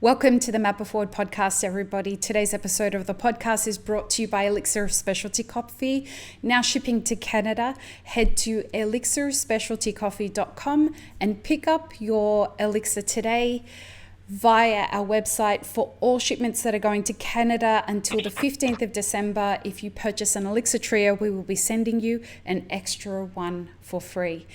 Welcome to the Map It Forward podcast, everybody. Today's episode of the podcast is brought to you by Elixir Specialty Coffee, now shipping to Canada. Head to elixirspecialtycoffee.com and pick up your Elixir today via our website for all shipments that are going to Canada until the 15th of December. If you purchase an Elixir Trio, we will be sending you an extra one for free.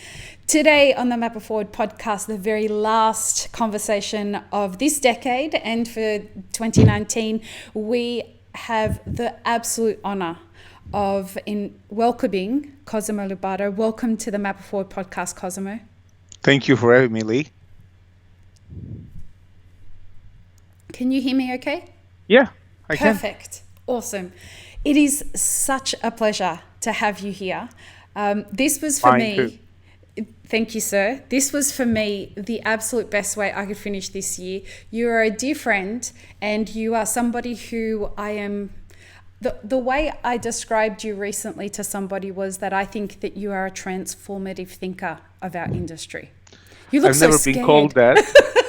Today on the Map It Forward podcast, the very last conversation of this decade and for 2019, we have the absolute honor of welcoming Cosimo Libardo. Welcome to the Map It Forward podcast, Cosimo. Thank you for having me, Lee. Can you hear me okay? Yeah, I can. Perfect. Awesome. It is such a pleasure to have you here. This was for me. Too. Thank you, sir. This was for me the absolute best way I could finish this year. You are a dear friend and you are somebody who I am. The way I described you recently to somebody was that I think that you are a transformative thinker of our industry. You look so scared. I've never been called that.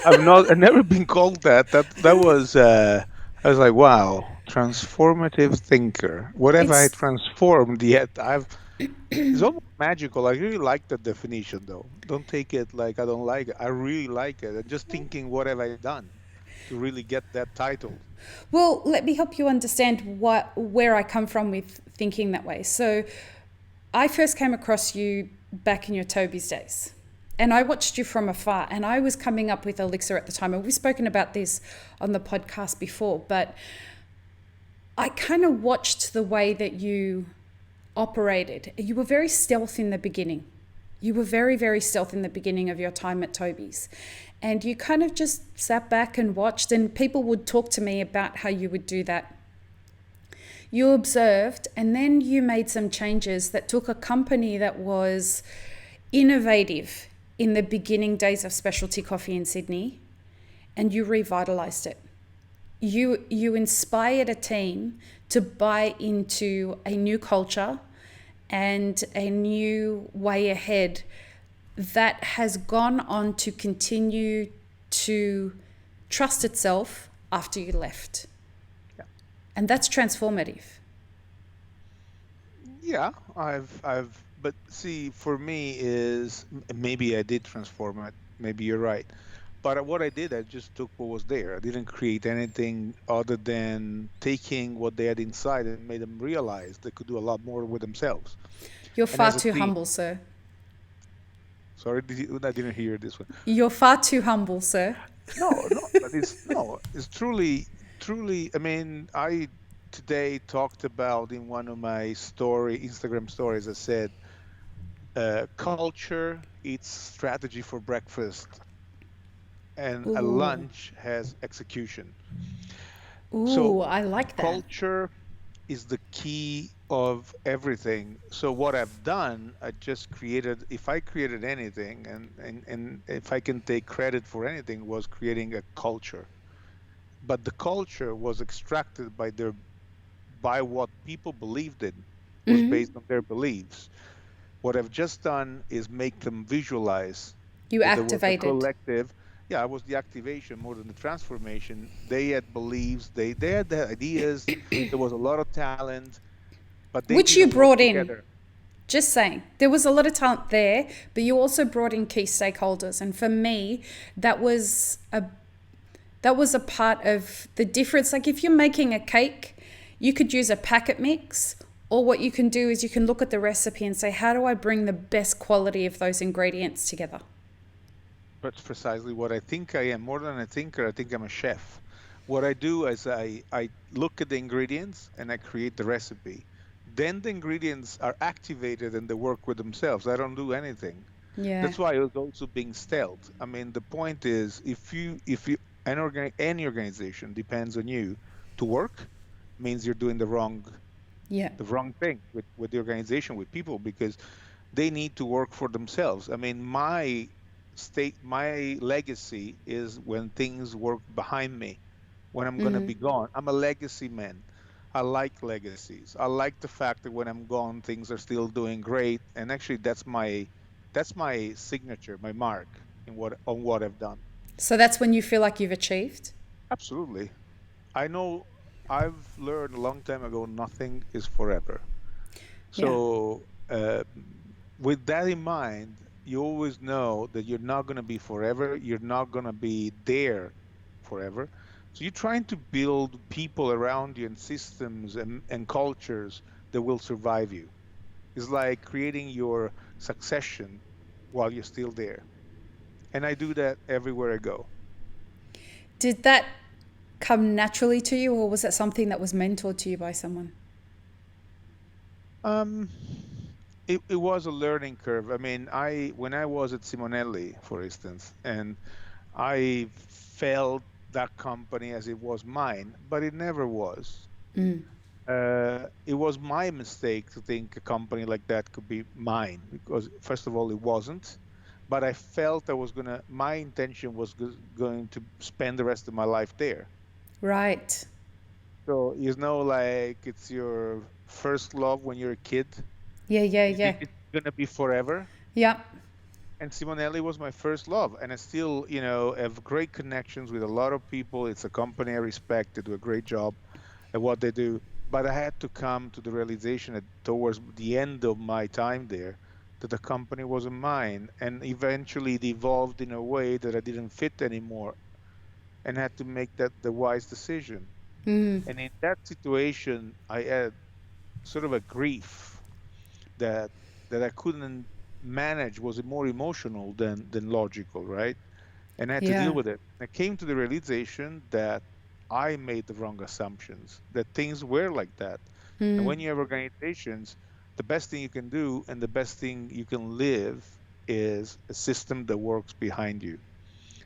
I've never been called that. That was. I was like, wow, transformative thinker. What have I transformed yet? It's almost magical. I really like that definition, though. Don't take it like I don't like it. I really like it. I'm just thinking, what have I done to really get that title? Well, let me help you understand where I come from with thinking that way. So, I first came across you back in your Toby's days. And I watched you from afar, and I was coming up with Elixir at the time. And we've spoken about this on the podcast before, but I kind of watched the way that you operated. You were very stealth in the beginning. You were very, very stealth in the beginning of your time at Toby's. And you kind of just sat back and watched, and people would talk to me about how you would do that. You observed, and then you made some changes that took a company that was innovative in the beginning days of specialty coffee in Sydney, and you revitalized it. You inspired a team to buy into a new culture and a new way ahead that has gone on to continue to trust itself after you left. Yeah. And that's transformative. Yeah, but see, for me is maybe I did transform it. Maybe you're right. But what I did, I just took what was there. I didn't create anything other than taking what they had inside and made them realize they could do a lot more with themselves. You're far too humble, sir. Sorry, I didn't hear this one. You're far too humble, sir. But it's truly. I mean, I today talked about in one of my Instagram stories. I said, culture eats strategy for breakfast, and a lunch has execution. So I like that. Culture is the key of everything. So what I've done, I just created, if I created anything, and if I can take credit for anything, was creating a culture. But the culture was extracted by what people believed in, was based on their beliefs. What I've just done is make them visualize. You activated. The collective. Yeah, it was the activation more than the transformation. They had beliefs. They had the ideas. There was a lot of talent, but which you brought in. Just saying, there was a lot of talent there, but you also brought in key stakeholders, and for me, that was a part of the difference. Like if you're making a cake, you could use a packet mix, or what you can do is you can look at the recipe and say, how do I bring the best quality of those ingredients together? That's precisely what I think I am. More than a thinker, I think I'm a chef. What I do is I look at the ingredients and I create the recipe. Then the ingredients are activated and they work with themselves. I don't do anything. Yeah. That's why I was also being stealth. I mean, the point is, if any organization depends on you to work, means you're doing the wrong thing with the organization, with people, because they need to work for themselves. I mean, my legacy is when things work behind me, when I'm going to be gone. I'm a legacy man. I like legacies. I like the fact that when I'm gone, things are still doing great. And actually, that's my signature, my mark on what I've done. So that's when you feel like you've achieved? Absolutely. I know I've learned a long time ago nothing is forever. Yeah. So, with that in mind, you always know that you're not going to be forever. You're not going to be there forever. So, you're trying to build people around you and systems and cultures that will survive you. It's like creating your succession while you're still there. And I do that everywhere I go. Did that come naturally to you, or was it something that was mentored to you by someone? Um, it was a learning curve. I mean, when I was at Simonelli, for instance, and I felt that company as it was mine, but it never was. Mm. It was my mistake to think a company like that could be mine because, first of all, it wasn't. But I felt my intention was going to spend the rest of my life there. Right. So, like it's your first love when you're a kid. Yeah, yeah, You yeah. think it's going to be forever. Yeah. And Simonelli was my first love. And I still, have great connections with a lot of people. It's a company I respect. They do a great job at what they do. But I had to come to the realization that towards the end of my time there, that the company wasn't mine. And eventually it evolved in a way that I didn't fit anymore and had to make that the wise decision. Mm. And in that situation, I had sort of a grief that I couldn't manage, was more emotional than logical, right? And I had to deal Yeah. with it. I came to the realization that I made the wrong assumptions, that things were like that. And Mm. when you have organizations, the best thing you can do and the best thing you can live is a system that works behind you.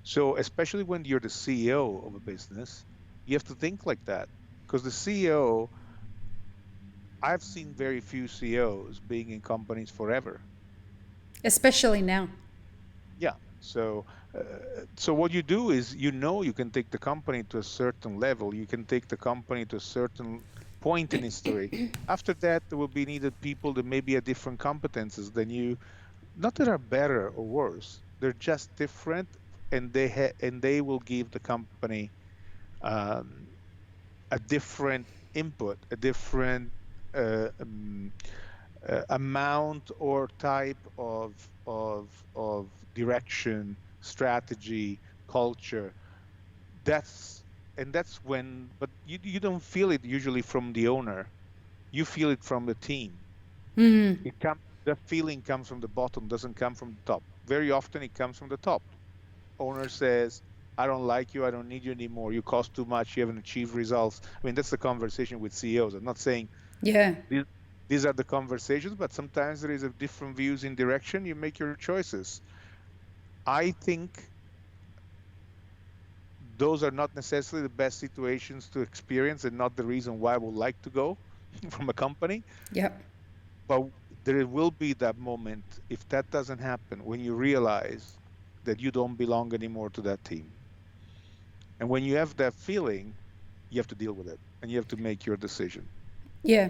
So, especially when you're the CEO of a business, you have to think like that because the CEO, I've seen very few CEOs being in companies forever. Especially now. Yeah. So what you do is, you can take the company to a certain level. You can take the company to a certain point in history. After that, there will be needed people that maybe have different competences than you. Not that are better or worse. They're just different, and they will give the company um, a different input, a different uh, um, amount or type of direction, strategy, culture. That's that's when, but you don't feel it usually from the owner. You feel it from the team. Mm. The feeling comes from the bottom, doesn't come from the top. Very often it comes from the top. Owner says, I don't like you, I don't need you anymore, you cost too much, you haven't achieved results. I mean, that's the conversation with CEOs. I'm not saying Yeah. these, these are the conversations, but sometimes there is a different views in direction. You make your choices. I think those are not necessarily the best situations to experience and not the reason why I would like to go from a company. Yep. But there will be that moment, if that doesn't happen, when you realize that you don't belong anymore to that team. And when you have that feeling, you have to deal with it and you have to make your decision. Yeah.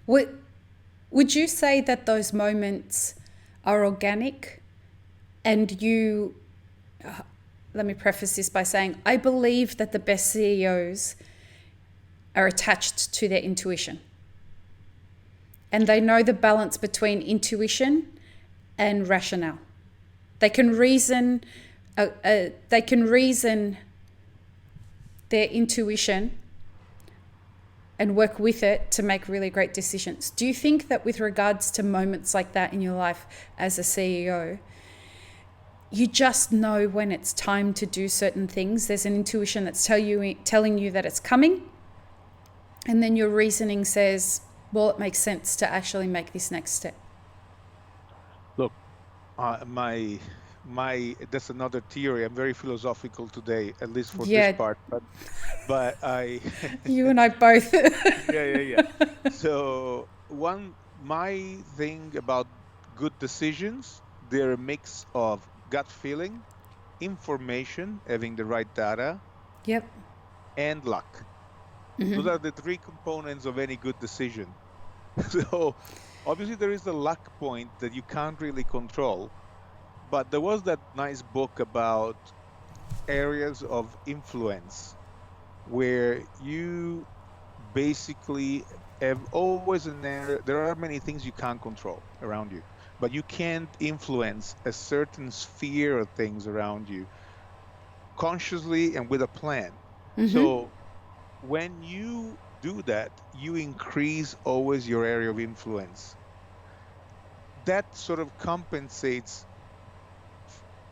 Would you say that those moments are organic, and you, let me preface this by saying I believe that the best CEOs are attached to their intuition, and they know the balance between intuition and rationale. They can reason they can reason their intuition and work with it to make really great decisions. Do you think that with regards to moments like that in your life as a CEO, you just know when it's time to do certain things? There's an intuition that's telling you that it's coming, and then your reasoning says, well, it makes sense to actually make this next step. Look, my that's another theory. I'm very philosophical today, at least for this Yeah, part. But I you and I both. yeah. So my thing about good decisions, they're a mix of gut feeling, information, having the right data, Yep. and luck. Those are the three components of any good decision. So obviously there is the luck point that you can't really control, but there was that nice book about areas of influence. where you basically have always there are many things you can't control around you, but you can't influence a certain sphere of things around you consciously and with a plan. So when you do that, you increase always your area of influence. That sort of compensates,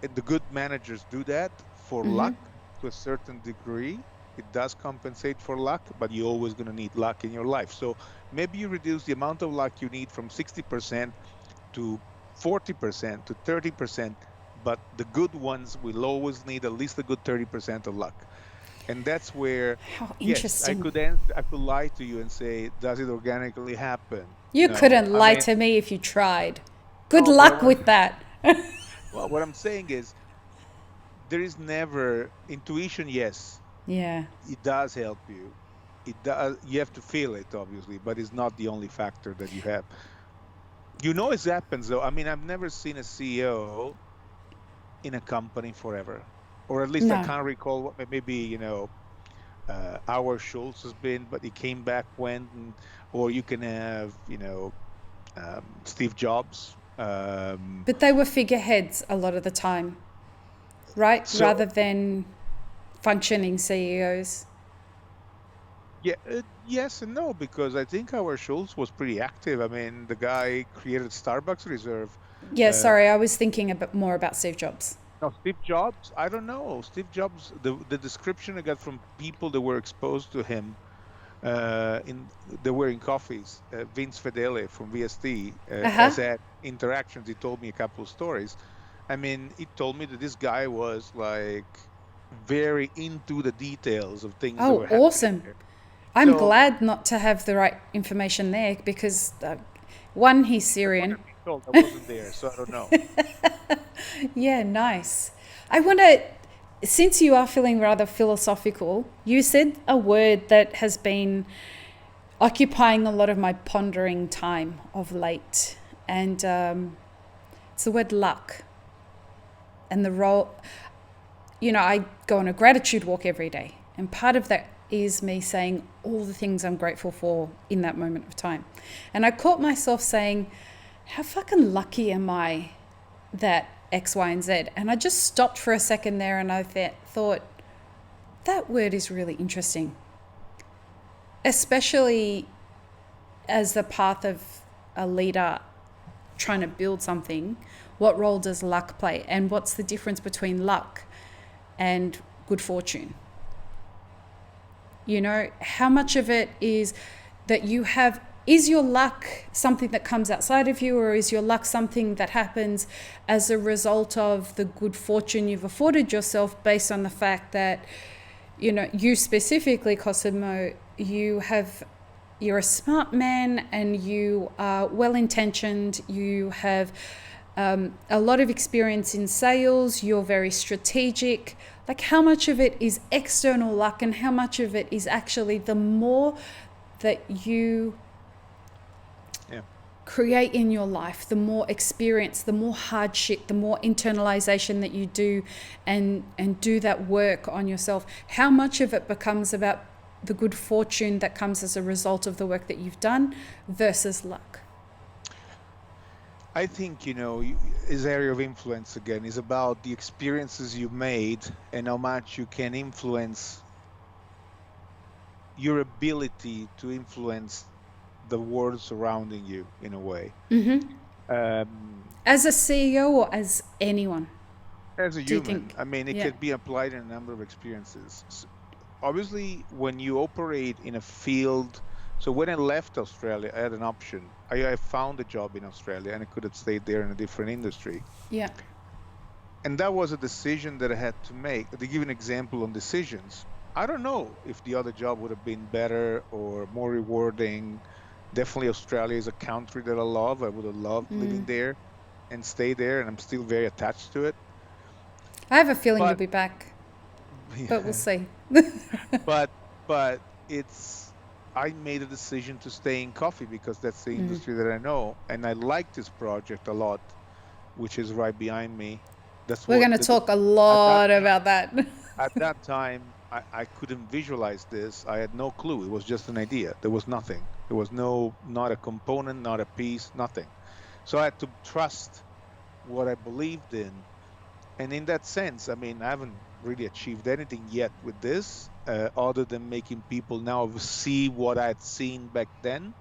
and the good managers do that for luck to a certain degree. It does compensate for luck, but you're always going to need luck in your life. So maybe you reduce the amount of luck you need from 60% to 40% to 30%, but the good ones will always need at least a good 30% of luck. And that's where, How yes, I interesting. could lie to you and say, does it organically happen? You No. couldn't I lie mean, to me if you tried. Good no, but luck with that. what I'm saying is there is never intuition. Yes, Yeah. it does help you. It does. You have to feel it, obviously, but it's not the only factor that you have. You know, it happens though. I mean, I've never seen a CEO in a company forever, or at least I No. can't recall what. Maybe our Schultz has been, but he came back when, or you can have Steve Jobs. But they were figureheads a lot of the time, right? So Rather than functioning CEOs. yeah, yes and no, because I think our Schultz was pretty active. I mean, the guy created Starbucks Reserve. Yeah, Uh, sorry, I was thinking a bit more about Steve Jobs. Now, Steve Jobs, I don't know. Steve Jobs, the description I got from people that were exposed to him in they were in coffees. Vince Fedele from VST Uh huh. has had interactions. He told me a couple of stories. I mean, he told me that this guy was like very into the details of things that Oh, were happening awesome. there. I'm So glad not to have the right information there because, one, he's that's what Syrian. I've been told. I wasn't there, so I don't know. Yeah, nice. I want to, since you are feeling rather philosophical, you said a word that has been occupying a lot of my pondering time of late. And it's the word luck and the role. You know, I go on a gratitude walk every day. And part of that is me saying all the things I'm grateful for in that moment of time. And I caught myself saying, how fucking lucky am I that X, Y, and Z? And I just stopped for a second there and I thought, that word is really interesting, especially as the path of a leader trying to build something. What role does luck play? And what's the difference between luck and good fortune? You know, how much of it is that you have, is your luck something that comes outside of you, or is your luck something that happens as a result of the good fortune you've afforded yourself based on the fact that, you know, you specifically, Cosimo, you're a smart man and you are well intentioned, you have a lot of experience in sales, you're very strategic. Like, how much of it is external luck and how much of it is actually the more that you create in your life, the more experience, the more hardship, the more internalization that you do and do that work on yourself, how much of it becomes about the good fortune that comes as a result of the work that you've done versus luck? I think, his area of influence again is about the experiences you've made and how much you can influence your ability to influence the world surrounding you in a way. As a CEO or as anyone? As a Do you human, think? I mean, it Yeah. can be applied in a number of experiences. Obviously, when you operate in a field, so when I left Australia, I had an option. I found a job in Australia and I could have stayed there in a different industry. Yeah. And that was a decision that I had to make. To give you an example on decisions, I don't know if the other job would have been better or more rewarding. Definitely, Australia is a country that I love. I would have loved living there and stay there, and I'm still very attached to it. I have a feeling you'll But be back, but we'll see. but but it's I made a decision to stay in coffee because that's the industry that I know, and I like this project a lot, which is right behind me. That's We're what going to talk a at that lot about that. at that time I couldn't visualize this. I had no clue. It was just an idea. There was nothing. There was not a component, not a piece, nothing. So I had to trust what I believed in. And in that sense, I mean, I haven't really achieved anything yet with this, other than making people now see what I had seen back then.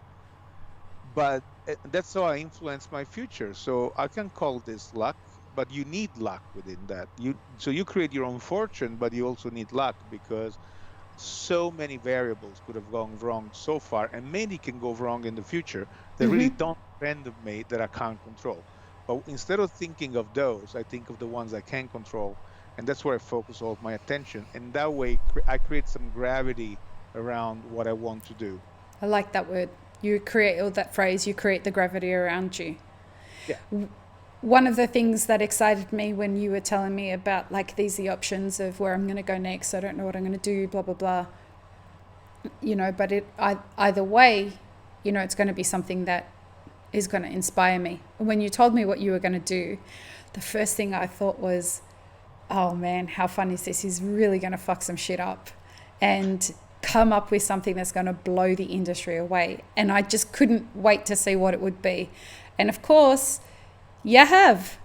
But that's how I influence my future. So I can call this luck, but you need luck within that. So you create your own fortune, but you also need luck because so many variables could have gone wrong so far, and many can go wrong in the future that really don't depend on me, that I can't control. But instead of thinking of those, I think of the ones I can control, and that's where I focus all of my attention. And that way, I create some gravity around what I want to do. I like that word. You create, or that phrase, you create the gravity around you. Yeah. One of the things that excited me when you were telling me about, like, these are the options of where I'm going to go next, I don't know what I'm going to do, blah, blah, blah. You know, but either way, you know, it's going to be something that is going to inspire me. When you told me what you were going to do, the first thing I thought was, oh man, how fun is this? He's really going to fuck some shit up and come up with something that's going to blow the industry away. And I just couldn't wait to see what it would be. And of course, you have.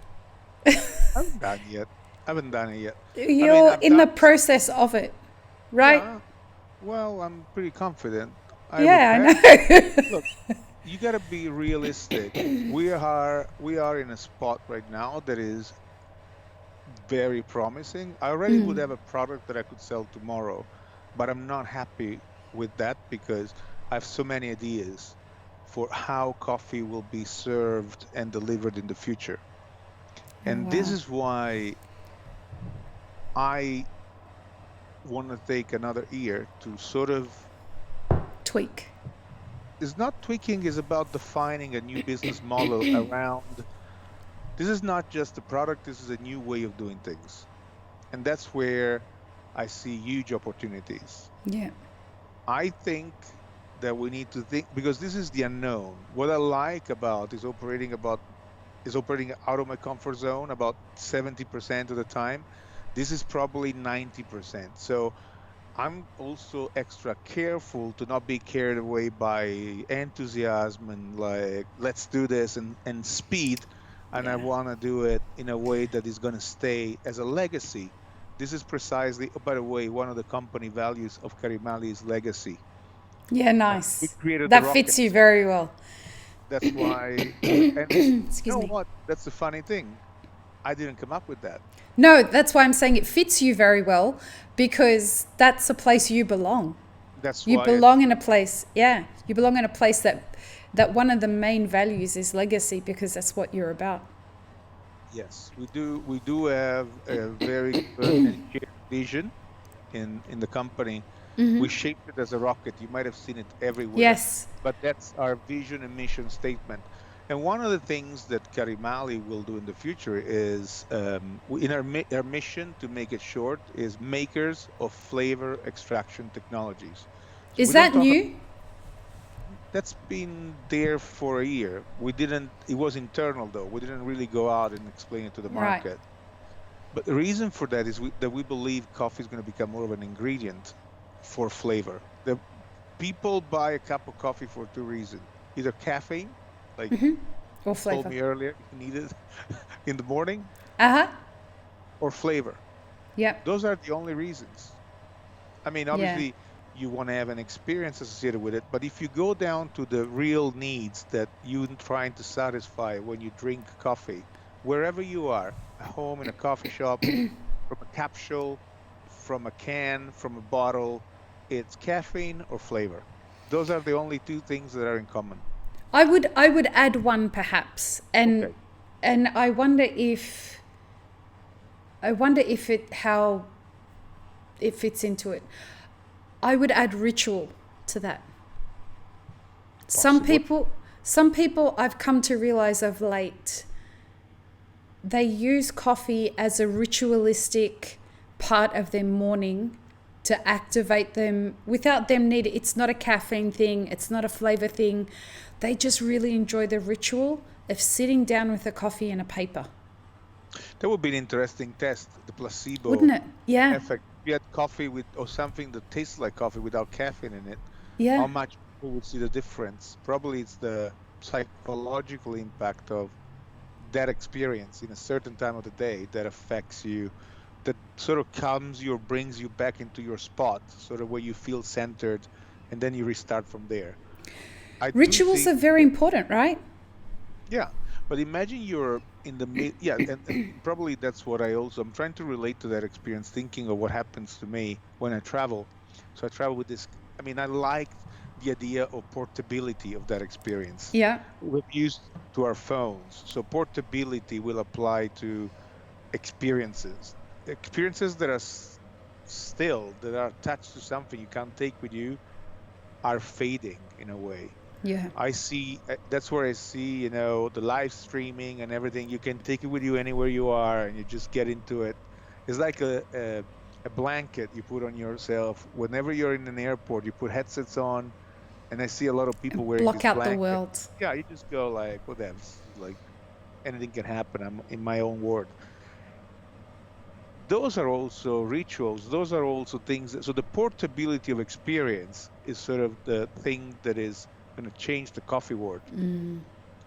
I haven't done it yet. You're in the process of it, right? Yeah, well, I'm pretty confident. I know. Look, you got to be realistic. We are in a spot right now that is very promising. I already would have a product that I could sell tomorrow, but I'm not happy with that because I have so many ideas for how coffee will be served and delivered in the future. And this is why I want to take another year to sort of tweak. It's not tweaking, is about defining a new business model around. This is not just a product, this is a new way of doing things. And that's where I see huge opportunities. Yeah. I think that we need to think, because this is the unknown. What I like about is operating out of my comfort zone about 70% of the time. This is probably 90%. So I'm also extra careful to not be carried away by enthusiasm and like, let's do this and speed. And I want to do it in a way that is going to stay as a legacy. This is precisely, by the way, one of the company values of Carimali is legacy. Yeah, nice. We created that fits you very well. That's why. And Excuse you know me. what? That's the funny thing. I didn't come up with that. No, that's why I'm saying it fits you very well, because that's a place you belong. That's you why belong in a place. Yeah, you belong in a place that one of the main values is legacy, because that's what you're about. Yes, we do. We do have a very good and shared vision in the company. We shaped it as a rocket. You might have seen it everywhere. Yes. But that's our vision and mission statement. And one of the things that Carimali will do in the future is, in our mission, to make it short, is makers of flavor extraction technologies. So is that new? That's been there for a year. It was internal though. We didn't really go out and explain it to the market. Right. But the reason for that is that we believe coffee is going to become more of an ingredient for flavor. The people buy a cup of coffee for two reasons: either caffeine, like or flavor. Told me earlier, you need it in the morning, or flavor. Yeah, those are the only reasons. I mean, obviously, you want to have an experience associated with it, but if you go down to the real needs that you're trying to satisfy when you drink coffee, wherever you are, at home, in a coffee shop, from a capsule, from a can, from a bottle, it's caffeine or flavor. Those are the only two things that are in common. I would add one perhaps, and I wonder if how it fits into it. I would add ritual to that. Possible. Some people I've come to realize of late, they use coffee as a ritualistic part of their morning to activate them without them needing. It's not a caffeine thing. It's not a flavor thing. They just really enjoy the ritual of sitting down with a coffee and a paper. That would be an interesting test, the placebo wouldn't it? Yeah. effect you had coffee with or something that tastes like coffee without caffeine in it, Yeah. how much people would see the difference? Probably it's the psychological impact of that experience in a certain time of the day that affects you, that sort of calms you or brings you back into your spot, sort of where you feel centered, and then you restart from there. I do Rituals think are very that, important, right? yeah, but imagine you're in the mid, yeah, and probably that's what I'm trying to relate to that experience, thinking of what happens to me when I travel. So I travel with this, I mean, I liked the idea of portability of that experience. Yeah. We're used to our phones, so portability will apply to experiences that are still, that are attached to something you can't take with you, are fading in a way. Yeah. I see, that's where I see, the live streaming and everything. You can take it with you anywhere you are, and you just get into it. It's like a blanket you put on yourself whenever you're in an airport. You put headsets on, and I see a lot of people wearing Block this out the blanket. world. Yeah, you just go like, whatever. Like anything can happen. I'm in my own world. Those are also rituals. Those are also things. So the portability of experience is sort of the thing that is going to change the coffee world.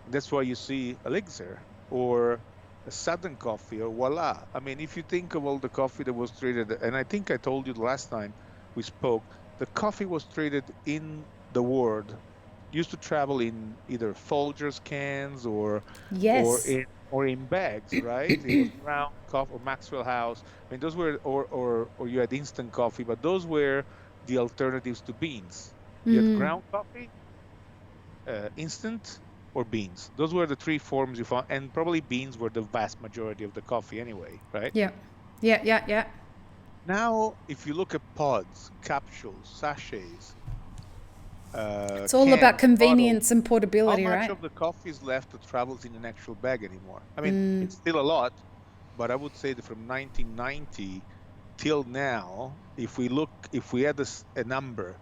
That's why you see Elixir or a Southern Coffee or voila. I mean, if you think of all the coffee that was traded, and I think I told you the last time we spoke, the coffee was traded in the world, used to travel in either Folgers cans or Yes. in bags, right? It was ground coffee or Maxwell House. I mean, those were or you had instant coffee, but those were the alternatives to beans. You had ground coffee, instant, or beans. Those were the three forms you found, and probably beans were the vast majority of the coffee anyway, right? Yeah. Yeah. Yeah. Yeah. Now, if you look at pods, capsules, sachets, It's all about cans, bottles, convenience and how portability, much right? of the coffee is left that travels in an actual bag anymore? I mean, it's still a lot, but I would say that from 1990 till now, if we had a number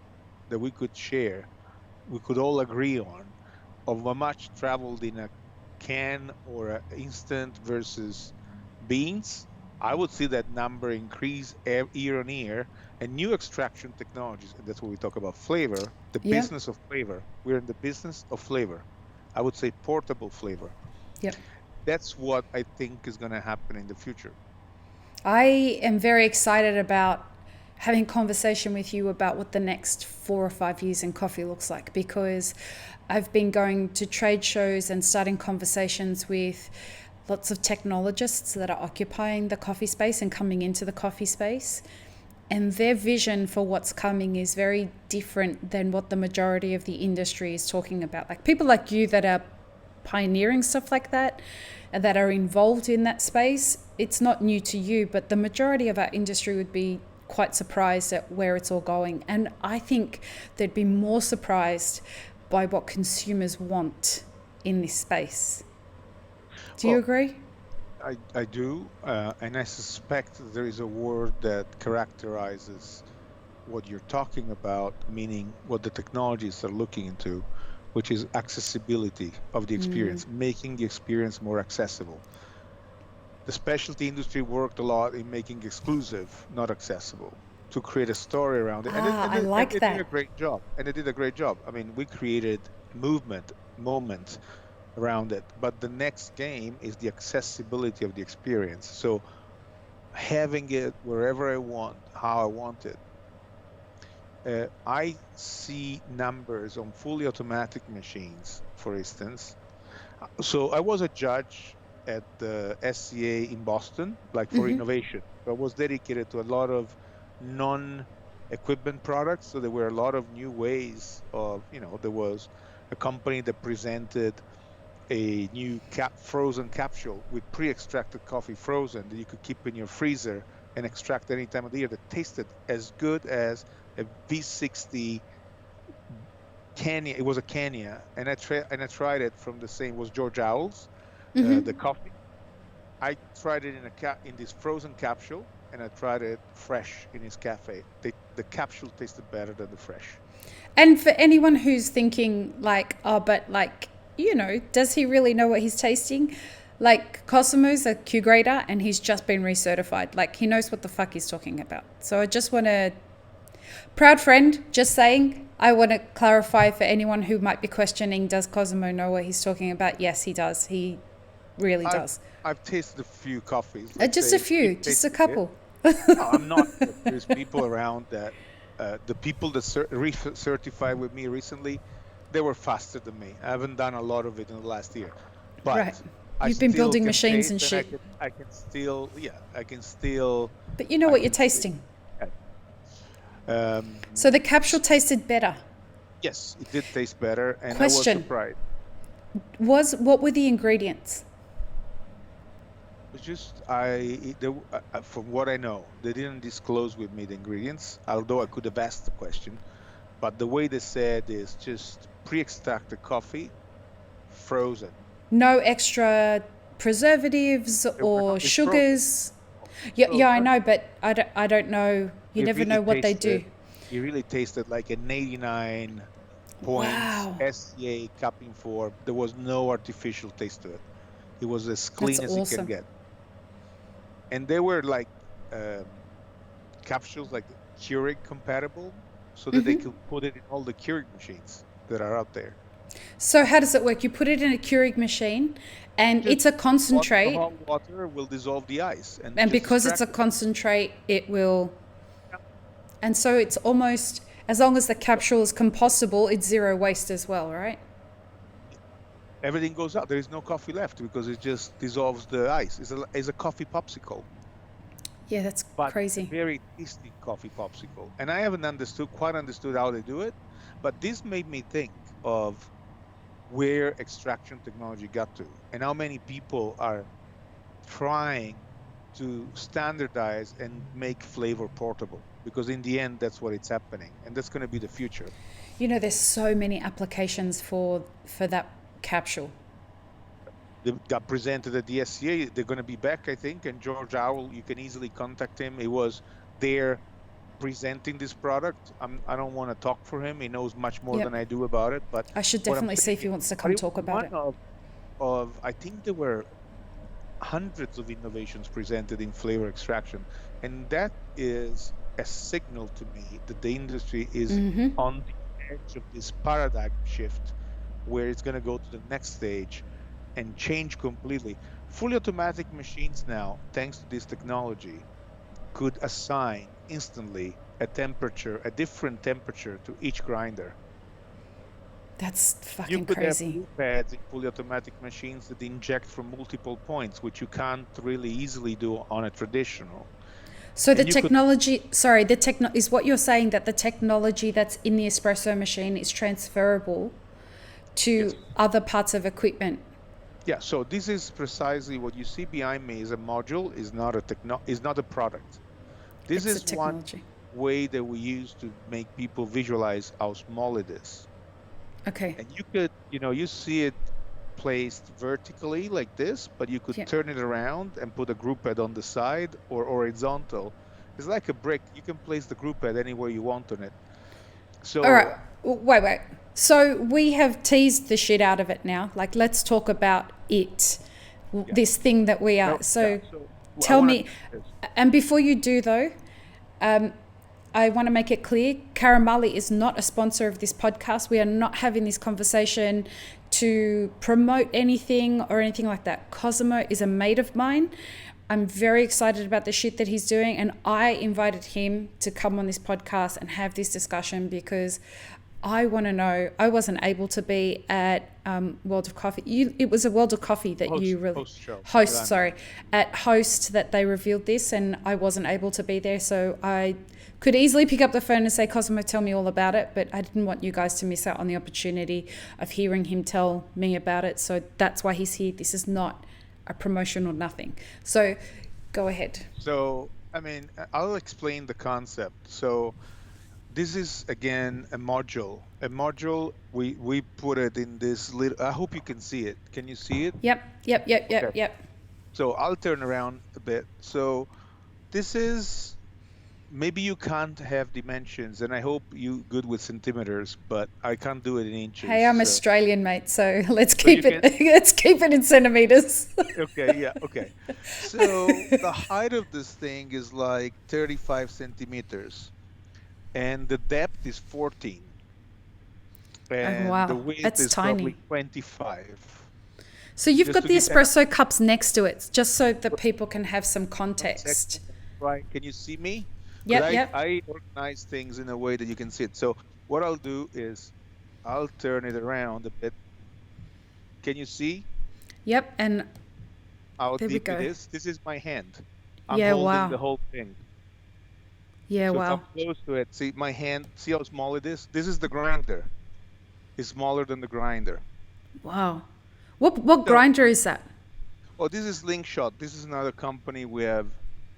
that we could share, we could all agree on, of how much traveled in a can or an instant versus beans, I would see that number increase year on year. And new extraction technologies, and that's what we talk about flavor, the Yep. business of flavor. We're in the business of flavor. I would say portable flavor. Yep. That's what I think is going to happen in the future. I am very excited about having conversation with you about what the next 4 or 5 years in coffee looks like, because I've been going to trade shows and starting conversations with lots of technologists that are occupying the coffee space and coming into the coffee space. And their vision for what's coming is very different than what the majority of the industry is talking about. Like people like you that are pioneering stuff like that and that are involved in that space, it's not new to you, but the majority of our industry would be quite surprised at where it's all going. And I think they'd be more surprised by what consumers want in this space. Do you Well, agree? I do, and I suspect there is a word that characterizes what you're talking about, meaning what the technologies are looking into, which is accessibility of the experience, making the experience more accessible. The specialty industry worked a lot in making exclusive not accessible to create a story around it, and Ah, I like they did that. a great job. And they did a great job. I mean, we created movement, moment around it. But the next game is the accessibility of the experience. So having it wherever I want, how I want it. I see numbers on fully automatic machines, for instance. So I was a judge at the SCA in Boston, like for innovation. So I was dedicated to a lot of non-equipment products. So there were a lot of new ways of, there was a company that presented a new frozen capsule with pre-extracted coffee frozen that you could keep in your freezer and extract any time of the year that tasted as good as a V60 Kenya. It was a Kenya, and I tried it from the same, was George Owl's, the coffee. I tried it in this frozen capsule, and I tried it fresh in his cafe. The capsule tasted better than the fresh. And for anyone who's thinking like, oh, but like, does he really know what he's tasting? Like Cosimo's a Q grader and he's just been recertified. Like he knows what the fuck he's talking about. So I just want to, proud friend, just saying, I want to clarify for anyone who might be questioning, does Cosimo know what he's talking about? Yes, he does. He really does. I've tasted a few coffees. Just a few, just a couple. I'm not. There's people around that, the people that certified with me recently, they were faster than me. I haven't done a lot of it in the last year, but right. You've been building machines and shit. I can still. But you know what you're tasting. So the capsule tasted better. Yes, it did taste better, and Question. I was surprised. What were the ingredients? It was just from what I know, they didn't disclose with me the ingredients. Although I could have asked the question, but the way they said is just pre-extracted coffee, frozen. No extra preservatives or sugars. Yeah, I know, but I don't know. You never know what they do. It really tasted like an 89 points SCA cupping form. There was no artificial taste to it. It was as clean as you can get. And they were like capsules, like Keurig compatible, so that they could put it in all the Keurig machines that are out there. So how does it work? You put it in a Keurig machine, and it's a concentrate. Hot water will dissolve the ice, and because it's a concentrate, it will. And so it's almost, as long as the capsule is compostable, it's zero waste as well, right? Everything goes out. There is no coffee left because it just dissolves the ice. It's a coffee popsicle. Yeah, that's crazy. Very tasty coffee popsicle. And I haven't quite understood how they do it, but this made me think of where extraction technology got to and how many people are trying to standardize and make flavor portable, because in the end that's what it's happening, and that's going to be the future. You know, there's so many applications for that capsule. They got presented at the SCA. They're going to be back, I think, and George Owl, you can easily contact him. He was there presenting this product. I don't want to talk for him. He knows much more than I do about it, but I should definitely see if he wants to come talk about it. I think there were hundreds of innovations presented in flavor extraction, and that is a signal to me that the industry is on the edge of this paradigm shift, where it's going to go to the next stage and change completely. Fully automatic machines now, thanks to this technology, could assign instantly a different temperature to each grinder. That's fucking you could crazy. have glue pads in fully automatic machines that inject from multiple points, which you can't really easily do on a traditional. So the technology, is what you're saying, that the technology that's in the espresso machine is transferable to other parts of equipment? Yeah, so this is precisely what you see behind me is a module, is not a product. This is one way that we use to make people visualize how small it is. Okay. And you could, you see it placed vertically like this, but you could turn it around and put a group pad on the side or horizontal. It's like a brick. You can place the group pad anywhere you want on it. So. All right. Wait. So we have teased the shit out of it now. Like, let's talk about it. This thing that we are. Tell me. And before you do, though, I want to make it clear, Carimali is not a sponsor of this podcast. We are not having this conversation to promote anything or anything like that. Cosimo is a mate of mine. I'm very excited about the shit that he's doing, and I invited him to come on this podcast and have this discussion because I want to know. I wasn't able to be at World of Coffee. It was a World of Coffee that Host that they revealed this, and I wasn't able to be there. So I could easily pick up the phone and say, Cosimo, tell me all about it. But I didn't want you guys to miss out on the opportunity of hearing him tell me about it. So that's why he's here. This is not a promotion or nothing. So go ahead. So, I'll explain the concept. So this is, again, a module. A module, we put it in this little, I hope you can see it. Can you see it? Yep. So I'll turn around a bit. So this is maybe you can't have dimensions, and I hope you good with centimeters, but I can't do it in inches. Hey, I'm So, Australian, mate, so let's so you keep it can, let's keep it in centimeters. okay, yeah, okay. So the height of this thing is like 35 centimeters, and the depth is 14, Oh and the wow, width that's is probably tiny. 25. So you've Just got to the give, and espresso cups next to it, just so that people can have some 1 second, context. right? Can you see me? Because Yep, yep, I organize things in a way that you can see it. So what I'll do is I'll turn it around a bit. Can you see yep, and how there we deep it go. is? This is my hand. I'm Yeah, holding the wow. whole thing. Yeah, So if I'm wow. close to it, see my hand, see how small it is? This is the grinder. It's smaller than the grinder. Wow. What So, grinder is that? oh, this is Slingshot. This is another company we have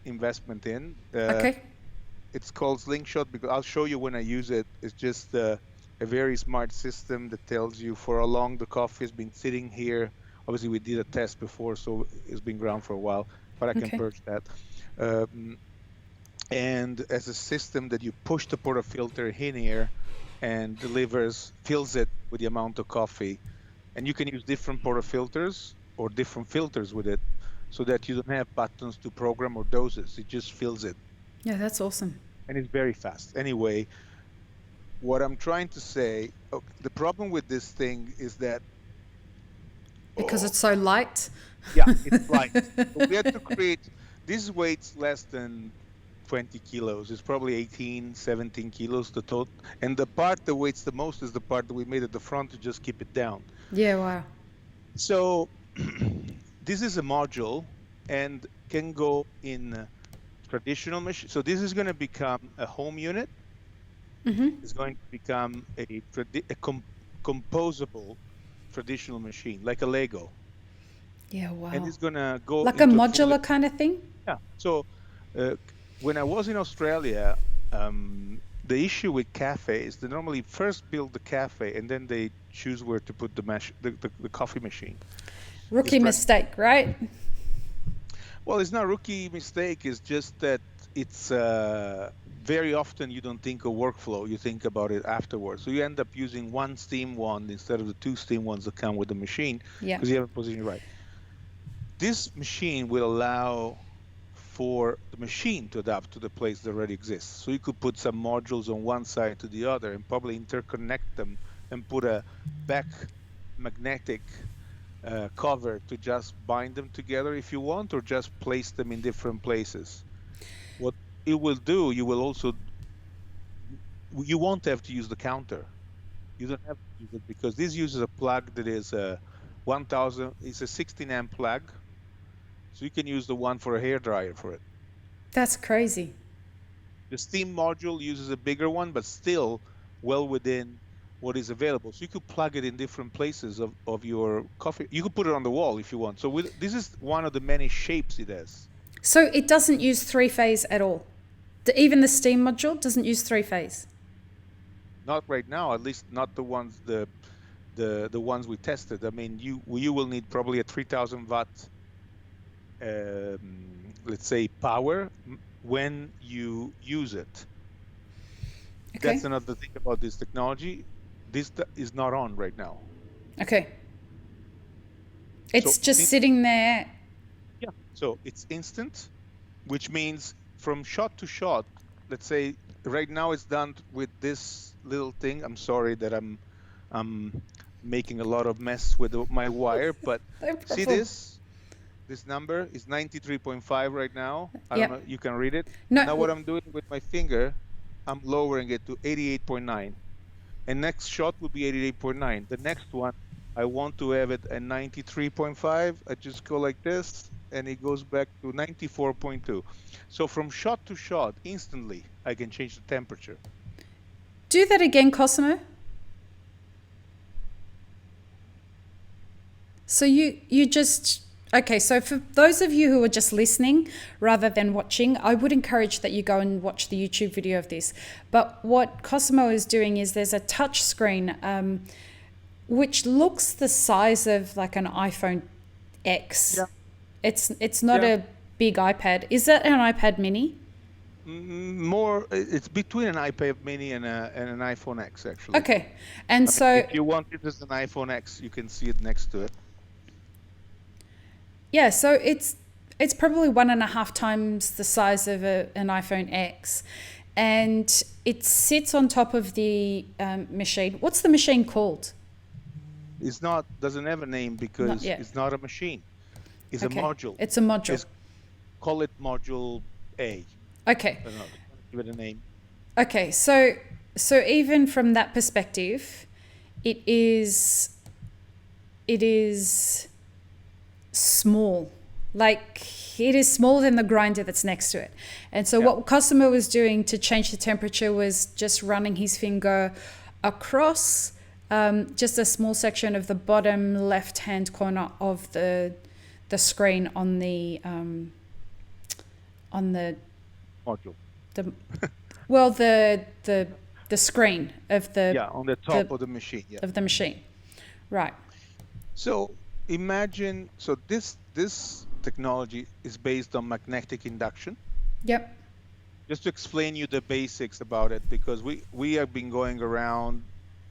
investment in. Okay. It's called Slingshot because I'll show you when I use it. It's just a very smart system that tells you for how long the coffee has been sitting here. Obviously, we did a test before, so it's been ground for a while, but I can Okay. purge that. Um, and as a system that you push the portafilter in here and fills it with the amount of coffee. And you can use different portafilters or different filters with it so that you don't have buttons to program or doses. It just fills it. Yeah, that's awesome. And it's very fast. Anyway, what I'm trying to say, the problem with this thing is that, Because oh, it's so light. yeah, it's light. So we had to create, this weight's less than 20 kilos. It's probably 18, 17 kilos the total. And the part that weighs the most is the part that we made at the front to just keep it down. Yeah, wow. So this is a module and can go in traditional machine. So this is going to become a home unit. It's going to become a composable traditional machine, like a Lego. Yeah, And wow. it's going to go Like a into a fully, modular kind of thing? yeah. So when I was in Australia, the issue with cafes, they normally first build the cafe and then they choose where to put the coffee machine. Rookie mistake, right? Well, it's not a rookie mistake. It's just that it's very often you don't think of workflow. You think about it afterwards. So you end up using one steam wand instead of the two steam wands that come with the machine Yeah. because you haven't positioned it right. This machine will allow for the machine to adapt to the place that already exists. So you could put some modules on one side to the other and probably interconnect them and put a back magnetic cover to just bind them together if you want, or just place them in different places. What it will do, you won't have to use the counter. You don't have to use it because this uses a plug that is a 1000, it's a 16 amp plug. So you can use the one for a hairdryer for it. That's crazy. The steam module uses a bigger one, but still well within what is available. So you could plug it in different places of your coffee. You could put it on the wall if you want. So this is one of the many shapes it has. So it doesn't use three phase at all. Even the steam module doesn't use three phase. Not right now, at least not the ones the ones we tested. I mean, you will need probably a 3000 watt, let's say, power when you use it. Okay. That's another thing about this technology. This is not on right now. Okay. It's So just sitting there. yeah. So it's instant, which means from shot to shot, let's say right now it's done with this little thing. I'm sorry that I'm making a lot of mess with my wire, but No see problem. this number is 93.5 right now. I Yep. don't know, you can read it. No. Now what I'm doing with my finger, I'm lowering it to 88.9. And next shot will be 88.9. The next one, I want to have it at 93.5. I just go like this, and it goes back to 94.2. So from shot to shot, instantly, I can change the temperature. Do that again, Cosimo. So you just okay. So for those of you who are just listening rather than watching, I would encourage that you go and watch the YouTube video of this. But what Cosimo is doing is there's a touch screen which looks the size of like an iPhone X. Yeah. It's not Yeah. a big iPad. Is that an iPad mini? More, it's between an iPad Mini and an iPhone X, actually. Okay. And I mean, so, if you want it as an iPhone X, you can see it next to it. yeah, so it's probably 1.5 times the size of an iPhone X, and it sits on top of the machine. What's the machine called? It's not, doesn't have a name Not because yet. it's not a machine. It's a Okay. module. It's a module. It's, call it module A. Okay. I don't know. Give it a name. Okay. So even from that perspective, it is small. Like it is smaller than the grinder that's next to it. And so what Cosimo was doing to change the temperature was just running his finger across just a small section of the bottom left-hand corner of the screen on the Module. well the screen of the On the top of the machine. Yeah. of the machine. Right. So imagine, so this technology is based on magnetic induction. Yep. Just to explain you the basics about it, because we have been going around.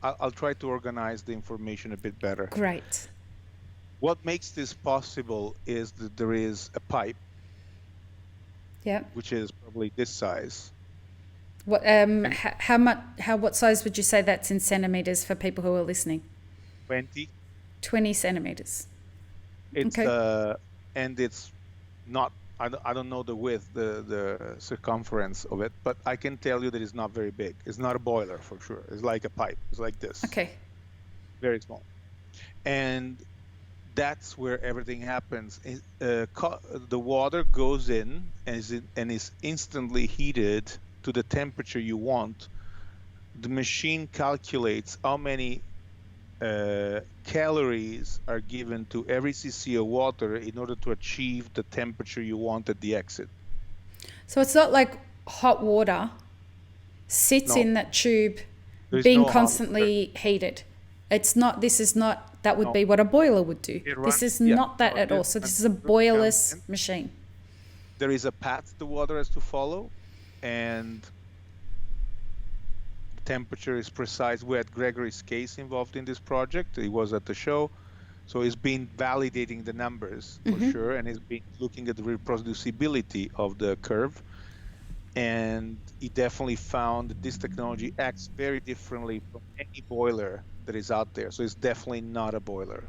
I'll try to organize the information a bit better. Great. What makes this possible is that there is a pipe, Yep. which is probably this size. What what size would you say that's in centimeters for people who are listening? 20 centimeters. It's Okay. and it's not, I don't know the width, the circumference of it, but I can tell you that it's not very big. It's not a boiler for sure. It's like a pipe. It's like this. Okay. Very small. And that's where everything happens. The water goes in and is instantly heated to the temperature you want. The machine calculates how many calories are given to every cc of water in order to achieve the temperature you want at the exit. So it's not like hot water sits No. in that tube There's being no hot constantly heated. It's not, this is not, that would be what a boiler would do. This is not that at all. So this is a boilerless machine. There is a path the water has to follow, and the temperature is precise. We had Gregory's case involved in this project. He was at the show. So he's been validating the numbers for sure, and he's been looking at the reproducibility of the curve. And he definitely found that this technology acts very differently from any boiler that is out there. So it's definitely not a boiler.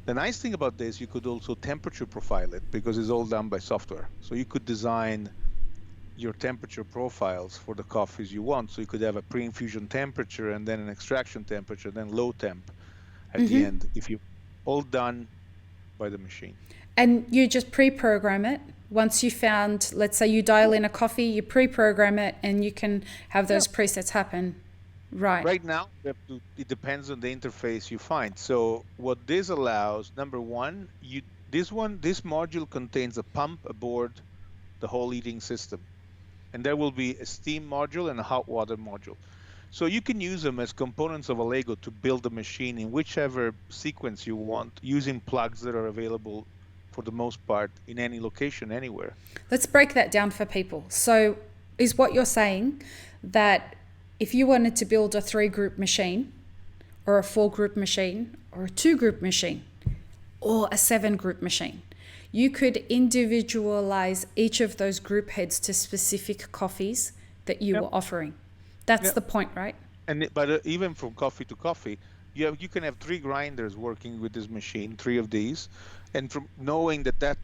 The nice thing about this, you could also temperature profile it because it's all done by software. So you could design your temperature profiles for the coffees you want. So you could have a pre-infusion temperature and then an extraction temperature, then low temp at the end, if you all done by the machine. And you just pre-program it. Once you found, let's say you dial in a coffee, you pre-program it and you can have those presets happen. Right. Right now, it depends on the interface you find. So what this allows, number one, this module contains a pump aboard the whole heating system. And there will be a steam module and a hot water module. So you can use them as components of a Lego to build a machine in whichever sequence you want, using plugs that are available for the most part in any location, anywhere. Let's break that down for people. So is what you're saying that if you wanted to build a 3-group machine or a 4-group machine or a 2-group machine or a 7-group machine, you could individualize each of those group heads to specific coffees that you were offering. That's the point, right? But even from coffee to coffee, you can have 3 grinders working with this machine, 3 of these, and from knowing that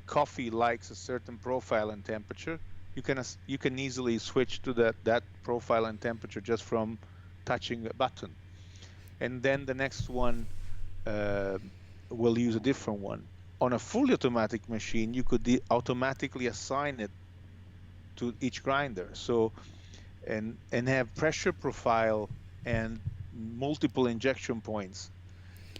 coffee likes a certain profile and temperature, you can easily switch to that profile and temperature just from touching a button. And then the next one will use a different one. On a fully automatic machine, you could automatically assign it to each grinder. So and have pressure profile and multiple injection points.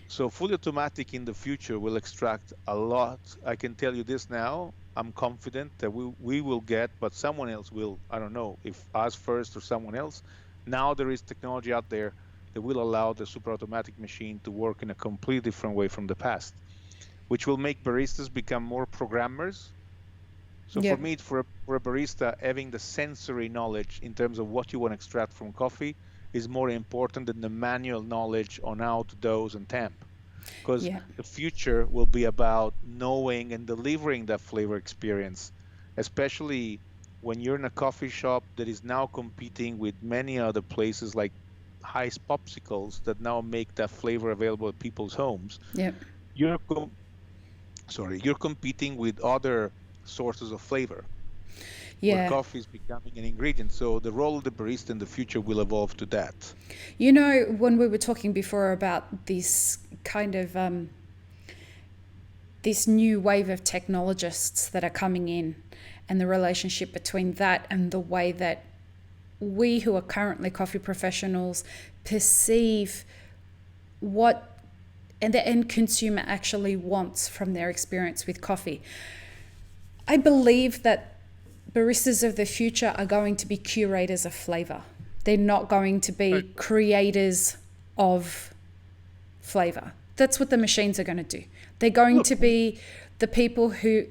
So fully automatic in the future will extract a lot. I can tell you this now. I'm confident that we will get, but someone else will. I don't know if us first or someone else. Now there is technology out there that will allow the super automatic machine to work in a completely different way from the past, which will make baristas become more programmers. So for me, for a barista, having the sensory knowledge in terms of what you want to extract from coffee is more important than the manual knowledge on how to dose and temp. Because the future will be about knowing and delivering that flavor experience, especially when you're in a coffee shop that is now competing with many other places like High's Popsicles that now make that flavor available at people's homes. You're you're competing with other sources of flavor where coffee is becoming an ingredient. So the role of the barista in the future will evolve to that. You know, when we were talking before about this kind of this new wave of technologists that are coming in, and the relationship between that and the way that we who are currently coffee professionals perceive what and the end consumer actually wants from their experience with coffee. I believe that baristas of the future are going to be curators of flavor. They're not going to be creators of flavor. That's what the machines are going to do. They're going to be the people who,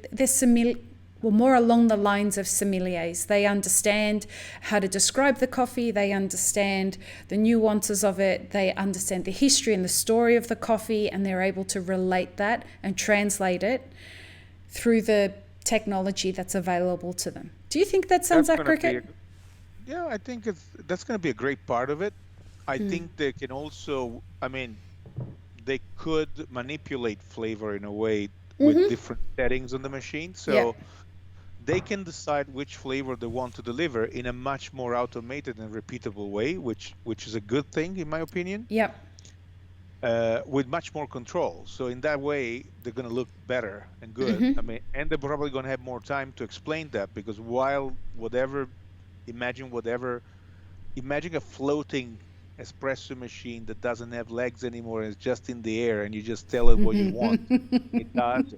more along the lines of sommeliers. They understand how to describe the coffee. They understand the nuances of it. They understand the history and the story of the coffee, and they're able to relate that and translate it through the technology that's available to them. Do you think that sounds like cricket? Yeah, I think that's going to be a great part of it. I think they can also, they could manipulate flavor in a way with different settings on the machine. So they can decide which flavor they want to deliver in a much more automated and repeatable way, which is a good thing in my opinion. With much more control. So in that way, they're going to look better and good. And they're probably going to have more time to explain that, because imagine a floating espresso machine that doesn't have legs anymore and is just in the air, and you just tell it what you want. It does,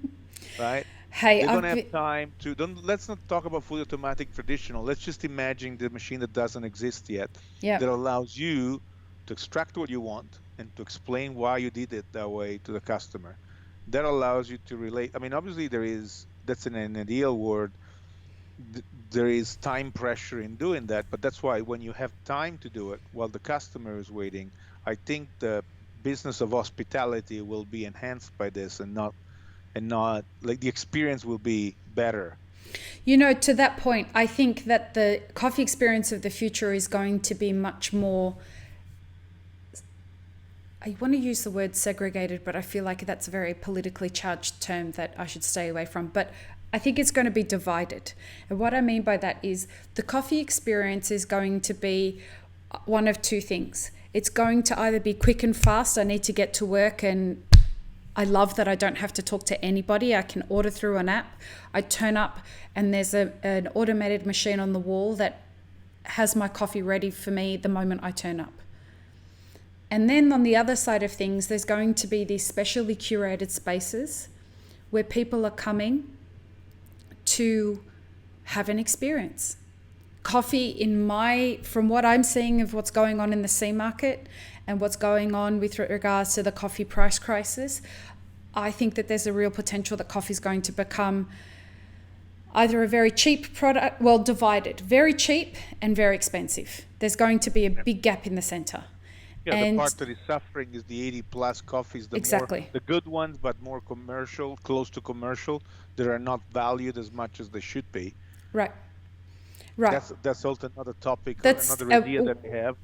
right? Hey, they're going to have time to let's not talk about fully automatic traditional. Let's just imagine the machine that doesn't exist yet, that allows you to extract what you want and to explain why you did it that way to the customer. That allows you to relate. Obviously that's in an ideal world, there is time pressure in doing that, but that's why when you have time to do it while the customer is waiting, I think the business of hospitality will be enhanced by this, and not like the experience will be better. You know, to that point, I think that the coffee experience of the future is going to be much more, I want to use the word segregated, but I feel like that's a very politically charged term that I should stay away from. But I think it's going to be divided. And what I mean by that is the coffee experience is going to be one of two things. It's going to either be quick and fast. I need to get to work, and I love that I don't have to talk to anybody. I can order through an app. I turn up and there's an automated machine on the wall that has my coffee ready for me the moment I turn up. And then on the other side of things, there's going to be these specially curated spaces where people are coming to have an experience. Coffee, from what I'm seeing of what's going on in the C market and what's going on with regards to the coffee price crisis, I think that there's a real potential that coffee is going to become either a very cheap product, divided, very cheap and very expensive. There's going to be a big gap in the center. Yeah, and the part that is suffering is the 80 plus coffees, the good ones, but more commercial, close to commercial, that are not valued as much as they should be. Right. That's also another topic, another idea that we have.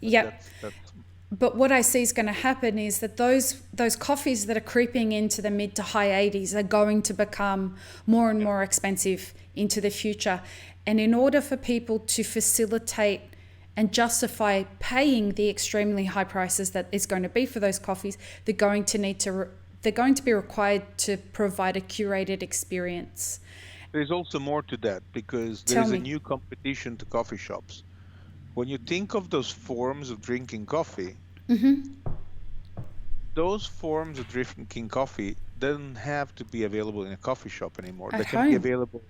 But what I see is going to happen is that those coffees that are creeping into the mid to high 80s are going to become more and more expensive into the future. And in order for people to facilitate and justify paying the extremely high prices that is going to be for those coffees, they're going to be required to provide a curated experience. There's also more to that, because there's a new competition to coffee shops. When you think of those forms of drinking coffee, those forms of drinking coffee don't have to be available in a coffee shop anymore. They can be available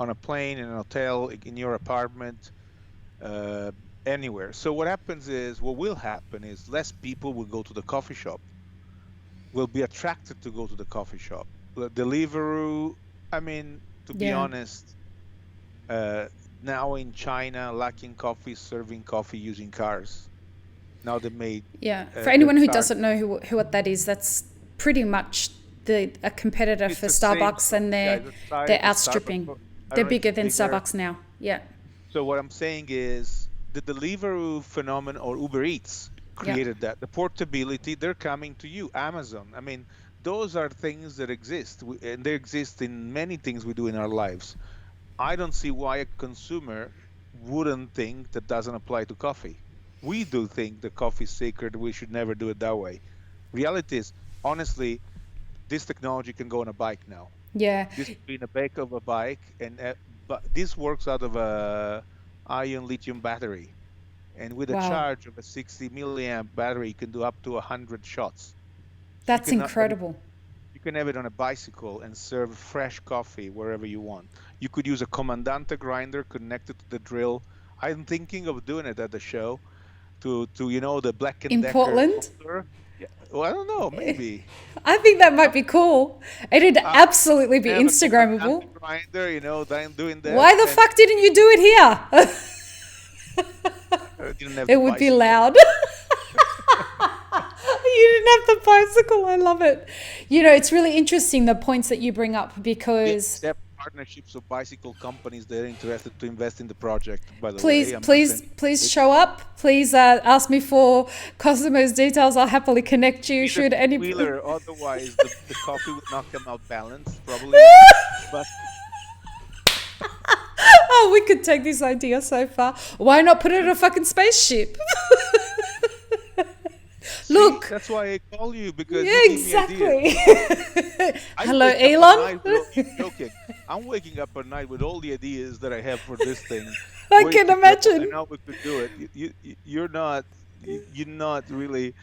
on a plane, in an hotel, in your apartment, anywhere. So what will happen is less people will go to the coffee shop, will be attracted to go to the coffee shop. Deliveroo, to be honest, Uh, Now in China, lacking coffee, serving coffee using cars. Now they made Yeah. For the anyone who chart. doesn't know who what that is, that's pretty much a competitor It's for the same. Starbucks, and Yeah, they're it's the size they're of Starbucks. outstripping. But I They're don't know if bigger it's than bigger. Starbucks now. Yeah. So what I'm saying is the Deliveroo phenomenon or Uber Eats Yeah. created that. The portability, they're coming to you. Amazon. I mean, those are things that exist, and they exist in many things we do in our lives. I don't see why a consumer wouldn't think that doesn't apply to coffee. We do think that coffee is sacred. We should never do it that way. Reality is, honestly, this technology can go on a bike now. Yeah. This could be in the back of a bike, and but this works out of a ion lithium battery. And with a Wow. charge of a 60 milliamp battery, you can do up to 100 shots. So That's incredible. you can have it on a bicycle and serve fresh coffee wherever you want. You could use a Comandante grinder connected to the drill. I'm thinking of doing it at the show to the Black and In Decker Portland, folder. Yeah, well, I don't know, maybe. I think that might be cool. It'd I absolutely be have a Instagrammable. Comandante grinder, then doing that, Why the and fuck didn't you do it here? I didn't have It the would be bicycle. loud. You didn't have the bicycle. I love it. It's really interesting the points that you bring up We because accept partnerships of bicycle companies that are interested to invest in the project. By the way, please, I'm not please, saying please it. show up. Please ask me for Cosimo's details. I'll happily connect you. Need a Should any. two-wheeler, otherwise the coffee would not come out balanced, probably. But Oh, we could take this idea so far. Why not put it in a fucking spaceship? see, Look. that's why I call you, because Yeah, you give me ideas. exactly. I Hello, wake up at Elon. night with all, you're joking. I'm waking up at night with all the ideas that I have for this thing, I waiting can to go, and imagine. how we could do it. You're not really.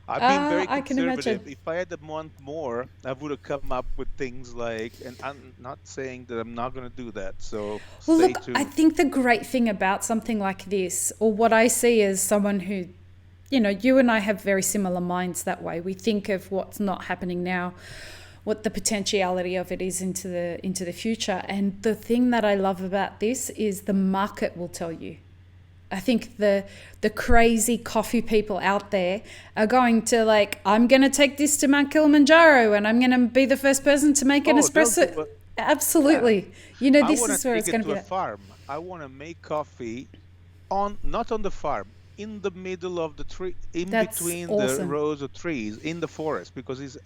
I've been very I can conservative. imagine. If I had a month more, I would have come up with things like, and I'm not saying that I'm not going to do that. So Well, stay look, I tuned. think the great thing about something like this, or what I see as someone who, you and I have very similar minds that way. We think of what's not happening now, what the potentiality of it is into the future. And the thing that I love about this is the market will tell you. I think the crazy coffee people out there are going to I'm going to take this to Mount Kilimanjaro and I'm going to be the first person to make an Oh, they'll do espresso. it. Yeah. Absolutely. I This want to is where take it's it going to to be a at. farm. I want to make coffee not on the farm, in the middle of the tree, in That's between the awesome. rows of trees, in the forest, because is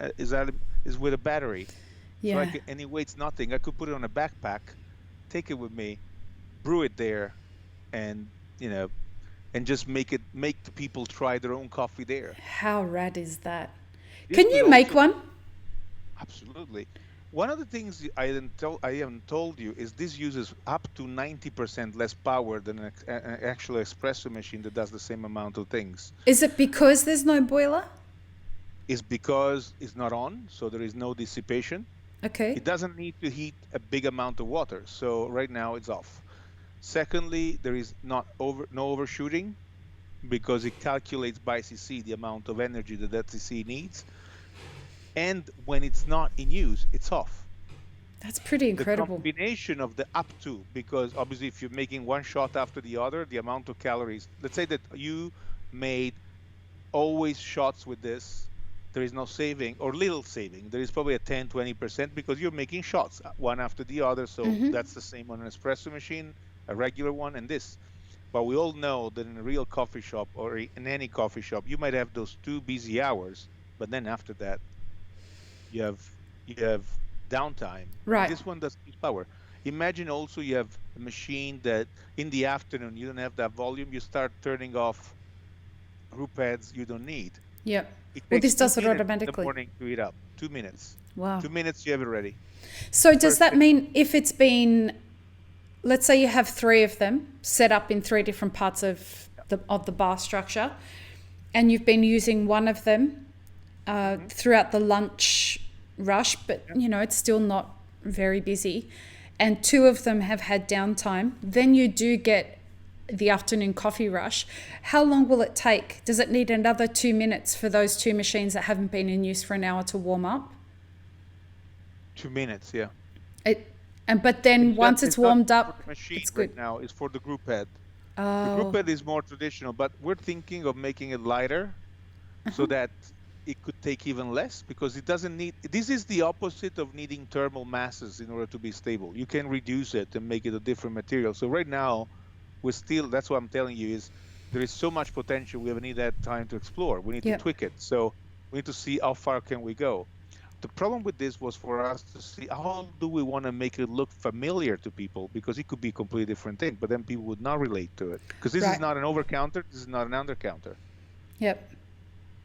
with a battery. So Yeah. and it weighs nothing. I could put it on a backpack, take it with me, brew it there, and you know, and just make the people try their own coffee there. How rad is that? This Can could you make also one? absolutely. One of the things I haven't told you is this uses up to 90% less power than an actual espresso machine that does the same amount of things. Is it because there's no boiler? Is because it's not on, so there is no dissipation. Okay. It doesn't need to heat a big amount of water, so right now it's off. Secondly, there is no overshooting because it calculates by cc the amount of energy that cc needs, and when it's not in use, it's off. That's pretty The incredible. combination of the up to, because obviously if you're making one shot after the other, the amount of calories, let's say that you made always shots with this, there is no saving or little saving. There is probably a 10-20% because you're making shots one after the other. So that's the same on an espresso machine, a regular one, and this. But we all know that in a real coffee shop or in any coffee shop, you might have those 2 busy hours, but then after that, you have downtime. Right. This one doesn't use power. Imagine also you have a machine that in the afternoon you don't have that volume. You start turning off brew pads you don't need. Yep. It Well, takes this does it 2 minutes in the automatically. morning to heat up. 2 minutes. Wow. 2 minutes, you have it ready. So does First that thing. mean if it's been, let's say you have three of them set up in three different parts of the bar structure, and you've been using one of them throughout the lunch rush, but it's still not very busy, and two of them have had downtime, then you do get the afternoon coffee rush. How long will it take? Does it need another 2 minutes for those two machines that haven't been in use for an hour to warm up? 2 minutes, yeah. It but then once it's not warmed for up, the machine it's good. right now. It's for the group head. The group Oh, head is more traditional, but we're thinking of making it lighter so that it could take even less, because it doesn't need, this is the opposite of needing thermal masses in order to be stable. You can reduce it and make it a different material. So right now, we're still, that's what I'm telling you, is there is so much potential. We haven't need that time to explore. We need to yep. tweak it. So we need to see how far can we go. The problem with this was for us to see how do we want to make it look familiar to people, because it could be a completely different thing, but then people would not relate to it, because this is Right. not an over counter, this is not an under counter. Yep.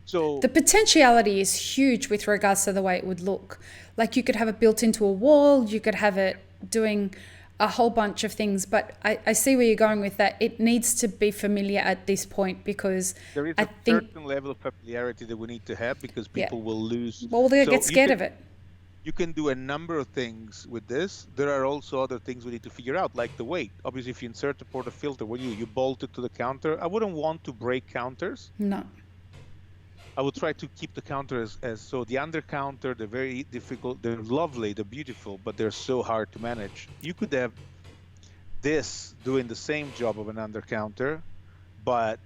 So The potentiality is huge with regards to the way it would look. Like you could have it built into a wall, you could have it doing a whole bunch of things, but I see where you're going with that. It needs to be familiar at this point, because there is I a think, certain level of familiarity that we need to have, because yeah, people will lose. well, they'll So get scared of it. you can do a number of things with this. There are also other things we need to figure out, like the weight. Obviously, if you insert a portafilter, when you bolt it to the counter, I wouldn't want to break counters. No. I would try to keep the counter as so the under counter, they're very difficult, they're lovely, they're beautiful, but they're so hard to manage. You could have this doing the same job of an under counter, but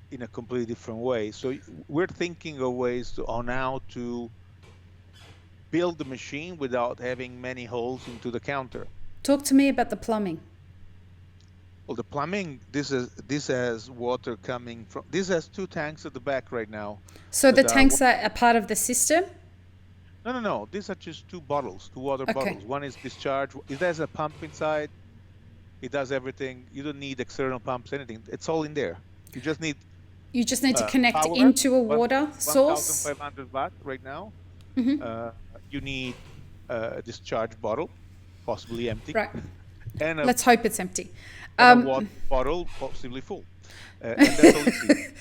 in a completely different way. So we're thinking of ways on how to build the machine without having many holes into the counter. Talk to me about the plumbing. Well, the plumbing, this has water coming from, this has 2 tanks at the back right now. So the that are- tanks are a part of the system? No. These are just 2 bottles, 2 water Okay. bottles. One is discharge. It has a pump inside. It does everything. You don't need external pumps, anything. It's all in there. You just need To connect power, into a water source. 1,500 watt right now. You need a discharge bottle, possibly empty. Right. And a, Let's hope it's empty. and a water bottle, possibly full. And that's all you need.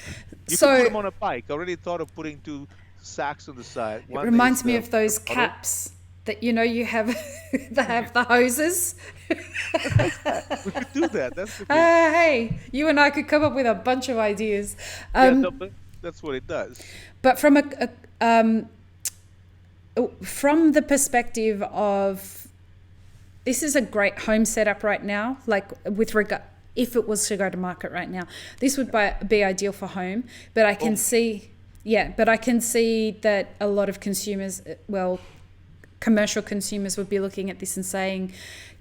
You So- can put them on a bike. I already thought of putting 2 sacks on the side. It reminds me of those caps that you have that have the hoses. We could do that. That's the thing. Hey, you and I could come up with a bunch of ideas. But that's what it does. But from the perspective of, this is a great home setup right now, like with regard, if it was to go to market right now, this would be ideal for home. But I can see that a lot of consumers, well, commercial consumers would be looking at this and saying,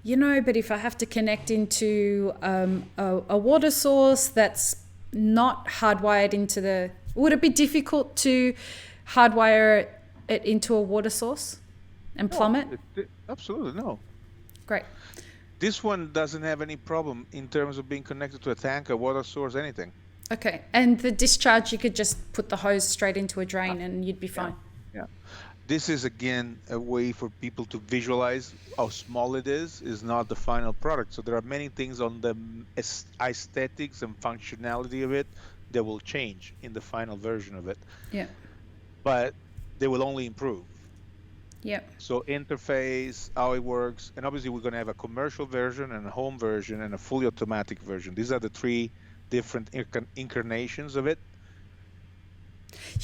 but if I have to connect into a water source that's not hardwired into would it be difficult to hardwire it into a water source and plumb it? Absolutely no. Great. This one doesn't have any problem in terms of being connected to a tank, a water source, anything. Okay. And the discharge, you could just put the hose straight into a drain and you'd be fine. Yeah. This is, again, a way for people to visualize how small it is not the final product. So there are many things on the aesthetics and functionality of it that will change in the final version of it. Yeah. But they will only improve. Yeah. So interface, how it works, and obviously we're going to have a commercial version and a home version and a fully automatic version. These are the 3 different incarnations of it.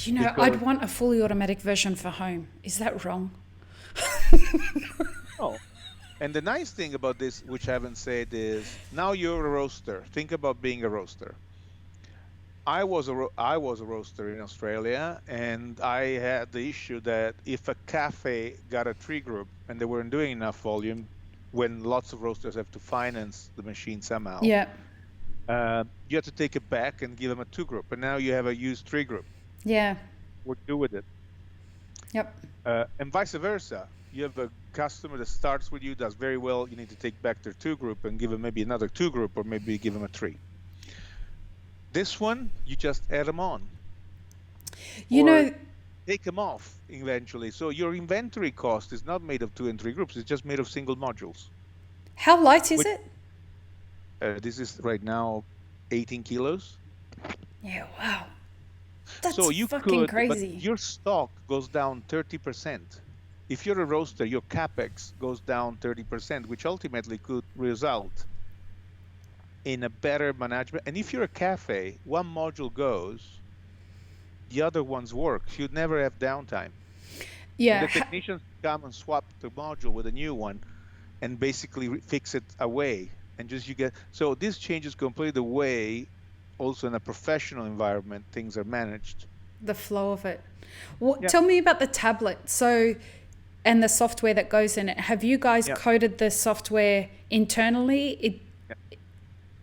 I'd want a fully automatic version for home. Is that wrong? Oh, and the nice thing about this, which I haven't said, is now you're a roaster. Think about being a roaster. I was a roaster in Australia, and I had the issue that if a cafe got a 3 group and they weren't doing enough volume, when lots of roasters have to finance the machine somehow, Yeah. you have to take it back and give them a 2 group, and now you have a used 3 group. Yeah. What do with it? Yep. And vice versa. You have a customer that starts with you, does very well. You need to take back their 2 group and give them maybe another 2 group, or maybe give them a 3. This one, you just add them on. Take them off eventually. So your inventory cost is not made of 2 and 3 groups. It's just made of single modules. How light is it? This is right now 18 kilos. Yeah, wow. That's So you fucking could, crazy. but your stock goes down 30%. If you're a roaster, your capex goes down 30%, which ultimately could result in a better management. And if you're a cafe, one module goes, the other ones work. You'd never have downtime. Yeah. The technicians come and swap the module with a new one. and basically fix it away. And just you get, so this changes completely the way also in a professional environment things are managed. The flow of it. Yeah. Tell me about the tablet. So, and the software that goes in it. Have you guys Yeah. coded the software internally?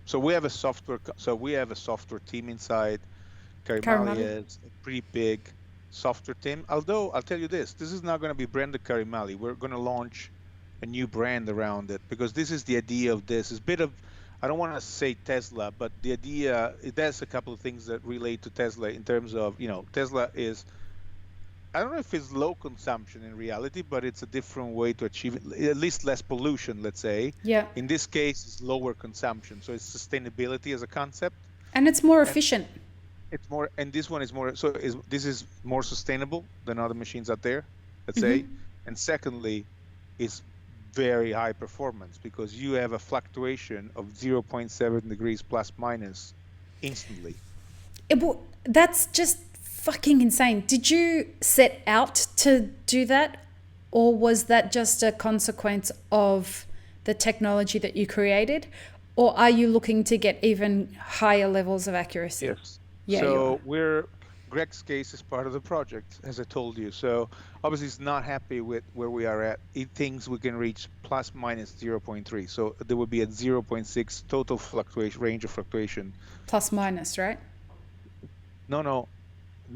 So we have a software. So we have a software team inside. Carimali Carimali. is a pretty big software team. Although I'll tell you this is not going to be branded Carimali. We're going to launch a new brand around it, because this is the idea of this. It's a bit of, I don't want to say Tesla, but the idea, it has a couple of things that relate to Tesla in terms of, Tesla is, I don't know if it's low consumption in reality, but it's a different way to achieve it, at least less pollution, let's say. Yeah. In this case, it's lower consumption. So it's sustainability as a concept. And it's more efficient. It's more, and this one is more, so this is more sustainable than other machines out there, let's say. And secondly, it's very high performance, because you have a fluctuation of 0.7 degrees plus minus instantly. That's just fucking insane. Did you set out to do that, or was that just a consequence of the technology that you created, or are you looking to get even higher levels of accuracy? Yes. Yeah, so Greg's case is part of the project, as I told you. So obviously he's not happy with where we are at. He thinks we can reach plus minus 0.3. So there would be a 0.6 total fluctuation, range of fluctuation. Plus minus, right? No,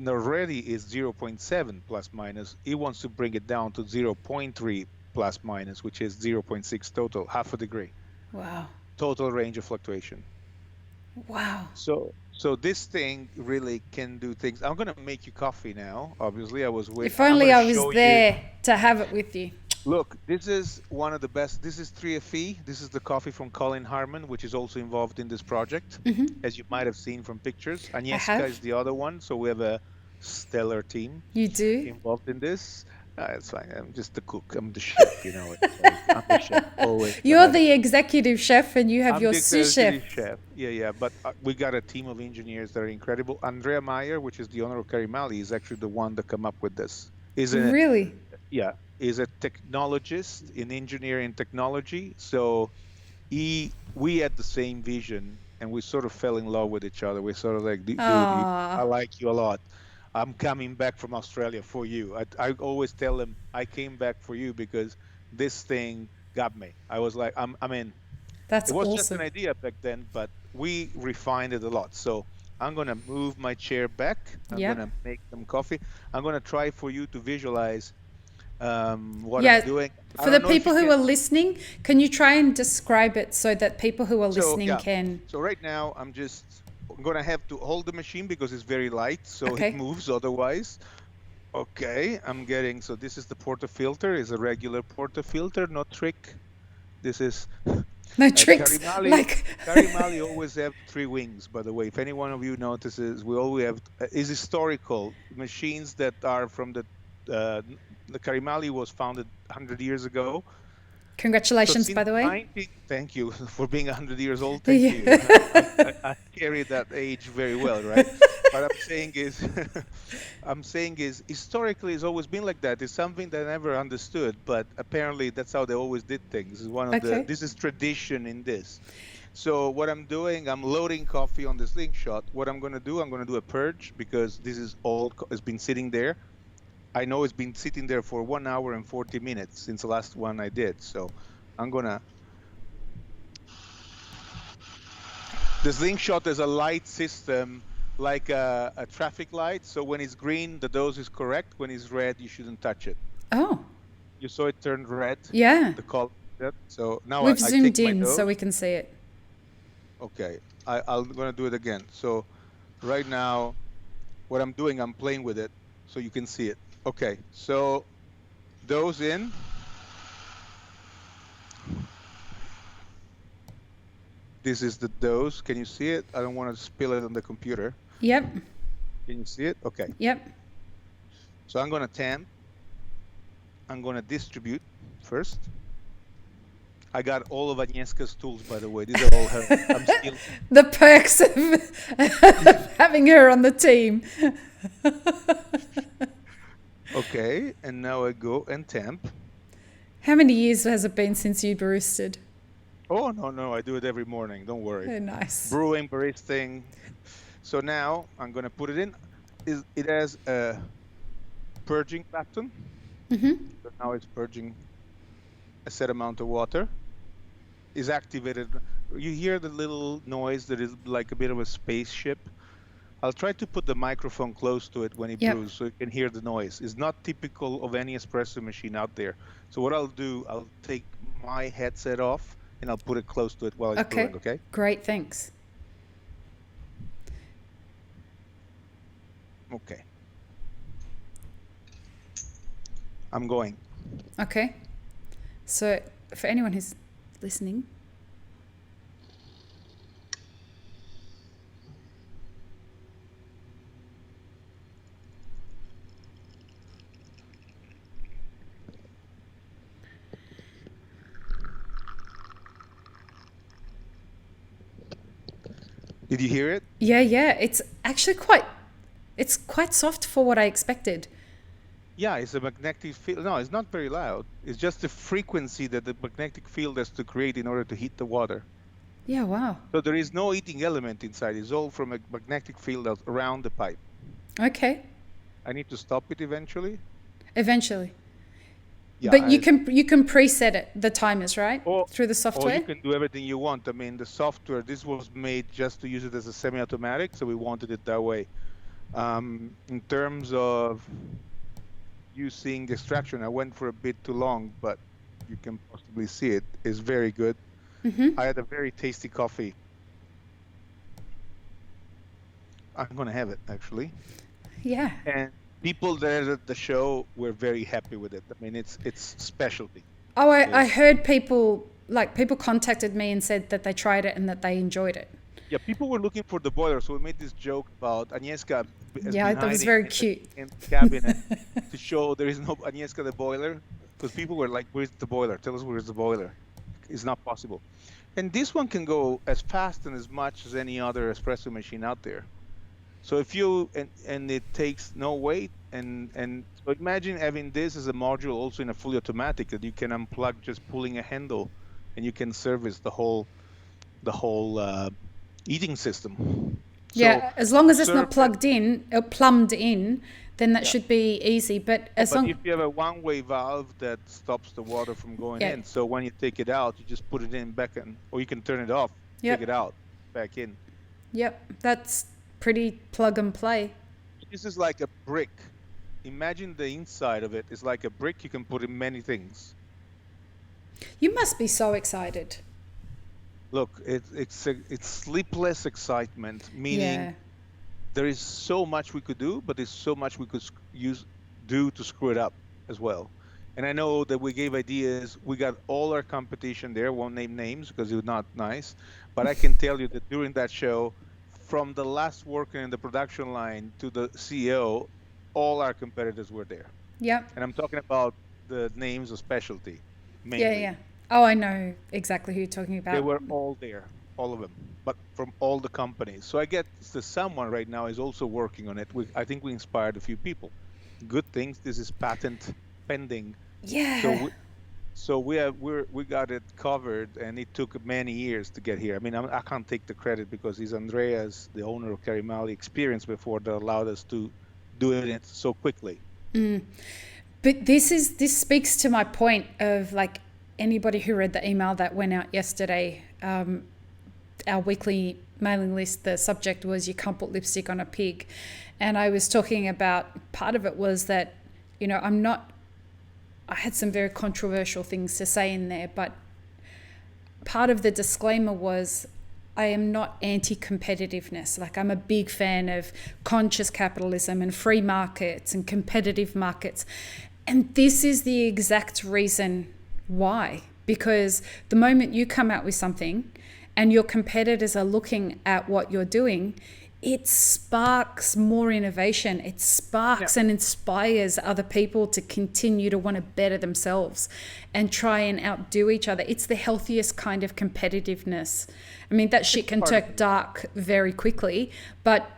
already is 0.7 plus minus. He wants to bring it down to 0.3 plus minus, which is 0.6 total, half a degree. Wow. Total range of fluctuation. Wow. So this thing really can do things. I'm going to make you coffee now. Obviously, I was waiting. If only I was there to have it with you. Look, this is one of the best. This is 3FE. This is the coffee from Colin Harmon, which is also involved in this project, as you might have seen from pictures. Agnieszka is the other one. So we have a stellar team. You do? Involved in this. It's fine. I'm just the cook. I'm the chef, you know. I'm the chef always. You're the executive chef, and you have your sous chef. Yeah. But we got a team of engineers that are incredible. Andrea Meyer, which is the owner of Carimali, is actually the one that come up with this. Really? Yeah. Is a technologist in engineering technology. So we had the same vision, and we sort of fell in love with each other. We're sort of like, dude, I like you a lot. I'm coming back from Australia for you. I always tell them I came back for you because this thing got me. I was like, I'm in. That's awesome. It was just an idea back then, but we refined it a lot. So I'm going to move my chair back. I'm going to make some coffee. I'm going to try for you to visualize what I'm doing. For the people who are listening, can you try and describe it so that people who are listening can... So right now, I'm going to have to hold the machine because it's very light, so it moves otherwise. Okay, I'm getting, so this is the portafilter, is a regular portafilter, no trick. This is... No tricks. Carimali always have 3 wings, by the way. If any one of you notices, we always have, is historical machines that are from the Carimali was founded 100 years ago. Congratulations, by the way. Thank you for being 100 years old. Thank you. I carry that age very well, right? What I'm saying is, historically, it's always been like that. It's something that I never understood, but apparently that's how they always did things. This is tradition in this. So what I'm doing, I'm loading coffee on the slingshot. What I'm going to do a purge, because this is all has been sitting there. I know it's been sitting there for 1 hour and 40 minutes since the last one I did. So I'm gonna. The slingshot is a light system, like a traffic light. So when it's green, the dose is correct. When it's red, you shouldn't touch it. Oh. You saw it turned red. Yeah. The color. So now we've zoomed in so we can see it. Okay, I'm gonna do it again. So right now, what I'm doing, I'm playing with it so you can see it. Okay, so dose in. This is the dose. Can you see it? I don't want to spill it on the computer. Yep. Can you see it? Okay. Yep. So I'm going to tamp. I'm going to distribute first. I got all of Agnieszka's tools, by the way. These are all her. I'm still... The perks of having her on the team. Okay, and now I go and tamp. How many years has it been since you baristed? Oh, no, I do it every morning. Don't worry. Oh, nice. Brewing, baristing. So now I'm going to put it in. It has a purging button. So now it's purging a set amount of water. Is activated. You hear the little noise that is like a bit of a spaceship. I'll try to put the microphone close to it when it brews so you can hear the noise. It's not typical of any espresso machine out there. So what I'll do, I'll take my headset off and I'll put it close to it while it's brewing, okay? Great, thanks. Okay. I'm going. Okay. So for anyone who's listening, Did you hear it? yeah, it's actually it's quite soft for what I expected. Yeah, it's a magnetic field. No, it's not very loud. It's just the frequency that the magnetic field has to create in order to heat the water. Yeah, wow. So there is no heating element inside. It's all from a magnetic field around the pipe. Okay. I need to stop it eventually. Yeah, but you can preset it, the timers, right? Through the software? Or you can do everything you want. I mean, the software, this was made just to use it as a semi-automatic, so we wanted it that way. In terms of you seeing the extraction, I went for a bit too long, but you can possibly see it. It's very good. I had a very tasty coffee. I'm going to have it, actually. Yeah. And people there at the show were very happy with it. I mean, it's specialty. Oh, I heard people contacted me and said that they tried it and that they enjoyed it. Yeah, people were looking for the boiler, so we made this joke about Agnieszka. Yeah, that was very cute. In the cabinet to show there is no Agnieszka the boiler, because people were like, "Where's the boiler? Tell us where's the boiler." It's not possible. And this one can go as fast and as much as any other espresso machine out there. So if you and it takes no weight and so imagine having this as a module also in a fully automatic that you can unplug just pulling a handle, and you can service the whole heating system. Yeah, as long as it's not plugged in or plumbed in, then that should be easy. But if you have a one-way valve that stops the water from going in, so when you take it out, you just put it in back in, or you can turn it off, take it out, back in. Yep, that's pretty plug and play. This is like a brick. Imagine the inside of it is like a brick. You can put in many things. You must be so excited. Look, it's sleepless excitement, meaning there is so much we could do, but there's so much we could do to screw it up as well. And I know that we gave ideas. We got all our competition there. Won't name names because it's not nice. But I can tell you that during that show, from the last worker in the production line to the CEO, all our competitors were there. Yeah. And I'm talking about the names of specialty, mainly. Yeah. Oh, I know exactly who you're talking about. They were all there, all of them, but from all the companies. So I guess someone right now is also working on it. I think we inspired a few people. Good things. This is patent pending. Yeah. So we got it covered, and it took many years to get here. I mean, I can't take the credit because it's Andreas, the owner of Carimali, experience before that allowed us to do it so quickly. But this speaks to my point of like anybody who read the email that went out yesterday. Our weekly mailing list, the subject was "You can't put lipstick on a pig," and I was talking about part of it was that I had some very controversial things to say in there, but part of the disclaimer was I am not anti-competitiveness. Like, I'm a big fan of conscious capitalism and free markets and competitive markets. And this is the exact reason why. Because the moment you come out with something and your competitors are looking at what you're doing, it sparks more innovation. It sparks and inspires other people to continue to want to better themselves and try and outdo each other. It's the healthiest kind of competitiveness. I mean, that shit can turn dark very quickly, but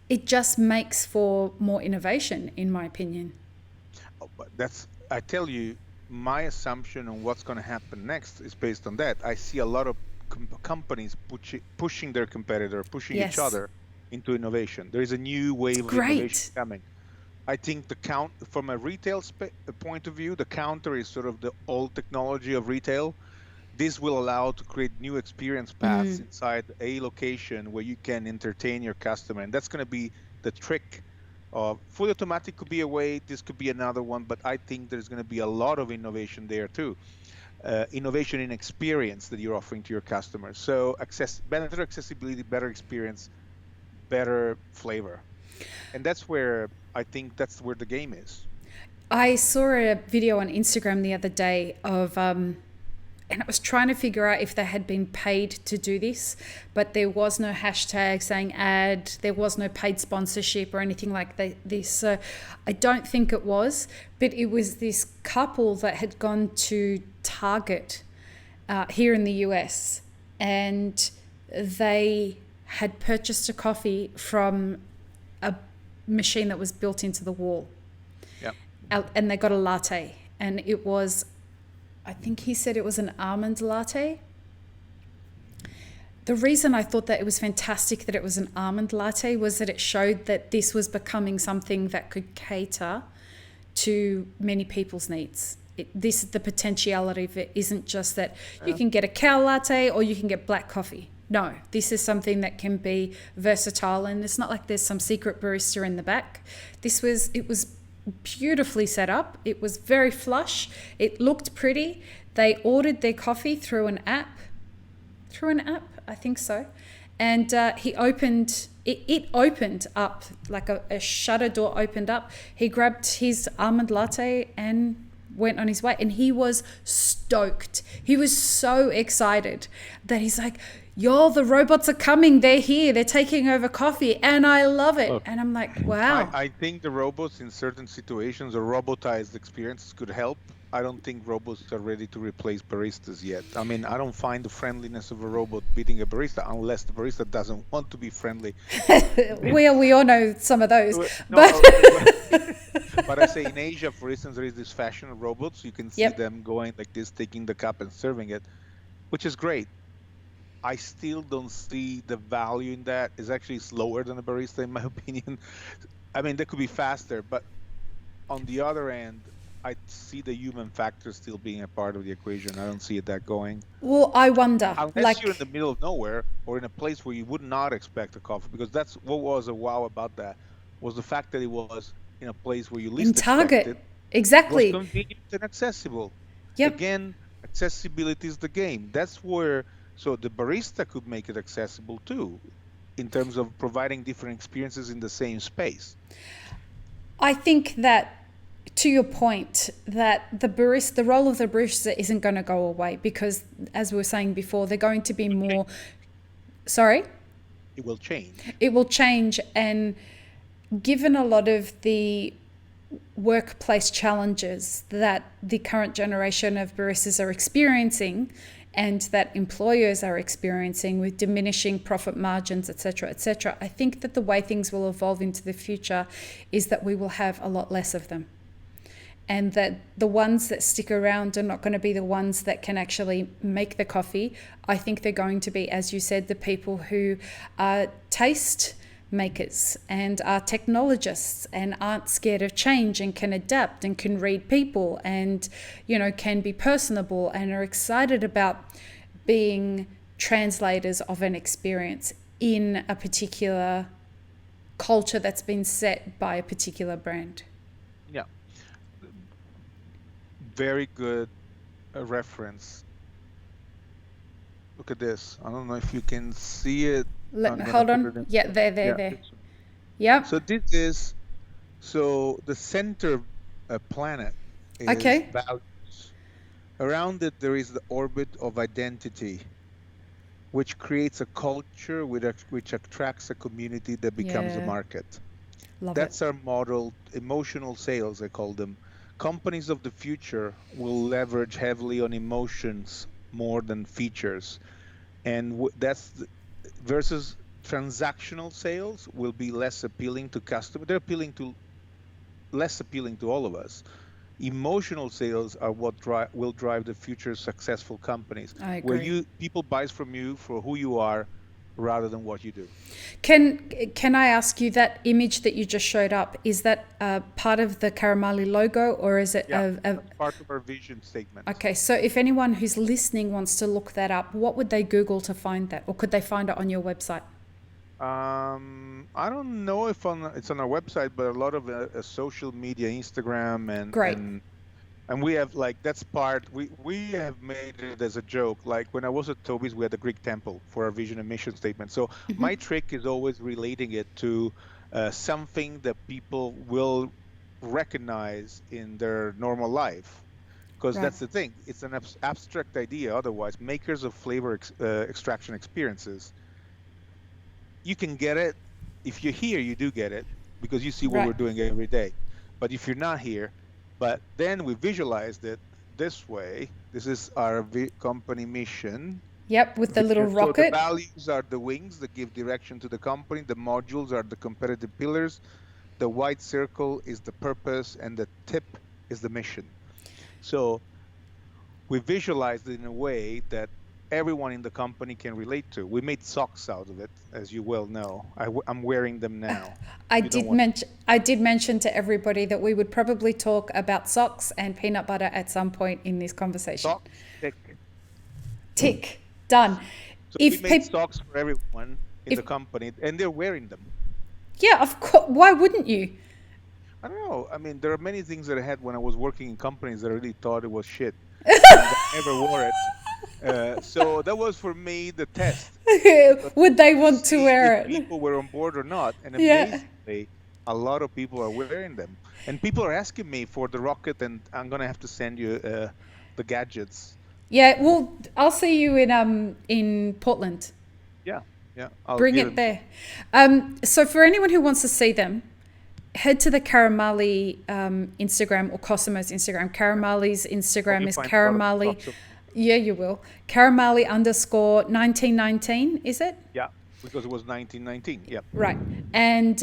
it just makes for more innovation, in my opinion. I tell you, my assumption on what's going to happen next is based on that. I see a lot of companies pushing their competitor, pushing each Yes. other into innovation. There is a new wave of innovation Great. coming. I think from a retail point of view, the counter is sort of the old technology of retail. This will allow to create new experience paths inside a location where you can entertain your customer, and that's going to be the trick. Fully automatic could be a way, this could be another one, but I think there's going to be a lot of innovation there too. Innovation in experience that you're offering to your customers. So better accessibility, better experience, better flavor. And that's where I think that's where the game is. I saw a video on Instagram the other day of, and I was trying to figure out if they had been paid to do this, but there was no hashtag saying ad, there was no paid sponsorship or anything like this. So I don't think it was, but it was this couple that had gone to Target here in the US, and they had purchased a coffee from a machine that was built into the wall. Yeah. And they got a latte, and it was, I think he said it was an almond latte. The reason I thought that it was fantastic that it was an almond latte was that it showed that this was becoming something that could cater to many people's needs. The potentiality of it isn't just that you can get a cow latte or you can get black coffee. No, this is something that can be versatile, and it's not like there's some secret barista in the back. It was beautifully set up. It was very flush. It looked pretty. They ordered their coffee through an app. I think so. And he opened, it opened up, like a shutter door opened up. He grabbed his almond latte and went on his way. And he was stoked. He was so excited that he's like, yo, the robots are coming. They're here. They're taking over coffee. And I love it. Look, and I'm like, wow. I think the robots in certain situations or robotized experiences could help. I don't think robots are ready to replace baristas yet. I mean, I don't find the friendliness of a robot beating a barista unless the barista doesn't want to be friendly. we all know some of those. No, but I say in Asia, for instance, there is this fashion of robots. You can see them going like this, taking the cup and serving it, which is great. I still don't see the value in that. It's actually slower than a barista, in my opinion. I mean, they could be faster, but on the other end, I see the human factor still being a part of the equation. I don't see it that going. Well, I wonder. Unless you're in the middle of nowhere or in a place where you would not expect a coffee, because that's what was a wow about that, was the fact that it was in a place where you least in Target. expected. Exactly. It was convenient and accessible. Yep. Again, accessibility is the game. That's where, so the barista could make it accessible too, in terms of providing different experiences in the same space. I think that, to your point, that the role of the barista isn't going to go away because, as we were saying before, they're going to be more. Sorry? It will change. It will change, and given a lot of the workplace challenges that the current generation of baristas are experiencing and that employers are experiencing with diminishing profit margins, etc., I think that the way things will evolve into the future is that we will have a lot less of them. And that the ones that stick around are not going to be the ones that can actually make the coffee. I think they're going to be, as you said, the people who are taste makers and are technologists and aren't scared of change and can adapt and can read people and, can be personable and are excited about being translators of an experience in a particular culture that's been set by a particular brand. Yeah. Very good reference. Look at this. I don't know if you can see it. Hold on. Yeah, there. Yeah. So this is, the center planet is values. Around it, there is the orbit of identity, which creates a culture which attracts a community that becomes a market. That's our model, emotional sales, I call them. Companies of the future will leverage heavily on emotions more than features. And versus transactional sales will be less appealing to customers. They're less appealing to all of us. Emotional sales are what will drive the future successful companies, I where agree. people buys from you for who you are rather than what you do. Can I ask you, that image that you just showed up, is that part of the Carimali logo, or is it Yeah, that's part of our vision statement. okay, so if anyone who's listening wants to look that up, what would they Google to find that? Or could they find it on your website? I don't know if it's on our website, but a lot of social media, Instagram, Great. and we have like that's part we have made it as a joke. Like when I was at Toby's, we had the Greek temple for our vision and mission statement. So my trick is always relating it to something that people will recognize in their normal life, because Right. that's the thing. It's an abstract idea. Otherwise, makers of flavor extraction experiences, you can get it. If you're here, you do get it because you see what Right. we're doing every day. But if you're not here, but then we visualized it this way. This is our company mission. Yep, with the little So the rocket. values are the wings that give direction to the company. The modules are the competitive pillars. The white circle is the purpose, and the tip is the mission. So we visualized it in a way that everyone in the company can relate to. We made socks out of it, as you well know. I'm wearing them now. You don't want I did mention to everybody that we would probably talk about socks and peanut butter at some point in this conversation. socks? Tick. Tick. Done. So we If made people, socks for everyone in if the company, and they're wearing them. yeah, of course. Why wouldn't you? I don't know. I mean, there are many things that I had when I was working in companies that I really thought it was shit, and I never wore it. So that was for me the test. Would they want to See if wear it? people were on board or not. And Yeah. amazingly, a lot of people are wearing them. And people are asking me for the rocket, and I'm gonna have to send you the gadgets. Yeah. Well, I'll see you in Portland. Yeah, yeah, I'll Bring give it them to you. there. So for anyone who wants to see them, head to the Carimali Instagram or Cosimo's Instagram. Carimali's Oh, Instagram you is find a lot of Carimali. socks of Yeah, you will. Carimali underscore 1919, is it? yeah, because it was 1919. Yeah, Right. And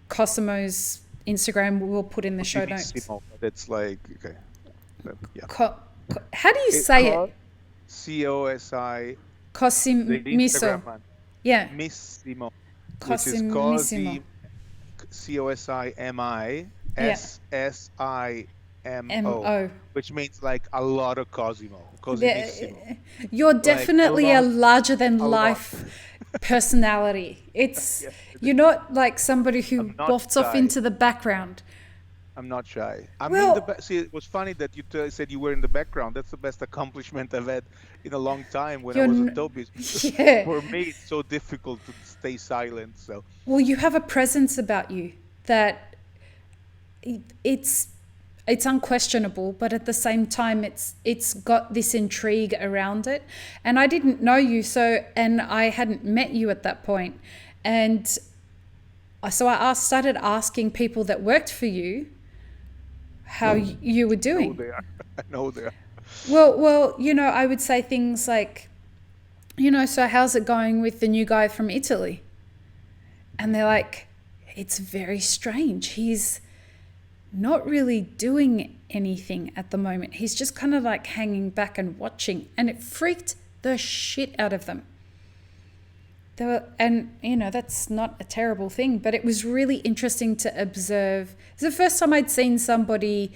Cosimo's Instagram we'll put in the show notes. Cosimo. That's like okay, yeah. How do you say it? COSI. The Cosimiso. Instagram man, Yeah. Missimo, which is Cosimissimo. COSIMI Yeah. SSIMO, MO. which means like a lot of Cosimo, Cosimissimo, You're like definitely a larger than a lot. life personality. It's Yeah, you're not like somebody who I'm not wafts off shy. into the background. I'm not shy. I'm in the Well, back. See, it was funny that you said you were in the background. That's the best accomplishment I've had in a long time when I you're was at Toby's, because yeah. for me it's so difficult to stay silent. So Well, you have a presence about you that it's it's unquestionable, but at the same time it's got this intrigue around it. And I didn't know you, so and I hadn't met you at that point. And so started asking people that worked for you how you were I know doing. they are. I know they are. Well, I would say things like, so how's it going with the new guy from Italy? And they're like, it's very strange. He's not really doing anything at the moment. He's just kind of like hanging back and watching. And it freaked the shit out of them. And that's not a terrible thing, but it was really interesting to observe. It's the first time I'd seen somebody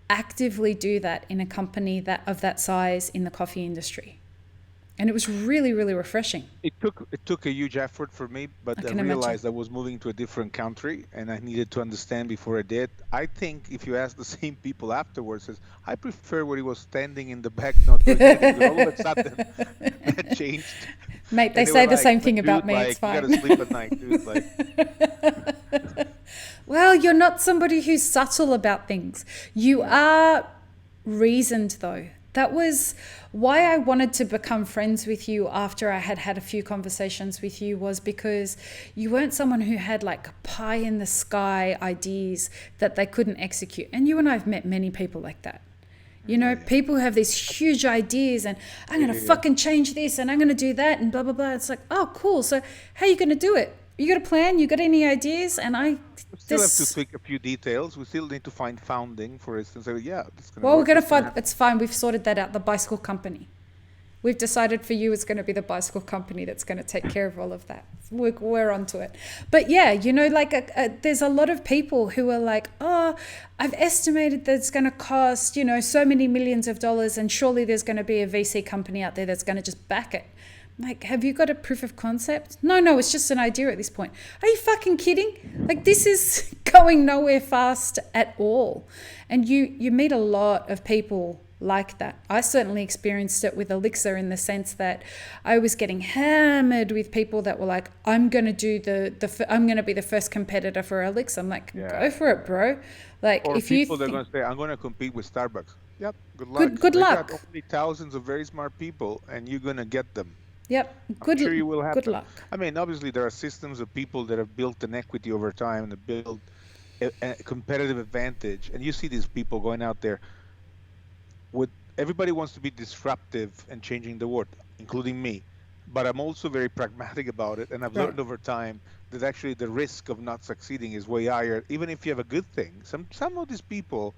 actively do that in a company of that size in the coffee industry. And it was really, really refreshing. It took a huge effort for me, but I realized I was moving to a different country and I needed to understand before I did. I think if you ask the same people afterwards, says I prefer where he was standing in the back, not doing anything. All of a sudden, that changed. Mate, they say the same thing about me. Like, it's fine. You gotta sleep at night, dude. Like, well, you're not somebody who's subtle about things. You are reasoned, though. That was why I wanted to become friends with you after I had had a few conversations with you, was because you weren't someone who had like pie in the sky ideas that they couldn't execute. And you and I have met many people like that. People who have these huge ideas and I'm going to fucking change this and I'm going to do that and blah, blah, blah. It's like, oh, cool. So how are you going to do it? You got a plan? You got any ideas? And We still have to tweak a few details. We still need to find founding, for instance. So yeah, that's going to well, we're work. going to find, it's fine. We've sorted that out. The bicycle company. We've decided for you it's going to be the bicycle company that's going to take care of all of that. We're onto it. But yeah, you know, like there's a lot of people who are like, oh, I've estimated that it's going to cost, you know, so many millions of dollars, and surely there's going to be a VC company out there that's going to just back it. Like, have you got a proof of concept? No, it's just an idea at this point. Are you fucking kidding? Like, this is going nowhere fast at all. And you meet a lot of people like that. I certainly experienced it with Elixir in the sense that I was getting hammered with people that were like, I'm going to do I'm going to be the first competitor for Elixir. I'm like, go for it, bro. Like, or if people you that are going to say, I'm going to compete with Starbucks. Yep, good luck. good They luck. got only thousands of very smart people, and you're going to get them. Yep, I'm sure you will happen. good luck. I mean, obviously, there are systems of people that have built an equity over time and have built a competitive advantage. And you see these people going out there with everybody wants to be disruptive and changing the world, including me. But I'm also very pragmatic about it. And I've learned over time that actually the risk of not succeeding is way higher, even if you have a good thing. Some of these people,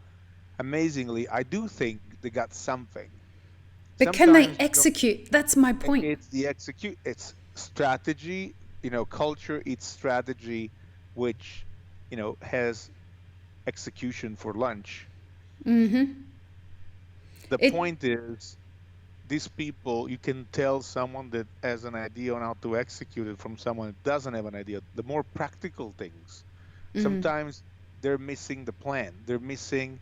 amazingly, I do think they got something. But can they execute? That's my point. It's strategy, you know, culture, it's strategy, which, you know, has execution for lunch. Mm-hmm. The point is, these people, you can tell someone that has an idea on how to execute it from someone that doesn't have an idea. The more practical things, sometimes they're missing the plan. They're missing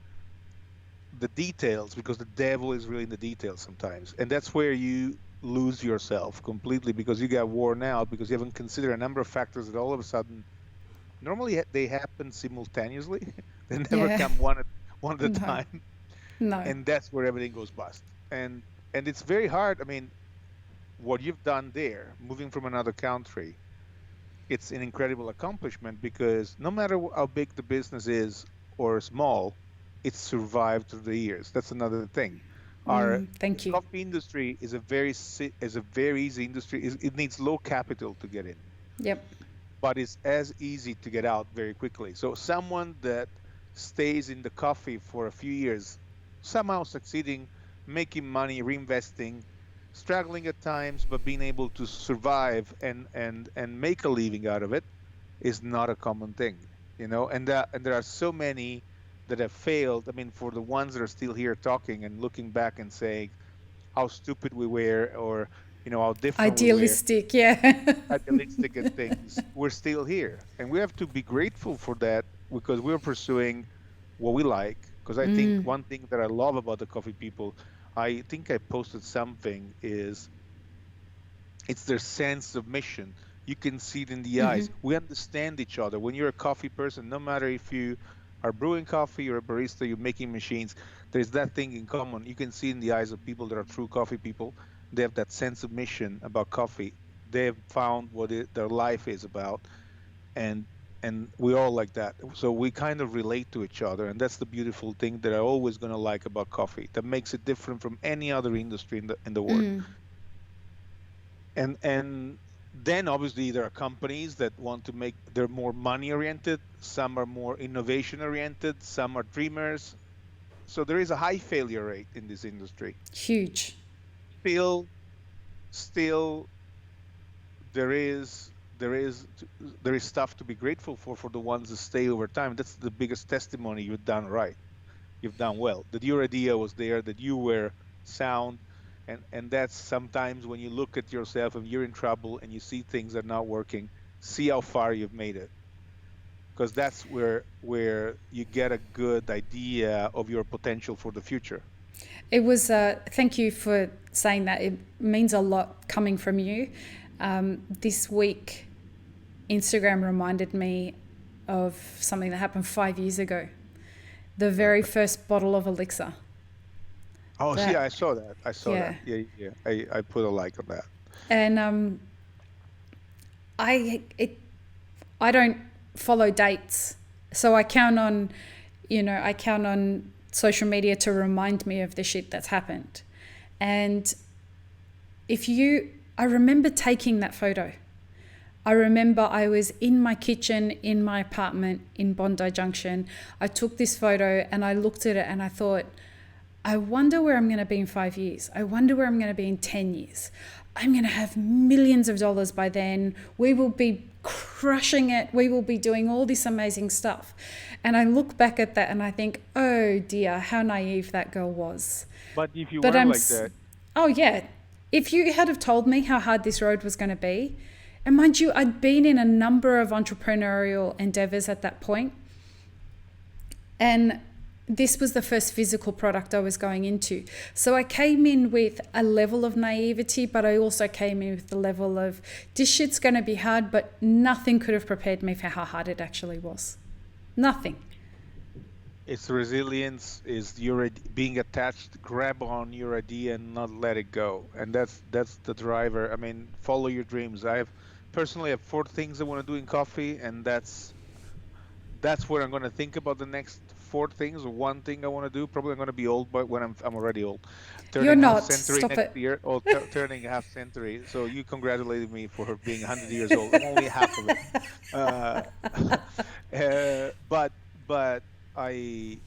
the details, because the devil is really in the details sometimes. And that's where you lose yourself completely, because you get worn out, because you haven't considered a number of factors that all of a sudden, normally they happen simultaneously. They never come one at a time. No. And that's where everything goes bust. And it's very hard. I mean, what you've done there, moving from another country, it's an incredible accomplishment, because no matter how big the business is or small, it's survived through the years. That's another thing. Thank you. Coffee industry is a very easy industry. It needs low capital to get in. Yep. But it's as easy to get out very quickly. So someone that stays in the coffee for a few years, somehow succeeding, making money, reinvesting, struggling at times, but being able to survive and make a living out of it, is not a common thing, you know. And there are so many that have failed. I mean, for the ones that are still here talking and looking back and saying how stupid we were, or, you know, how different idealistic we were, idealistic at things, we're still here, and we have to be grateful for that, because we're pursuing what we like. Because I think one thing that I love about the coffee people, I think I posted something, is it's their sense of mission. You can see it in the eyes. We understand each other. When you're a coffee person, no matter if you are brewing coffee, you're a barista, you're making machines, there's that thing in common. You can see in the eyes of people that are true coffee people. They have that sense of mission about coffee. They have found what their life is about, and we're all like that. So we kind of relate to each other, and that's the beautiful thing that I'm always going to like about coffee, that makes it different from any other industry in the world. And then obviously there are companies that want to make, they're more money oriented, some are more innovation oriented, some are dreamers. So there is a high failure rate in this industry. Huge. Still there is stuff to be grateful for the ones that stay over time. That's the biggest testimony you've done right. You've done well, that your idea was there, that you were sound. And that's sometimes when you look at yourself and you're in trouble and you see things are not working, see how far you've made it. Because that's where you get a good idea of your potential for the future. It was, thank you for saying that. It means a lot coming from you. This week, Instagram reminded me of something that happened 5 years ago. The very first bottle of Elixir. Oh, see, I saw that. That. Yeah. I put a like on that. And I don't follow dates, so I count on social media to remind me of the shit that's happened. And I remember taking that photo. I remember I was in my kitchen in my apartment in Bondi Junction. I took this photo and I looked at it and I thought, I wonder where I'm going to be in 5 years. I wonder where I'm going to be in 10 years. I'm going to have millions of dollars by then. We will be crushing it. We will be doing all this amazing stuff. And I look back at that and I think, oh dear, how naive that girl was. But if you But weren't like that, oh yeah, if you had have told me how hard this road was going to be, and mind you, I'd been in a number of entrepreneurial endeavors at that point, and this was the first physical product I was going into. So I came in with a level of naivety, but I also came in with the level of, this shit's going to be hard, but nothing could have prepared me for how hard it actually was. Nothing. it's resilience, is your being attached, grab on your idea and not let it go. And that's the driver. I mean, follow your dreams. Personally have 4 things I want to do in coffee, and that's what I'm going to think about the next 4 things. One thing I want to do, probably I'm going to be old, but when I'm already old, You're turning half not. century Stop next it. year, or turning half century. So you congratulated me for being 100 years old. I'm only half of it. Uh, but I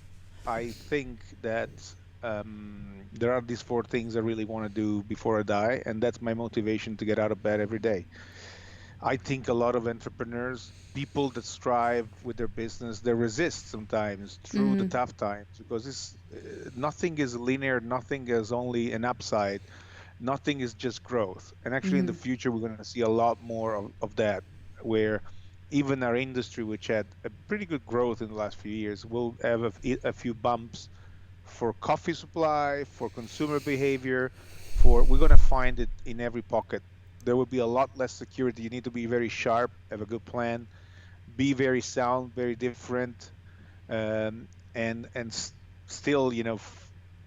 think that there are these 4 things I really want to do before I die, and that's my motivation to get out of bed every day. I think a lot of entrepreneurs, people that strive with their business, they resist sometimes through the tough times, because nothing is linear, nothing is only an upside, nothing is just growth. And actually, in the future, we're going to see a lot more of that, where even our industry, which had a pretty good growth in the last few years, will have a few bumps for coffee supply, for consumer behavior, we're going to find it in every pocket. There will be a lot less security. You need to be very sharp, have a good plan, be very sound, very different, and still,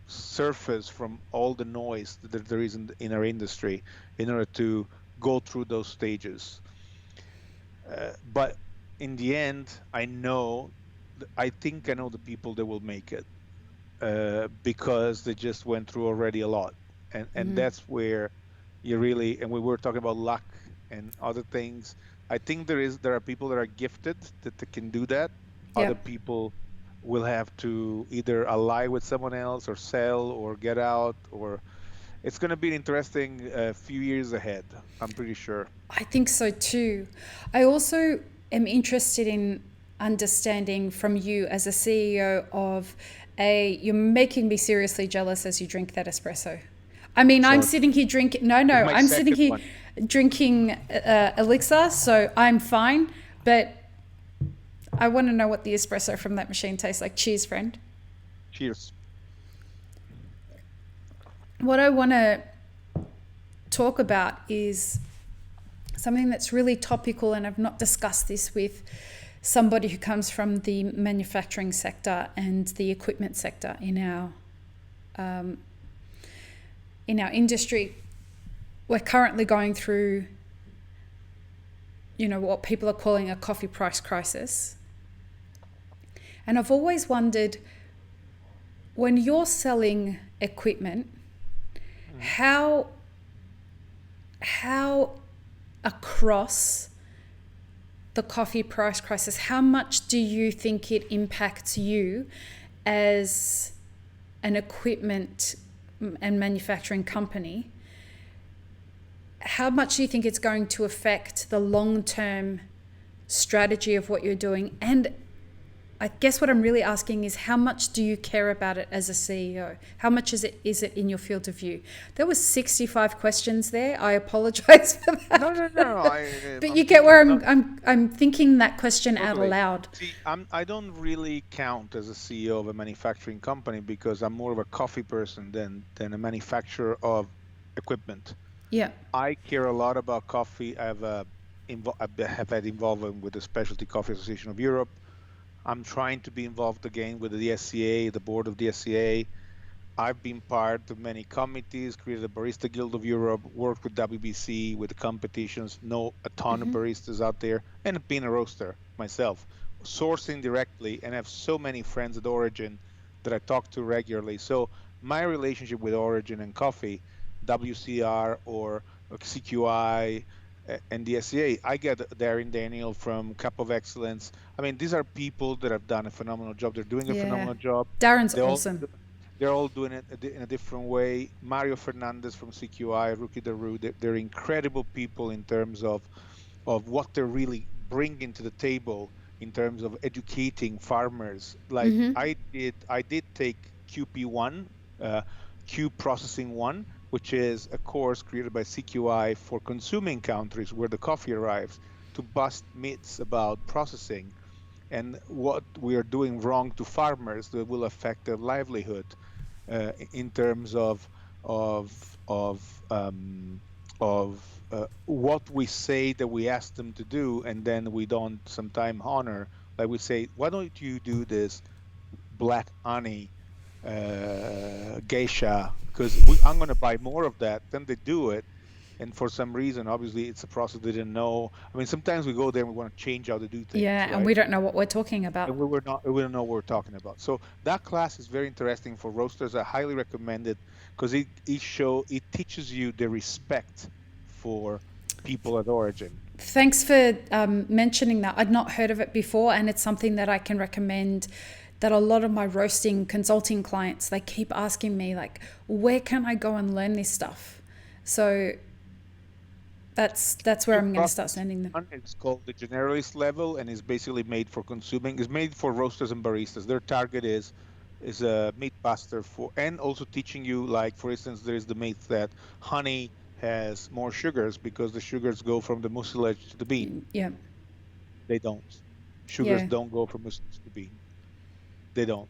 surface from all the noise that there is in our industry in order to go through those stages. But in the end, I think I know the people that will make it, because they just went through already a lot. And that's where and we were talking about luck and other things. I think there are people that are gifted that they can do that. Yeah. Other people will have to either ally with someone else or sell or get out, or it's going to be an interesting few years ahead, I'm pretty sure. I think so too. I also am interested in understanding from you as a CEO of you're making me seriously jealous as you drink that espresso. I mean, I'm sitting here drinking, I'm sitting here drinking Elixir, so I'm fine, but I want to know what the espresso from that machine tastes like. Cheers, friend. Cheers. What I want to talk about is something that's really topical, and I've not discussed this with somebody who comes from the manufacturing sector and the equipment sector in our industry. We're currently going through, what people are calling a coffee price crisis. And I've always wondered, when you're selling equipment, how across the coffee price crisis, how much do you think it impacts you as an equipment and manufacturing company? How much do you think it's going to affect the long-term strategy of what you're doing? And I guess what I'm really asking is, how much do you care about it as a CEO? How much is it in your field of view? There was 65 questions there. I apologize for that. No. But you get where I'm thinking that question out aloud. See, I don't really count as a CEO of a manufacturing company, because I'm more of a coffee person than a manufacturer of equipment. Yeah. I care a lot about coffee. I have had involvement with the Specialty Coffee Association of Europe. I'm trying to be involved again with the SCA, the board of the SCA. I've been part of many committees, created the Barista Guild of Europe, worked with WBC, with the competitions, know a ton of baristas out there, and been a roaster myself, sourcing directly, and have so many friends at Origin that I talk to regularly. So my relationship with Origin and coffee, WCR or CQI, and the SCA. I get Darren Daniel from Cup of Excellence. I mean, these are people that have done a phenomenal job. They're doing a Yeah. phenomenal job. Darren's They all awesome. they're all doing it in a different way. Mario Fernandez from CQI, Rookie Daru, they're incredible people in terms of what they're really bringing to the table in terms of educating farmers. Like I did take QP1, uh, Q Processing 1, which is a course created by CQI for consuming countries where the coffee arrives to bust myths about processing and what we are doing wrong to farmers that will affect their livelihood in terms of of um, of what we say that we ask them to do, and then we don't sometimes honor. Like we say, why don't you do this black honey geisha? Because I'm going to buy more of that. Then they do it, and for some reason, obviously, it's a process they didn't know. I mean, sometimes we go there and we want to change how they do things, Yeah, and right? we don't know what we're talking And about. we don't know what we're talking about. So that class is very interesting for roasters. I highly recommend it because it teaches you the respect for people at origin. Thanks for mentioning that. I'd not heard of it before, and it's something that I can recommend. That a lot of my roasting consulting clients, they keep asking me like, where can I go and learn this stuff? So that's where New I'm going to start process sending them. one is called the generalist level and is basically made for consuming. It's made for roasters and baristas. Their target is a meat buster for, and also teaching you, like for instance, there is the myth that honey has more sugars because the sugars go from the mucilage to the bean. Yeah, They don't. Sugars yeah. don't go from mucilage to bean. They don't.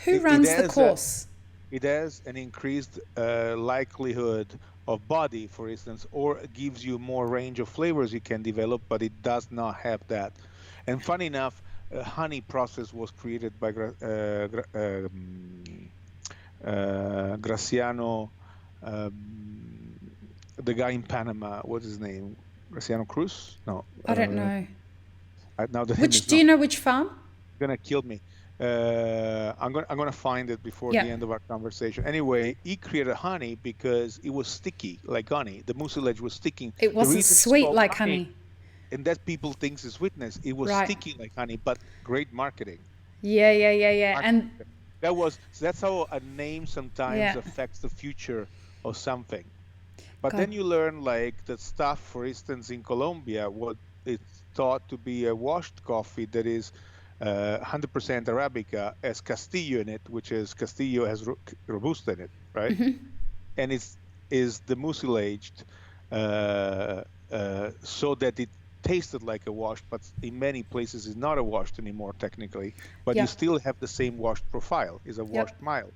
Who It, it runs the has a, course? it has an increased likelihood of body, for instance, or it gives you more range of flavors you can develop, but it does not have that. And funny enough, honey process was created by Graciano, um, the guy in Panama. What's his name? Graciano Cruz? No, I don't know. now the name Which is do you not know which farm? gonna kill me. I'm gonna find it before Yeah, the end of our conversation. Anyway, he created honey because it was sticky like honey. The mucilage was sticking. it The wasn't reason it's sweet called like honey, honey. and that people thinks is sweetness, it was Right. sticky like honey, but great marketing. Yeah, yeah, yeah, yeah. And That's how a name sometimes yeah, affects the future of something. But God, then you learn like the stuff, for instance, in Colombia, what it's thought to be a washed coffee that is 100% Arabica has Castillo in it, which is Castillo has Robusta in it, right? And it's is the mucilaged so that it tasted like a wash, but in many places is not a washed anymore technically, but you yep, still have the same washed profile, is a yep. washed mild.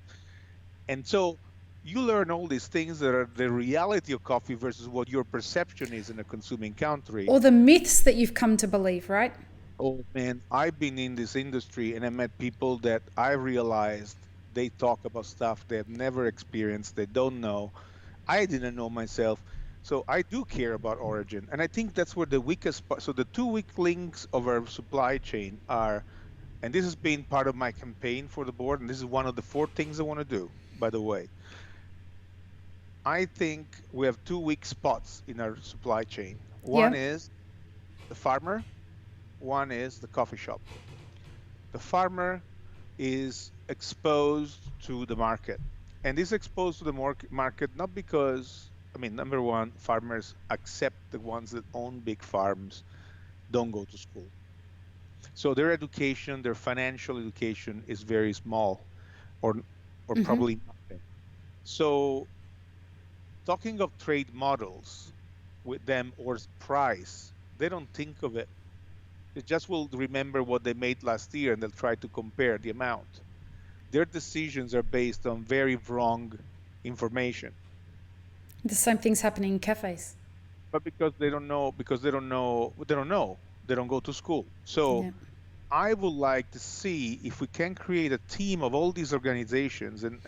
And so you learn all these things that are the reality of coffee versus what your perception is in a consuming country. Or the myths that you've come to believe, right? Oh man, I've been in this industry and I met people that I realized they talk about stuff they have never experienced, they don't know. I didn't know myself. So I do care about origin. And I think that's where the weakest part. So the two weak links of our supply chain are, and this has been part of my campaign for the board, and this is one of the four things I want to do, by the way. I think we have two weak spots in our supply chain. One Yeah. is the farmer, one is the coffee shop. The farmer is exposed to the market, and is exposed to the market not because, I mean, number one, farmers accept the ones that own big farms don't go to school. So their education, their financial education is very small or probably nothing. So talking of trade models with them or price, they don't think of it. They just will remember what they made last year and they'll try to compare the amount. Their decisions are based on very wrong information. The same thing's happening in cafes. But because they don't go to school. So Yeah. I would like to see if we can create a team of all these organizations and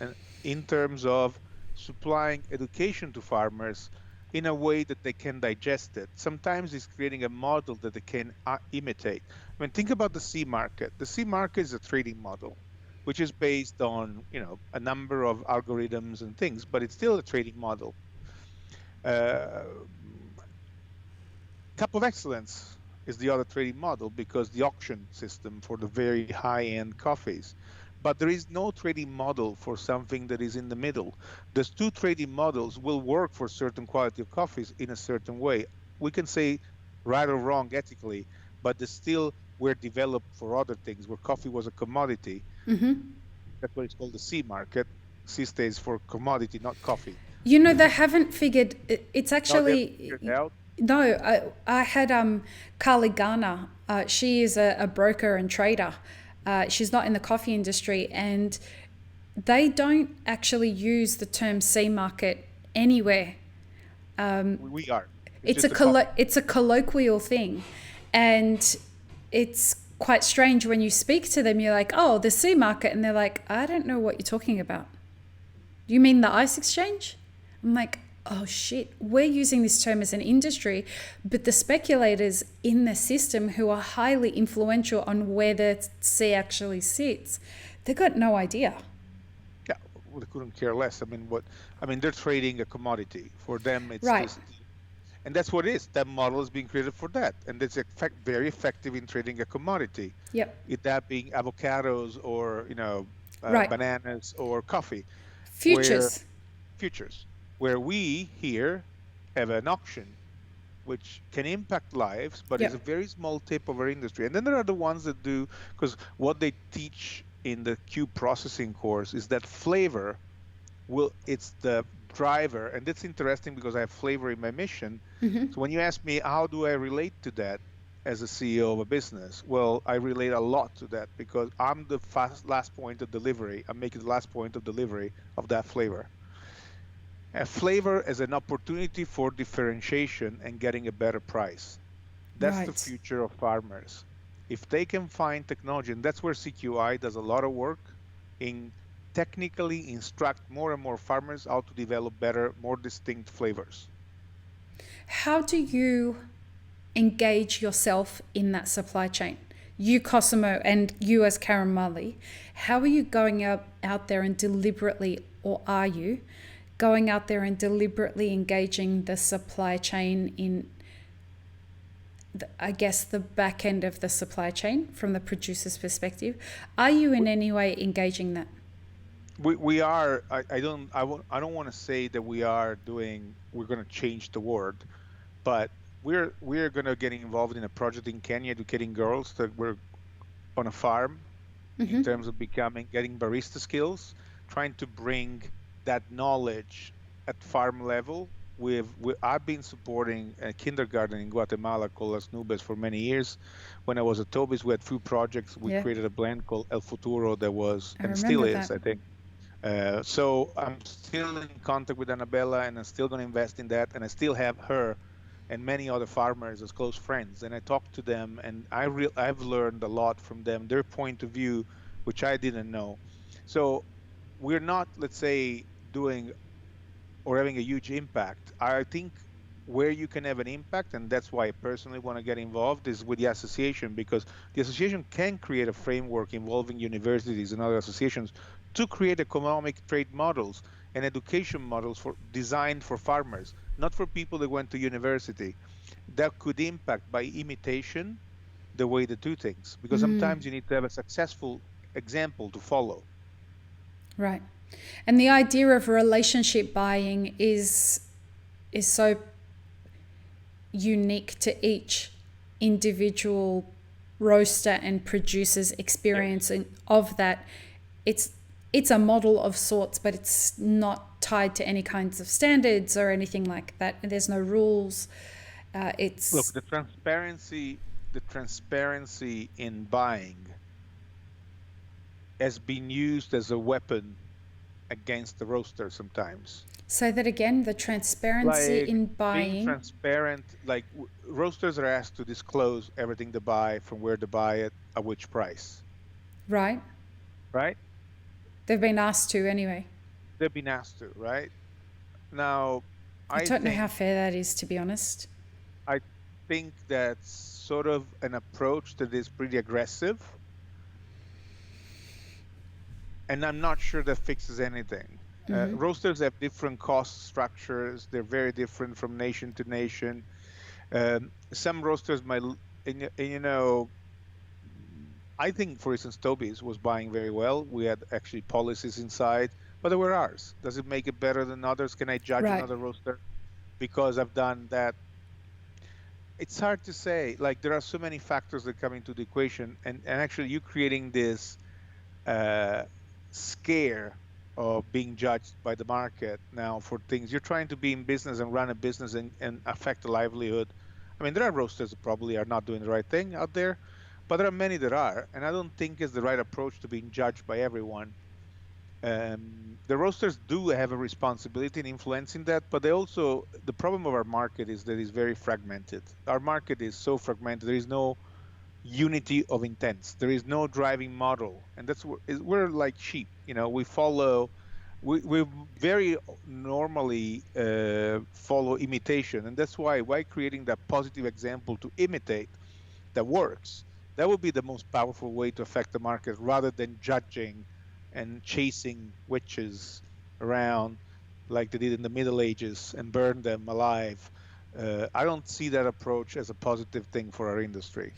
in terms of supplying education to farmers in a way that they can digest it. Sometimes it's creating a model that they can imitate. I mean, think about the C market. The C market is a trading model, which is based on, a number of algorithms and things, but it's still a trading model. Uh, Cup of Excellence is the other trading model because the auction system for the very high-end coffees. But there is no trading model for something that is in the middle. Those two trading models will work for certain quality of coffees in a certain way. We can say right or wrong ethically, but they still were developed for other things, where coffee was a commodity. That's what it's called the C market. C stays for commodity, not coffee. You know, they haven't figured it's Now they've actually figured out. no. I had Carly Garner. She is a broker and trader. She's not in the coffee industry, and they don't actually use the term C market anywhere. We are. It's a colloquial thing, and it's quite strange when you speak to them. You're like, "Oh, the C market," and they're like, "I don't know what you're talking about. You mean the ICE exchange?" I'm like, "Oh shit, we're using this term as an industry, but the speculators in the system who are highly influential on where the C actually sits, they've got no idea." Yeah, well, they couldn't care less. They're trading a commodity. For them, it's Right. just, and that's what it is. That model is being created for that, and it's very effective in trading a commodity. Yep. That being avocados or Right. bananas or coffee, where Futures. futures, where we here have an auction which can impact lives, but Yep. is a very small tip of our industry. And then there are the ones that do, because what they teach in the Q processing course is that flavor it's the driver. And that's interesting because I have flavor in my mission. So when you ask me, how do I relate to that as a CEO of a business? Well, I relate a lot to that because I'm the last point of delivery. I'm making the last point of delivery of that flavor. A flavor as an opportunity for differentiation and getting a better price. That's the Right. future of farmers. If they can find technology, and that's where CQI does a lot of work in technically instruct more and more farmers how to develop better, more distinct flavors. How do you engage yourself in that supply chain? You, Cosimo, and you as Carimali, how are you going out there and deliberately, or are you going out there and deliberately engaging the supply chain in, I guess, the back end of the supply chain from the producer's perspective? Are you in any way engaging that? We are. I don't want to say that we're going to change the world, but we're going to get involved in a project in Kenya educating girls that were on a farm in terms of getting barista skills, trying to bring that knowledge at farm level. I've been supporting a kindergarten in Guatemala called Las Nubes for many years. When I was at Toby's, we had few projects. We created a blend called El Futuro that was, I and still remember is, that. I think. So I'm still in contact with Annabella, and I'm still going to invest in that. And I still have her and many other farmers as close friends. And I talk to them, and I've learned a lot from them, their point of view, which I didn't know. So we're not, let's say, doing or having a huge impact. I think where you can have an impact, and that's why I personally want to get involved, is with the association, because the association can create a framework involving universities and other associations to create economic trade models and education models designed for farmers, not for people that went to university, that could impact by imitation the way they do things. Because sometimes you need to have a successful example to follow. Right. And the idea of relationship buying is so unique to each individual roaster and producer's experience of that. It's a model of sorts, but it's not tied to any kinds of standards or anything like that. There's no rules. Look, the transparency in buying has been used as a weapon against the roaster sometimes. Say that again, the transparency in buying. Being transparent, like roasters are asked to disclose everything they buy, from where to buy it, at which price. Right. Right? They've been asked to anyway. They've been asked to, right? Now, I don't know how fair that is, to be honest. I think that's sort of an approach that is pretty aggressive. And I'm not sure that fixes anything. Roasters have different cost structures. They're very different from nation to nation. some roasters might, I think, for instance, Toby's was buying very well. We had actually policies inside, but they were ours. Does it make it better than others? Can I judge Right. another roaster because I've done that? It's hard to say. Like, there are so many factors that come into the equation, and actually you creating this uh, scare of being judged by the market now for things. You're trying to be in business and run a business and affect the livelihood. I mean, there are roasters that probably are not doing the right thing out there, but there are many that are, and I don't think it's the right approach to being judged by everyone. The roasters do have a responsibility in influencing that, but they also, the problem of our market is that it's very fragmented. Our market is so fragmented. There is no unity of intents. There is no driving model, and that's we're like sheep. We follow. We very normally follow imitation, and that's why creating that positive example to imitate that works. That would be the most powerful way to affect the market, rather than judging and chasing witches around like they did in the Middle Ages and burn them alive. I don't see that approach as a positive thing for our industry.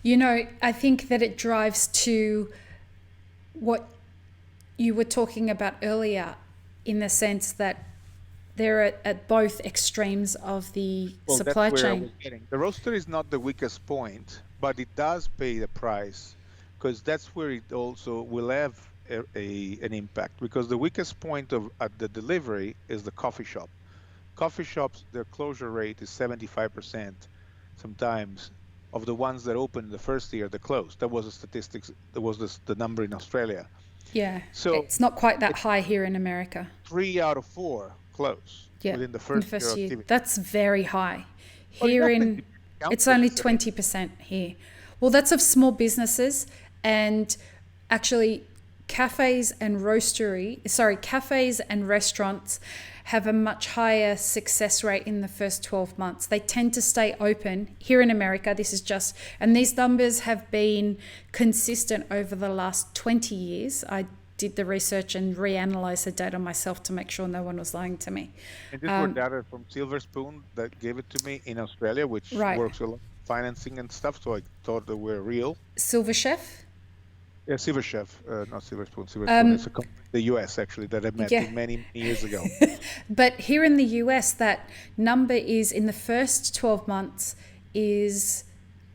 I think that it drives to what you were talking about earlier, in the sense that they're at both extremes of the Well, that's supply where I chain. was getting. The roaster is not the weakest point, but it does pay the price, because that's where it also will have an impact. Because the weakest point of at the delivery is the coffee shop. Coffee shops, their closure rate is 75% sometimes of the ones that opened the first year, they closed. That was the statistics. That was the number in Australia. Yeah, So it's not quite that it's high here in America. 3 out of 4 close Yeah, within the in the first year first of year. activity. That's very high. But it Here happens in, in it's only countries. I mean, 20% here. Well, that's of small businesses, and actually cafes and restaurants have a much higher success rate in the first 12 months. They tend to stay open. Here in America, and these numbers have been consistent over the last 20 years. I did the research and reanalyzed the data myself to make sure no one was lying to me. and these were data from Silver Spoon that gave it to me in Australia, which Right. works with financing and stuff. So I thought they were real. Silver Chef? Yeah, Silver Chef, not Silver Spoon. Silver Spoon is a company in the US actually that I met Yeah. many, many years ago. But here in the US, that number is, in the first 12 months, is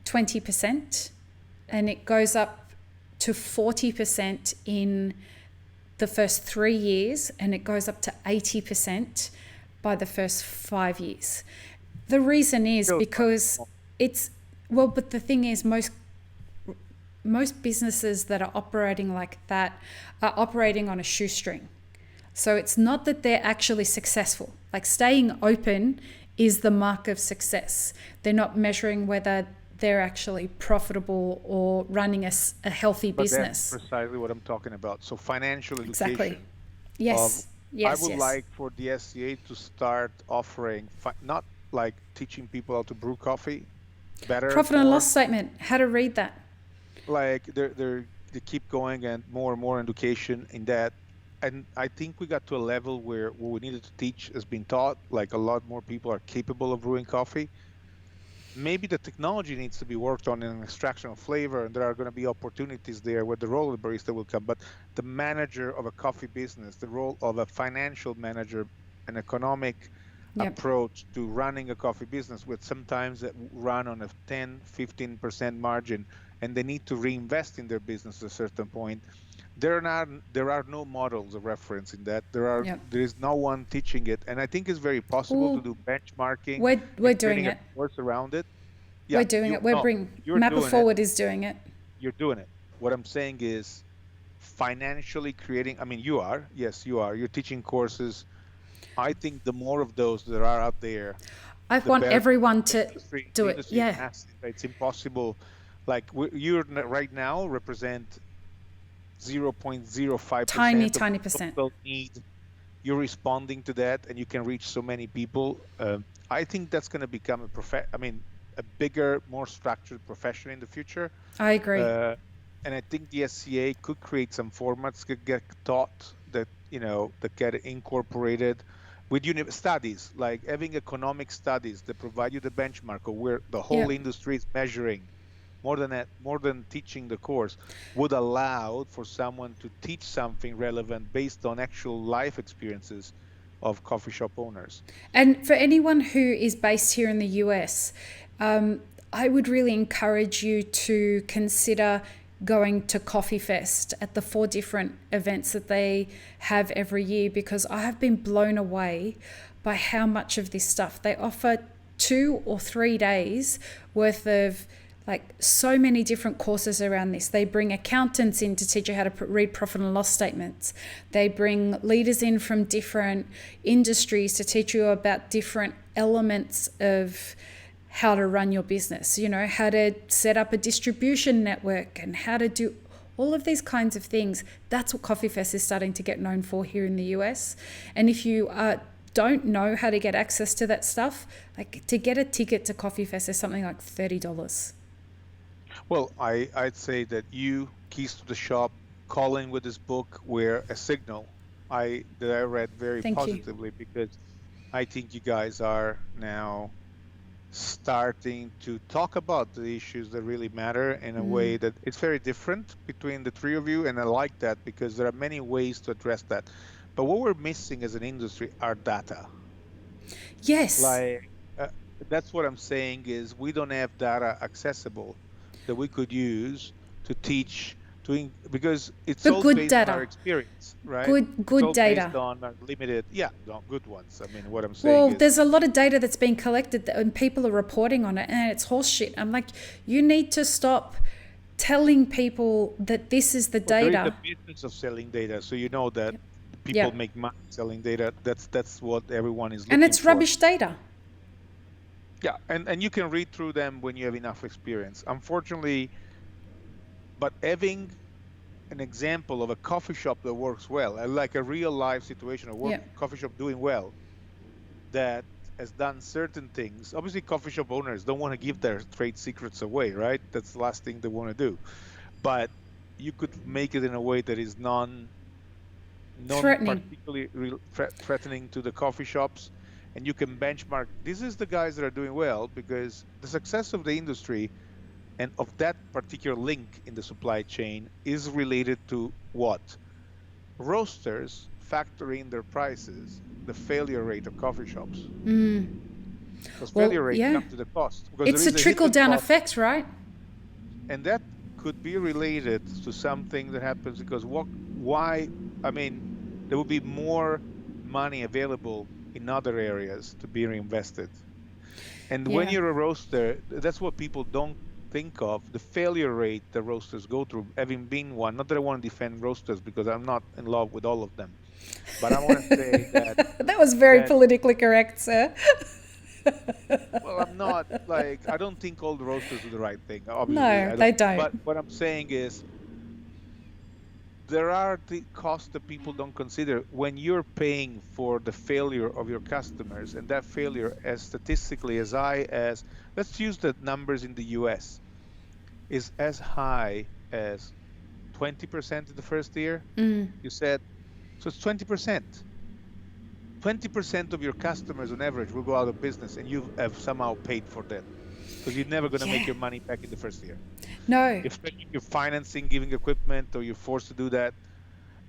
20%, and it goes up to 40% in the first 3 years, and it goes up to 80% by the first 5 years. The reason is Still, because but the thing is, most businesses that are operating like that are operating on a shoestring. So it's not that they're actually successful. Like, staying open is the mark of success. They're not measuring whether they're actually profitable or running a healthy but business. that's precisely what I'm talking about. So financial Exactly. education of, Yes. I Yes. would Yes. like for the SCA to start offering, not like teaching people how to brew coffee better, Profit and more loss statement. How to read that. like they keep going and more education in that. And I think we got to a level where what we needed to teach has been taught. Like, a lot more people are capable of brewing coffee. Maybe the technology needs to be worked on in extraction of flavor, and there are going to be opportunities there where the role of the barista will come. But the manager of a coffee business, the role of a financial manager, an economic Yep. approach to running a coffee business, with sometimes that run on a 10-15% margin, and they need to reinvest in their business at a certain point. There are no models of reference in that. There Yep. is no one teaching it, and I think it's very possible to Ooh, do benchmarking we're and doing creating a it. course around it. Yeah, We're doing it. We're bringing you're Mapper doing it. Forward is doing it. You're doing it. What I'm saying is financially creating. I mean, you are. Yes, you are. You're teaching courses. I think the more of those that are out there, I the want better. everyone to The do it. industry is Yeah. massive. It's impossible. Like, you right now represent 0.05% of Tiny the percent. total need. You're responding to that, and you can reach so many people. I think that's going to become a bigger, more structured profession in the future. I agree. And I think the SCA could create some formats, could get taught that that get incorporated. with studies, like having economic studies that provide you the benchmark of where the Yeah. whole industry is measuring, more than that, more than teaching the course, would allow for someone to teach something relevant based on actual life experiences of coffee shop owners. And for anyone who is based here in the US, I would really encourage you to consider going to Coffee Fest at the 4 different events that they have every year, because I have been blown away by how much of this stuff they offer. 2 or 3 days worth of like so many different courses around this. They bring accountants in to teach you how to read profit and loss statements. They bring leaders in from different industries to teach you about different elements of how to run your business, you know, how to set up a distribution network and how to do all of these kinds of things. That's what Coffee Fest is starting to get known for here in the US. And if you don't know how to get access to that stuff, like to get a ticket to Coffee Fest is something like $30. Well, I'd say that you, Keys to the Shop, Colin with this book were a signal that I read very Thank you. positively, because I think you guys are now starting to talk about the issues that really matter in a way that it's very different between the three of you. And I like that, because there are many ways to address that. But what we're missing as an industry are data. Yes. Like, that's what I'm saying, is we don't have data accessible that we could use to teach, because it's But all good based on data. our experience, right? Good It's all data. based on our limited, no, good ones. I mean, what I'm saying Well, is, there's a lot of data that's being collected and people are reporting on it, and it's horseshit. I'm like, you need to stop telling people that this is the there is data. the business of selling data, so you know that people Yeah. make money selling data. That's what everyone is looking And it's for. rubbish data. Yeah, and you can read through them when you have enough experience. Unfortunately, but having an example of a coffee shop that works well, like a real life situation, Yeah. coffee shop doing well, that has done certain things. Obviously, coffee shop owners don't want to give their trade secrets away, right? That's the last thing they want to do. But you could make it in a way that is Threatening. particularly threatening to the coffee shops, and you can benchmark. This is the guys that are doing well, because the success of the industry and of that particular link in the supply chain is related to what? Roasters factor in their prices, the failure rate of coffee shops. Because failure Well, rate yeah. comes to the cost. Because It's there a is a hidden trickle-down cost, effect, right? and that could be related to something that happens because why? I mean, there will be more money available in other areas to be reinvested. And when Yeah. you're a roaster, that's what people don't think of, the failure rate the roasters go through, having been one. Not that I want to defend roasters, because I'm not in love with all of them. But I want to say that, That was very politically correct, sir. well, I'm not like, I don't think all the roasters do the right thing. Obviously, No, I they don't. don't. But what I'm saying is, there are the costs that people don't consider when you're paying for the failure of your customers, and that failure as statistically as high as, let's use the numbers in the US, is as high as 20% in the first year. You said, so it's 20%. 20% of your customers on average will go out of business, and you have somehow paid for that, because you're never going to make Yeah. your money back in the first year. No. Especially if you're financing, giving equipment, or you're forced to do that,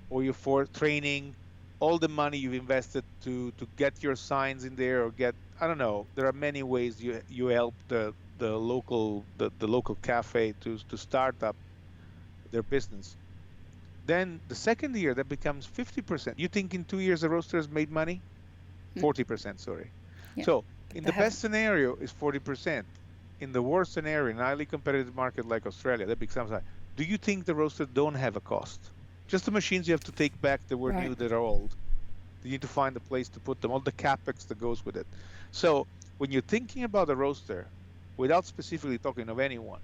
or you're for training, all the money you've invested to get your signs in there, or get, I don't know, there are many ways you help the local cafe to start up their business. Then the second year that becomes 50%. You think in 2 years the roasters made money? 40%, sorry. Yeah. So But in they the best haven't. scenario is 40%. In the worst scenario, in a highly competitive market like Australia, that becomes high. Do you think the roasters don't have a cost? Just the machines you have to take back that were Right. new, that are old. You need to find a place to put them, all the capex that goes with it. So when you're thinking about a roaster, without specifically talking of anyone,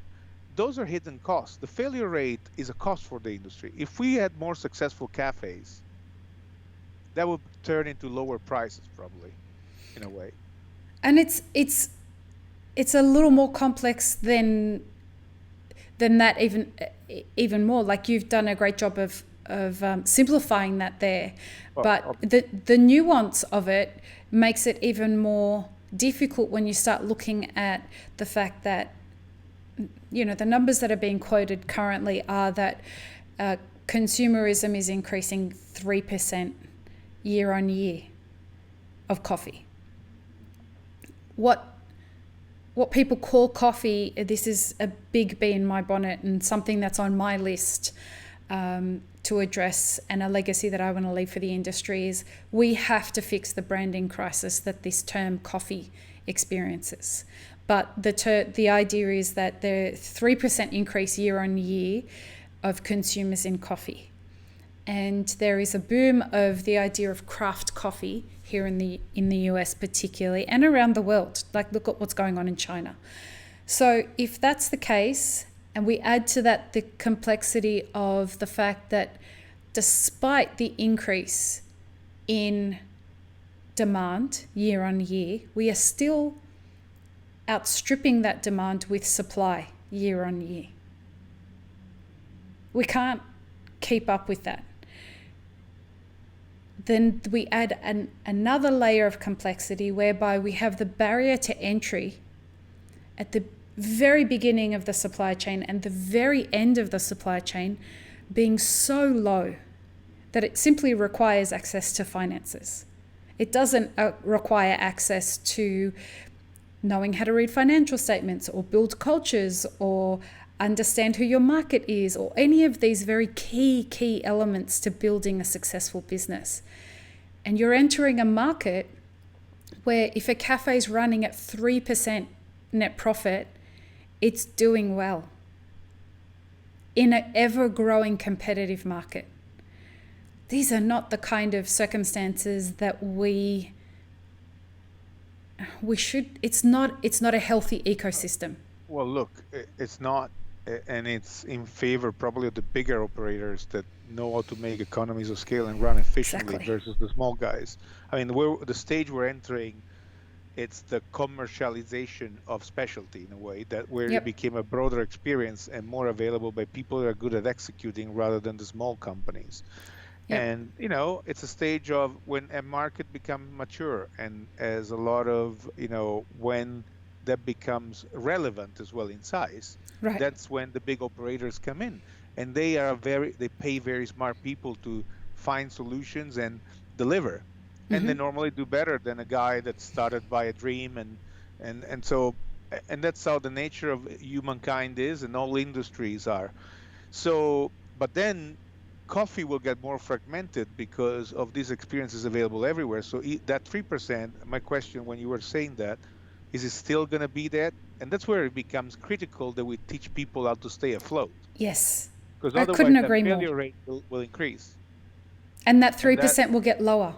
those are hidden costs. The failure rate is a cost for the industry. If we had more successful cafes, that would turn into lower prices, probably, in a way. And it's a little more complex than that, even more. Like, you've done a great job of simplifying that there. Well, But the nuance of it makes it even more difficult when you start looking at the fact that, the numbers that are being quoted currently are that consumerism is increasing 3% year on year of coffee. What people call coffee, this is a big bee in my bonnet and something that's on my list to address, and a legacy that I want to leave for the industry, is we have to fix the branding crisis that this term coffee experiences. But the idea is that the 3% increase year on year of consumers in coffee. And there is a boom of the idea of craft coffee here in the US particularly, and around the world. Like, look at what's going on in China. So if that's the case, and we add to that the complexity of the fact that despite the increase in demand year on year, we are still outstripping that demand with supply year on year. We can't keep up with that. Then we add another layer of complexity whereby we have the barrier to entry at the very beginning of the supply chain and the very end of the supply chain being so low that it simply requires access to finances. It doesn't require access to knowing how to read financial statements or build cultures or understand who your market is, or any of these very key elements to building a successful business. And you're entering a market where if a cafe is running at 3% net profit, it's doing well in an ever-growing competitive market. These are not the kind of circumstances that we should, it's not a healthy ecosystem. Well, look, it's not, and it's in favor probably of the bigger operators that know how to make economies of scale and run efficiently. Exactly. Versus the small guys. I mean, the stage we're entering, it's the commercialization of specialty in a way, that where It became a broader experience and more available by people that are good at executing rather than the small companies. Yep. And, it's a stage of when a market becomes mature, and as a lot of, when that becomes relevant as well in size, right. That's when the big operators come in, and they pay very smart people to find solutions and deliver. Mm-hmm. And they normally do better than a guy that started by a dream, and so that's how the nature of humankind is, and all industries are. So, but then coffee will get more fragmented because of these experiences available everywhere. So that 3%, my question when you were saying that, is it still going to be that? And that's where it becomes critical that we teach people how to stay afloat. Yes. Because otherwise the failure rate will increase. And that 3% will get lower.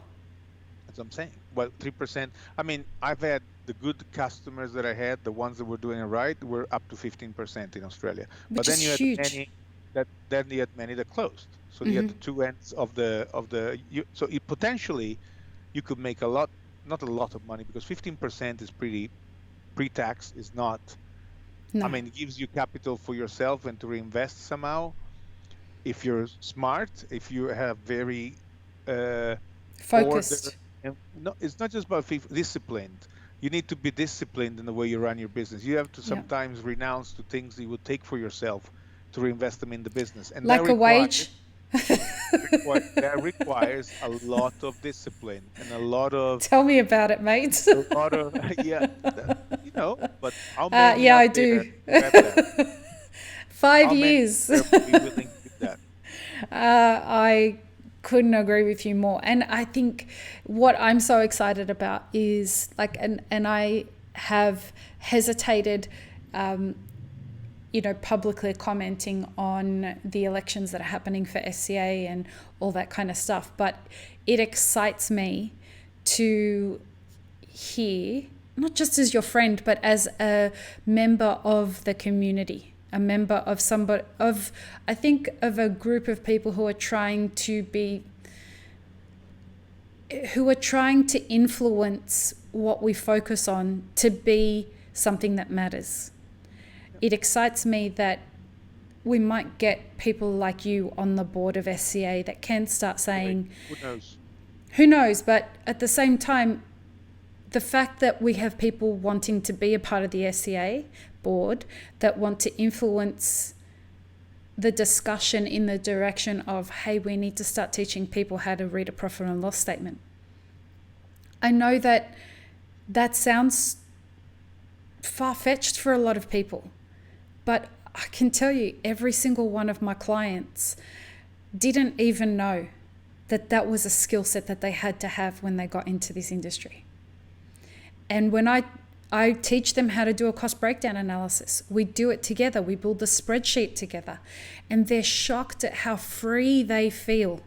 That's what I'm saying. Well, 3%, I mean, I've had the good customers that I had, the ones that were doing it right, were up to 15% in Australia. But then you had huge. Then you had many that closed. So you had the two ends of so potentially you could make not a lot of money, because 15% is pretty, pre-tax is not, no. I mean, it gives you capital for yourself and to reinvest somehow. If you're smart, if you have very focused. No, it's not just about disciplined. You need to be disciplined in the way you run your business. You have to sometimes renounce to things you would take for yourself to reinvest them in the business. And like a wage? That requires a lot of discipline and a lot of... Tell me about it, mate. A lot of, but how many I do. 5 years. Be willing to do that? I couldn't agree with you more. And I think what I'm so excited about is and I have hesitated publicly commenting on the elections that are happening for SCA and all that kind of stuff. But it excites me to hear, not just as your friend, but as a member of the community, a member of I think of a group of people who are trying to influence what we focus on to be something that matters. It excites me that we might get people like you on the board of SCA that can start saying, who knows? who knows? But at the same time, the fact that we have people wanting to be a part of the SCA board that want to influence the discussion in the direction of, hey, we need to start teaching people how to read a profit and loss statement. I know that that sounds far-fetched for a lot of people, but I can tell you every single one of my clients didn't even know that that was a skill set that they had to have when they got into this industry. And when I teach them how to do a cost breakdown analysis, we do it together, we build the spreadsheet together, and they're shocked at how free they feel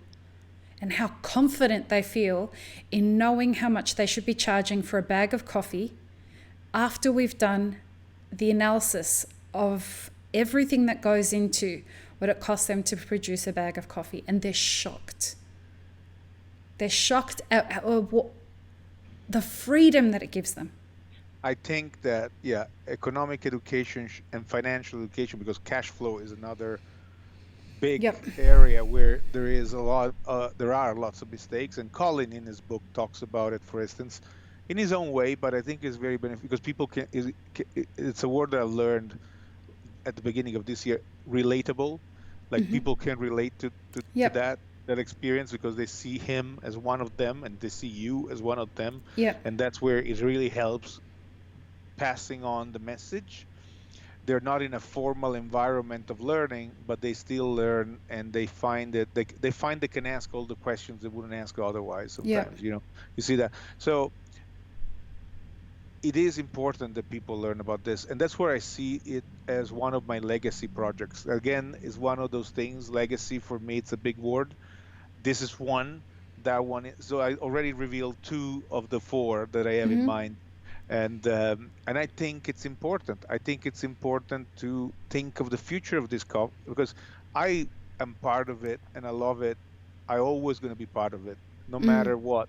and how confident they feel in knowing how much they should be charging for a bag of coffee after we've done the analysis of everything that goes into what it costs them to produce a bag of coffee. And they're shocked. They're shocked at the freedom that it gives them. I think that, economic education and financial education, because cash flow is another big area where there is there are lots of mistakes. And Colin in his book talks about it, for instance, in his own way, but I think it's very beneficial because people it's a word that I learned at the beginning of this year, relatable. Like people can relate to that experience because they see him as one of them and they see you as one of them. And that's where it really helps passing on the message. They're not in a formal environment of learning, but they still learn, and they find that they find they can ask all the questions they wouldn't ask otherwise sometimes. You see that. So it is important that people learn about this, and that's where I see it as one of my legacy projects. Again, is one of those things. Legacy for me, it's a big word. This is one. That one. So I already revealed 2 of the 4 that I have in mind, and I think it's important. I think it's important to think of the future of this coffee because I am part of it and I love it. I'm always going to be part of it, no matter what.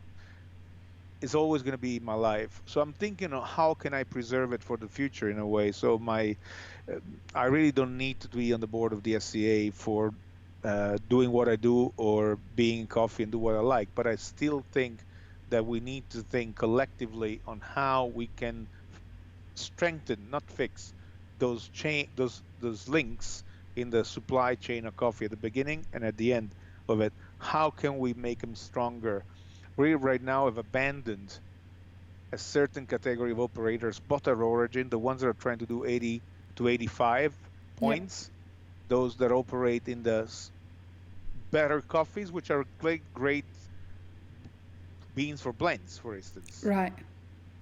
It's always going to be my life. So I'm thinking of how can I preserve it for the future in a way. So I really don't need to be on the board of the SCA for doing what I do or being in coffee and do what I like. But I still think that we need to think collectively on how we can strengthen, not fix, those links in the supply chain of coffee at the beginning and at the end of it. How can we make them stronger? We right now have abandoned a certain category of operators, butter origin, the ones that are trying to do 80 to 85 points, those that operate in the better coffees, which are great beans for blends, for instance. Right.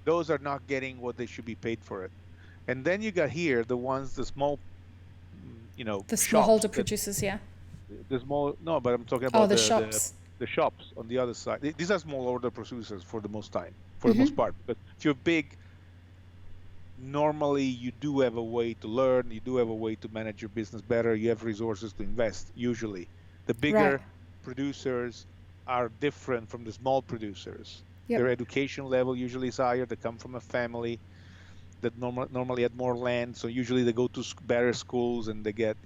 Those are not getting what they should be paid for it. And then you got here the ones, the small, the smallholder producers, The small, no, but I'm talking about the shops. The shops on the other side. These are small order producers for the most part. But if you're big, normally you do have a way to learn, you do have a way to manage your business better, you have resources to invest, usually. The bigger producers are different from the small producers. Their education level usually is higher, they come from a family that normally had more land, so usually they go to better schools and they get,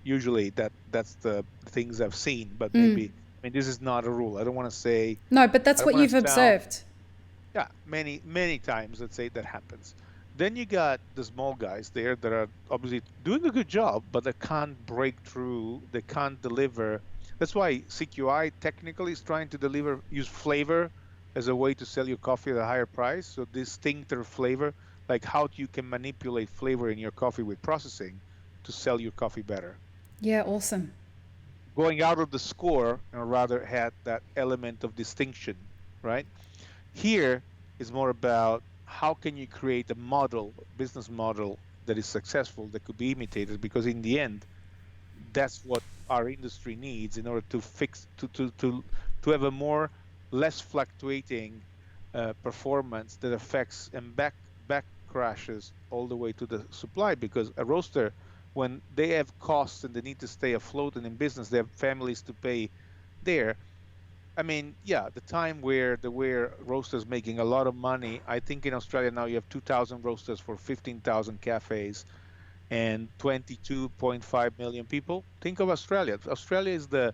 usually that's the things I've seen, but maybe, this is not a rule. I don't want to say... No, but that's what you've observed. Yeah, many times, let's say, that happens. Then you got the small guys there that are obviously doing a good job, but they can't break through, they can't deliver. That's why CQI technically is trying to use flavor as a way to sell your coffee at a higher price. So distinctive flavor, like how you can manipulate flavor in your coffee with processing to sell your coffee better. Yeah, awesome. Going out of the score and rather had that element of distinction, right? Here is more about how can you create a business model that is successful, that could be imitated, because in the end, that's what our industry needs in order to have a less fluctuating performance that affects and back crashes all the way to the supply, because a roaster, when they have costs and they need to stay afloat and in business, they have families to pay there. The time where there were roasters making a lot of money, I think in Australia now you have 2,000 roasters for 15,000 cafes. and 22.5 million people. Think of Australia. Australia is the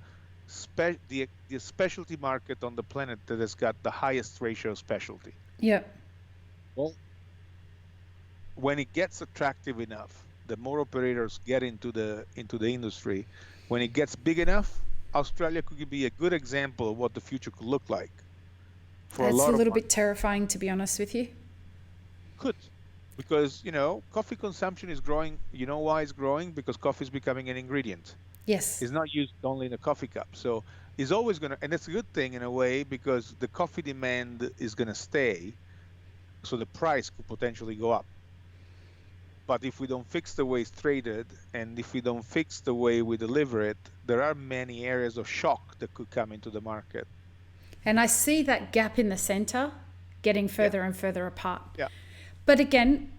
specialty market on the planet that has got the highest ratio of specialty. Yeah. Well, when it gets attractive enough, the more operators get into the industry, when it gets big enough, Australia could be a good example of what the future could look like for a That's a lot of little bit markets. terrifying, to be honest with you. Could, because coffee consumption is growing. You know why it's growing? Because coffee is becoming an ingredient. Yes. It's not used only in a coffee cup. So it's always going to, and it's a good thing in a way because the coffee demand is going to stay. So the price could potentially go up. But if we don't fix the way it's traded and if we don't fix the way we deliver it, there are many areas of shock that could come into the market. And I see that gap in the center getting Yeah, further and further apart. yeah. But again,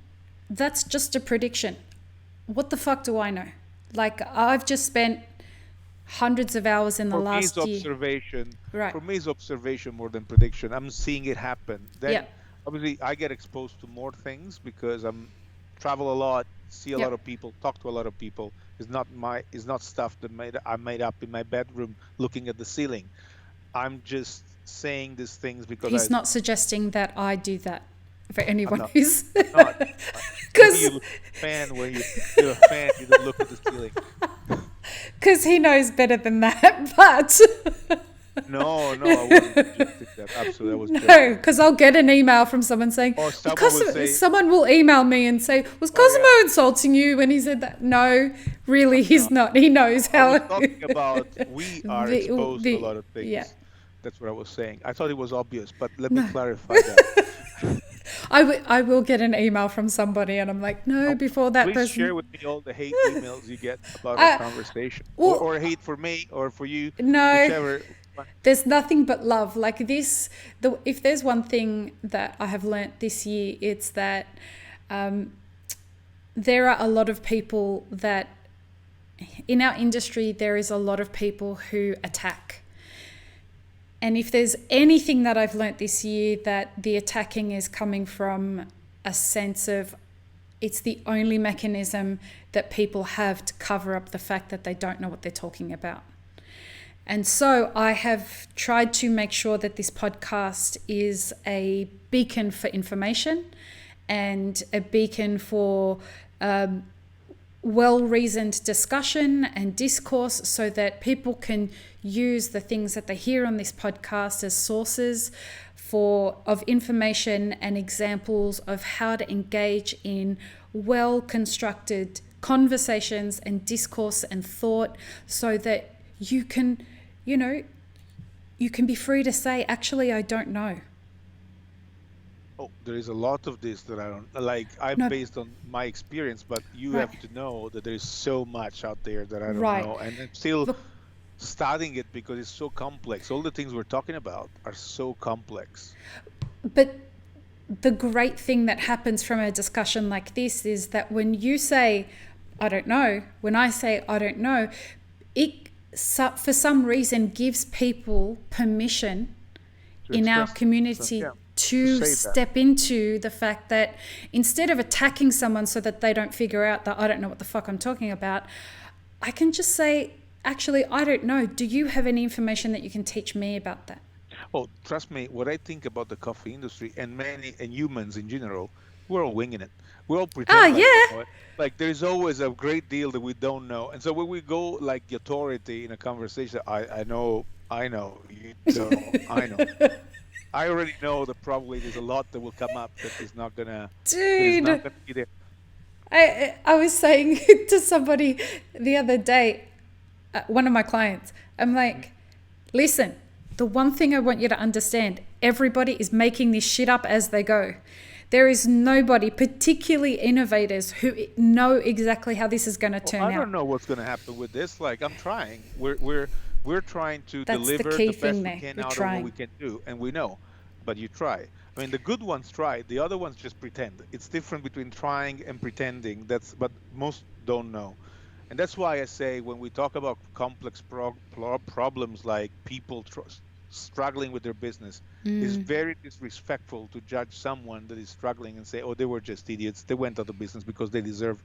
that's just a prediction. What the fuck do I know? Like, I've just spent hundreds of hours in the For me, it's last year. observation. Right. For me, it's observation more than prediction. I'm seeing it happen. Yeah. Then, obviously, I get exposed to more things because I'm travel a lot, see a Yep. lot of people, talk to a lot of people. It's not stuff that I made up in my bedroom looking at the ceiling. I'm just saying these things because He's not suggesting that I do that for I'm anyone not. who's. Not. Maybe Because you look at the fan when you're a fan, you don't look at the ceiling. he knows better than that. But No, I wasn't suggesting that. Absolutely, I was no, joking. because I'll get an email from someone saying, Or "Was someone would Cosimo-" say, someone will email me and say, "Was "Oh Cosimo yeah, insulting you when he said that?" No, really, he's no." not. He knows I was how. talking about we are exposed to a lot of Yeah. things. That's what I was saying. I thought it was obvious, but let me No. clarify that. I will get an email from somebody and I'm like, no, before that Please share person. with me all the hate emails you get about our conversation, Well, or hate for me or for you, no, whichever. there's nothing but love. Like this, if there's one thing that I have learnt this year, it's that there are a lot of people that, in our industry, there is a lot of people who attack. And if there's anything that I've learnt this year, that the attacking is coming from a sense of it's the only mechanism that people have to cover up the fact that they don't know what they're talking about. And so I have tried to make sure that this podcast is a beacon for information and a beacon for well-reasoned discussion and discourse so that people can use the things that they hear on this podcast as sources of information and examples of how to engage in well-constructed conversations and discourse and thought so that you can, you can be free to say, actually, I don't know. Oh, there is a lot of this that I don't like. I'm No. based on my experience, but you Right. have to know that there is so much out there that I don't Right. know, and I'm still Look, studying it because it's so complex. All the things we're talking about are so complex. but the great thing that happens from a discussion like this is that when you say, I don't know, when I say, I don't know, it for some reason gives people permission To in our express community themselves, to say that. step into the fact that instead of attacking someone so that they don't figure out that I don't know what the fuck I'm talking about, I can just say, actually, I don't know. Do you have any information that you can teach me about that? Oh, trust me, what I think about the coffee industry and humans in general, we're all winging it. We all pretend like we know it. Like there's always a great deal that we don't know. And so when we go like the authority in a conversation, I know, you don't, I know. I already know that probably there's a lot that will come up that is not gonna Dude, be there. I was saying to somebody the other day, one of my clients, I'm like, listen, the one thing I want you to understand, everybody is making this shit up as they go. There is nobody, particularly innovators, who know exactly how this is going to turn out. I don't know what's going to happen with this. Like I'm trying. We're trying to That's deliver the key the best thing we there. can You're out of trying. what we can do, and we know. But you try. I mean, the good ones try. The other ones just pretend. It's different between trying and pretending. But most don't know. And that's why I say when we talk about complex problems like people struggling with their business, it's very disrespectful to judge someone that is struggling and say, oh, they were just idiots. They went out of business because they deserve.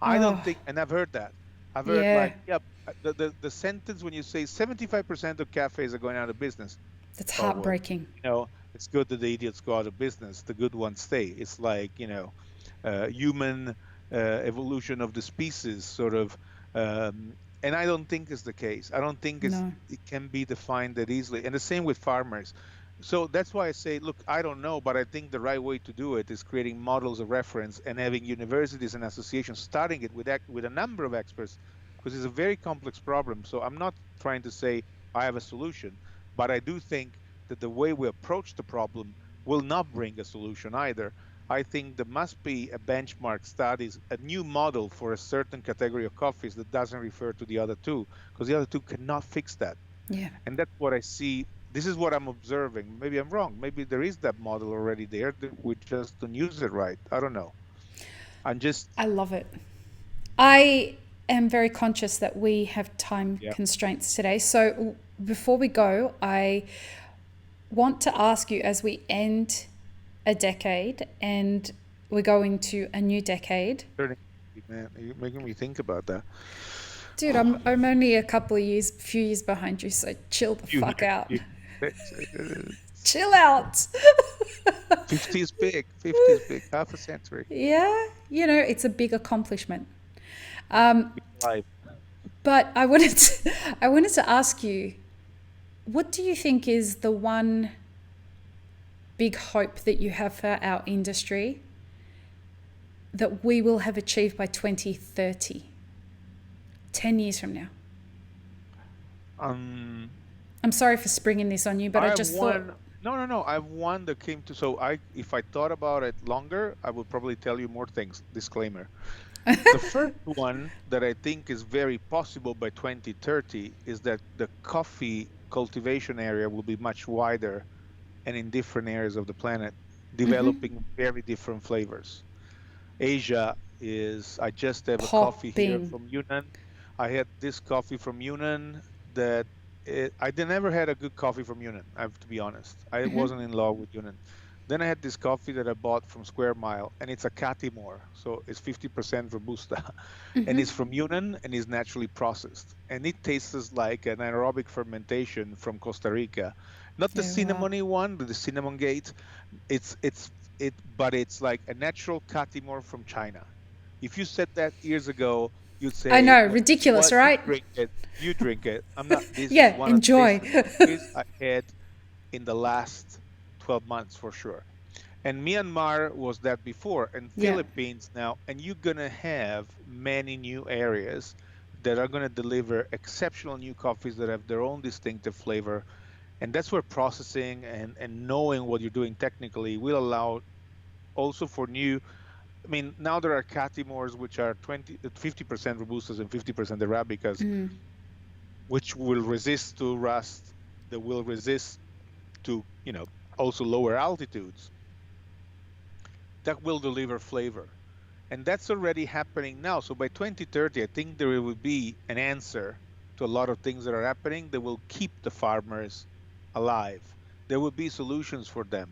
I don't Oh, think, and I've heard that. I've heard yeah, like, yeah, the sentence when you say 75% of cafes are going out of business. that's Oh, well, heartbreaking. it's good that the idiots go out of business. The good ones stay. It's like, human evolution of the species, sort of. And I don't think it's the case. I don't think No. it can be defined that easily. And the same with farmers. So that's why I say, look, I don't know, but I think the right way to do it is creating models of reference and having universities and associations starting it with a number of experts, because it's a very complex problem. So I'm not trying to say I have a solution, but I do think that the way we approach the problem will not bring a solution either. I think there must be a benchmark studies, a new model for a certain category of coffees that doesn't refer to the other two, because the other two cannot fix that. Yeah. And that's what I see. This is what I'm observing. Maybe I'm wrong. Maybe there is that model already there, that we just don't use it right. I don't know. I'm just, I love it. I am very conscious that we have time yeah. constraints today. So before we go, I want to ask you, as we end a decade and we go into a new decade. Man, you're making me think about that. Dude, I'm only a few years behind you, so chill the You, fuck out. you, Chill out. 50 is big. 50 is big. Half a century. Yeah, it's a big accomplishment. Um, Life. but I wanted to ask you, what do you think is the one big hope that you have for our industry that we will have achieved by 2030, 10 years from now? Um, I'm sorry for springing this on you, but I I just thought, one. No. I have one that came to. So if I thought about it longer, I would probably tell you more things. Disclaimer. The first one that I think is very possible by 2030 is that the coffee cultivation area will be much wider and in different areas of the planet, developing very different flavors. Asia is, I just have a coffee here popping. from Yunnan. I had this coffee from Yunnan that I never had a good coffee from Yunnan, I have to be honest. I wasn't in love with Yunnan. Then I had this coffee that I bought from Square Mile, and it's a Catimor, so it's 50% Robusta, and it's from Yunnan and is naturally processed, and it tastes like an aerobic fermentation from Costa Rica, not the Yeah, wow. cinnamony one, the cinnamon gate. But it's like a natural Catimor from China. If you said that years ago, you'd I say, know, "Well, ridiculous, what? You right? drink it. You drink it." I'm not. This is Yeah, one of the enjoy. tastiest coffees I had in the last 12 months for sure. And Myanmar was that before, and Yeah. Philippines now, and you're gonna have many new areas that are gonna deliver exceptional new coffees that have their own distinctive flavor. And that's where processing and knowing what you're doing technically will allow also for new. I mean, now there are Catimors which are 50% Robustas and 50% Arabicas, which will resist to rust, that will resist to, also lower altitudes, that will deliver flavor. And that's already happening now. So by 2030, I think there will be an answer to a lot of things that are happening that will keep the farmers alive. There will be solutions for them,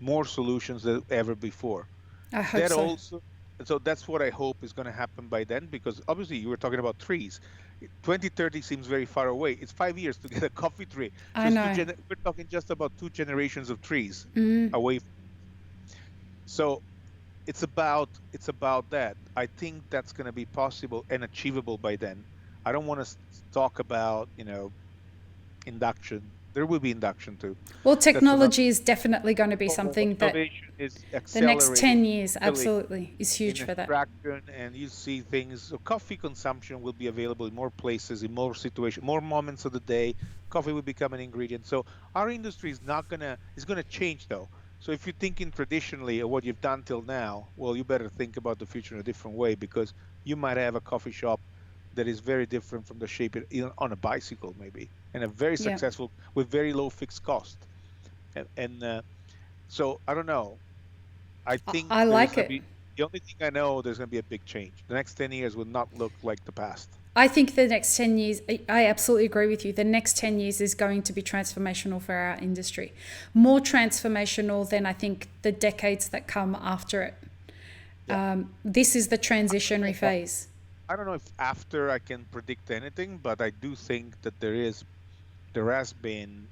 more solutions than ever before. I hope That so. also, so that's what I hope is going to happen by then, because obviously you were talking about trees. 2030 seems very far away. It's 5 years to get a coffee tree. So I know. we're talking just about 2 generations of trees away. So it's about that. I think that's going to be possible and achievable by then. I don't want to talk about, induction. There will be induction too. Well, That's another. technology is definitely going to be Oh, something that innovation is the next accelerating 10 years really absolutely is in huge for that. extraction, and you see things. So coffee consumption will be available in more places, in more situations, more moments of the day. Coffee will become an ingredient. So our industry is not gonna is gonna change though. So if you're thinking traditionally of what you've done till now, well, you better think about the future in a different way, because you might have a coffee shop that is very different from the shape on a bicycle maybe, and a very Yeah. successful with very low fixed cost. And so I don't know. I think I there's like going to it. be, the only thing I know, there's going to be a big change. The next 10 years will not look like the past. I think the next 10 years, I absolutely agree with you. The next 10 years is going to be transformational for our industry. More transformational than I think the decades that come after it. Yeah. This is the transitionary phase. I don't know if after I can predict anything, but I do think that there has been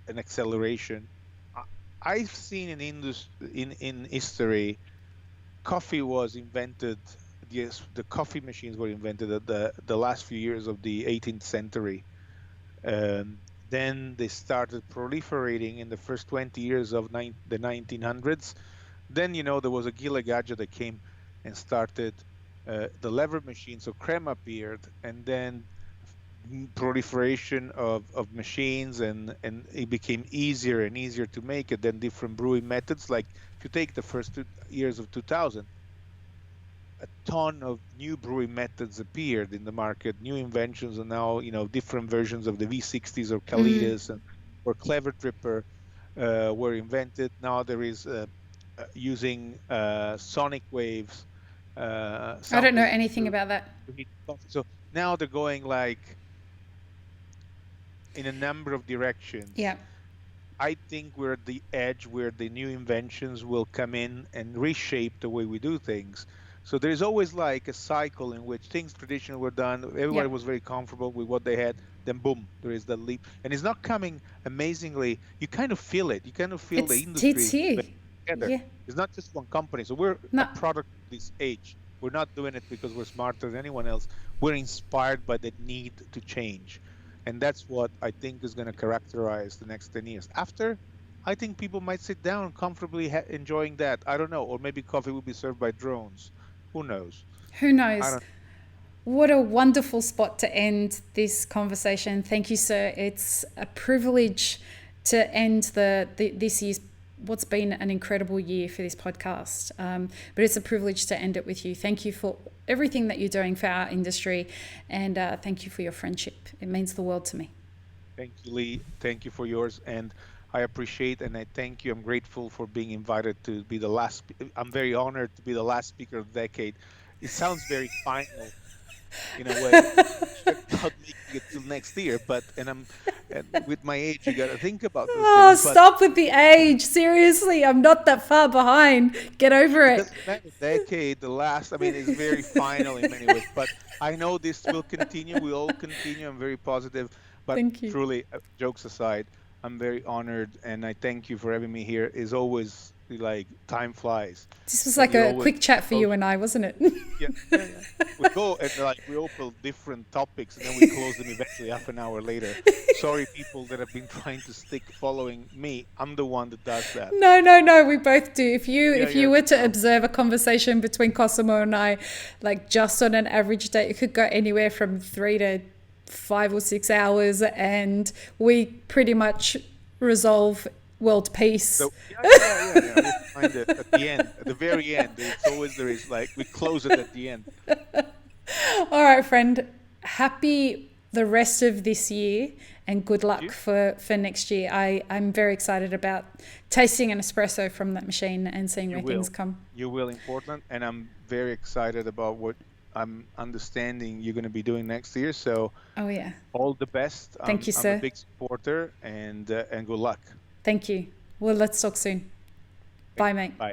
an acceleration. I- I've seen in in history, coffee was invented. Yes, the coffee machines were invented at the last few years of the 18th century. Um, then they started proliferating in the first 20 years of the 1900s. Then, there was a Gila Gadget that came and started the lever machine. So crema appeared, and then proliferation of machines, and it became easier and easier to make it. Then different brewing methods. Like if you take the first 2 years of 2000, a ton of new brewing methods appeared in the market, new inventions, and now different versions of the V60s or Mm. Calidas or Clever Dripper were invented. Now there is using sonic waves, I don't know sound waves anything about that. to heat coffee. So now they're going like in a number of directions. Yeah. I think we're at the edge where the new inventions will come in and reshape the way we do things. So there's always like a cycle in which things traditionally were done. Everybody Yep. was very comfortable with what they had. Then boom, there is that leap, and it's not coming amazingly. You kind of feel it. You kind of feel the It's industry here. together. Yeah. It's not just one company. So we're a No. product of this age. We're not doing it because we're smarter than anyone else. We're inspired by the need to change. And that's what I think is going to characterize the next 10 years. After, I think people might sit down comfortably enjoying that. I don't know. Or maybe coffee will be served by drones. Who knows? Who I knows? don't. What a wonderful spot to end this conversation. Thank you, sir. It's a privilege to end this year's what's been an incredible year for this podcast. But it's a privilege to end it with you. Thank you for everything that you're doing for our industry, and thank you for your friendship. It means the world to me. Thank you, Lee. Thank you for yours. And I appreciate and I thank you. I'm grateful for being invited to be the last. I'm very honored to be the last speaker of the decade. It sounds very final in a way. I'm not sure about making it till next year, but and with my age, you got to think about those Oh, things. But stop with the age. Seriously, I'm not that far behind. Get over it it. doesn't matter. Decade, the last. I mean, it's very final in many ways. But I know this will continue. We all continue. I'm very positive. But Thank you. truly, jokes aside, I'm very honored, and I thank you for having me here. Is always like time flies, This was and like we a always quick chat for you and I, wasn't it? yeah, yeah, yeah. We go and like we open different topics and then we close them eventually half an hour later. Sorry, people that have been trying to stick following me. I'm the one that does that. No, no, no. We both do. Yeah, If yeah. you were to No, observe a conversation between Cosimo and I, like just on an average day, it could go anywhere from 3 to 5 or 6 hours, and we pretty much resolve world peace. so yeah, yeah, yeah, yeah. We find it at the end, at the very end. It's always there is like we close it at the end. All right, friend. Happy the rest of this year and good Thank luck you. for next year. I'm very excited about tasting an espresso from that machine and seeing You where things will. come. You will in Portland, and I'm very excited about what I'm understanding you're going to be doing next year. So Oh, yeah. all the best. Thank you, I'm a sir. big supporter, and good luck. Thank you. Well, let's talk soon. Okay, Bye, mate. bye.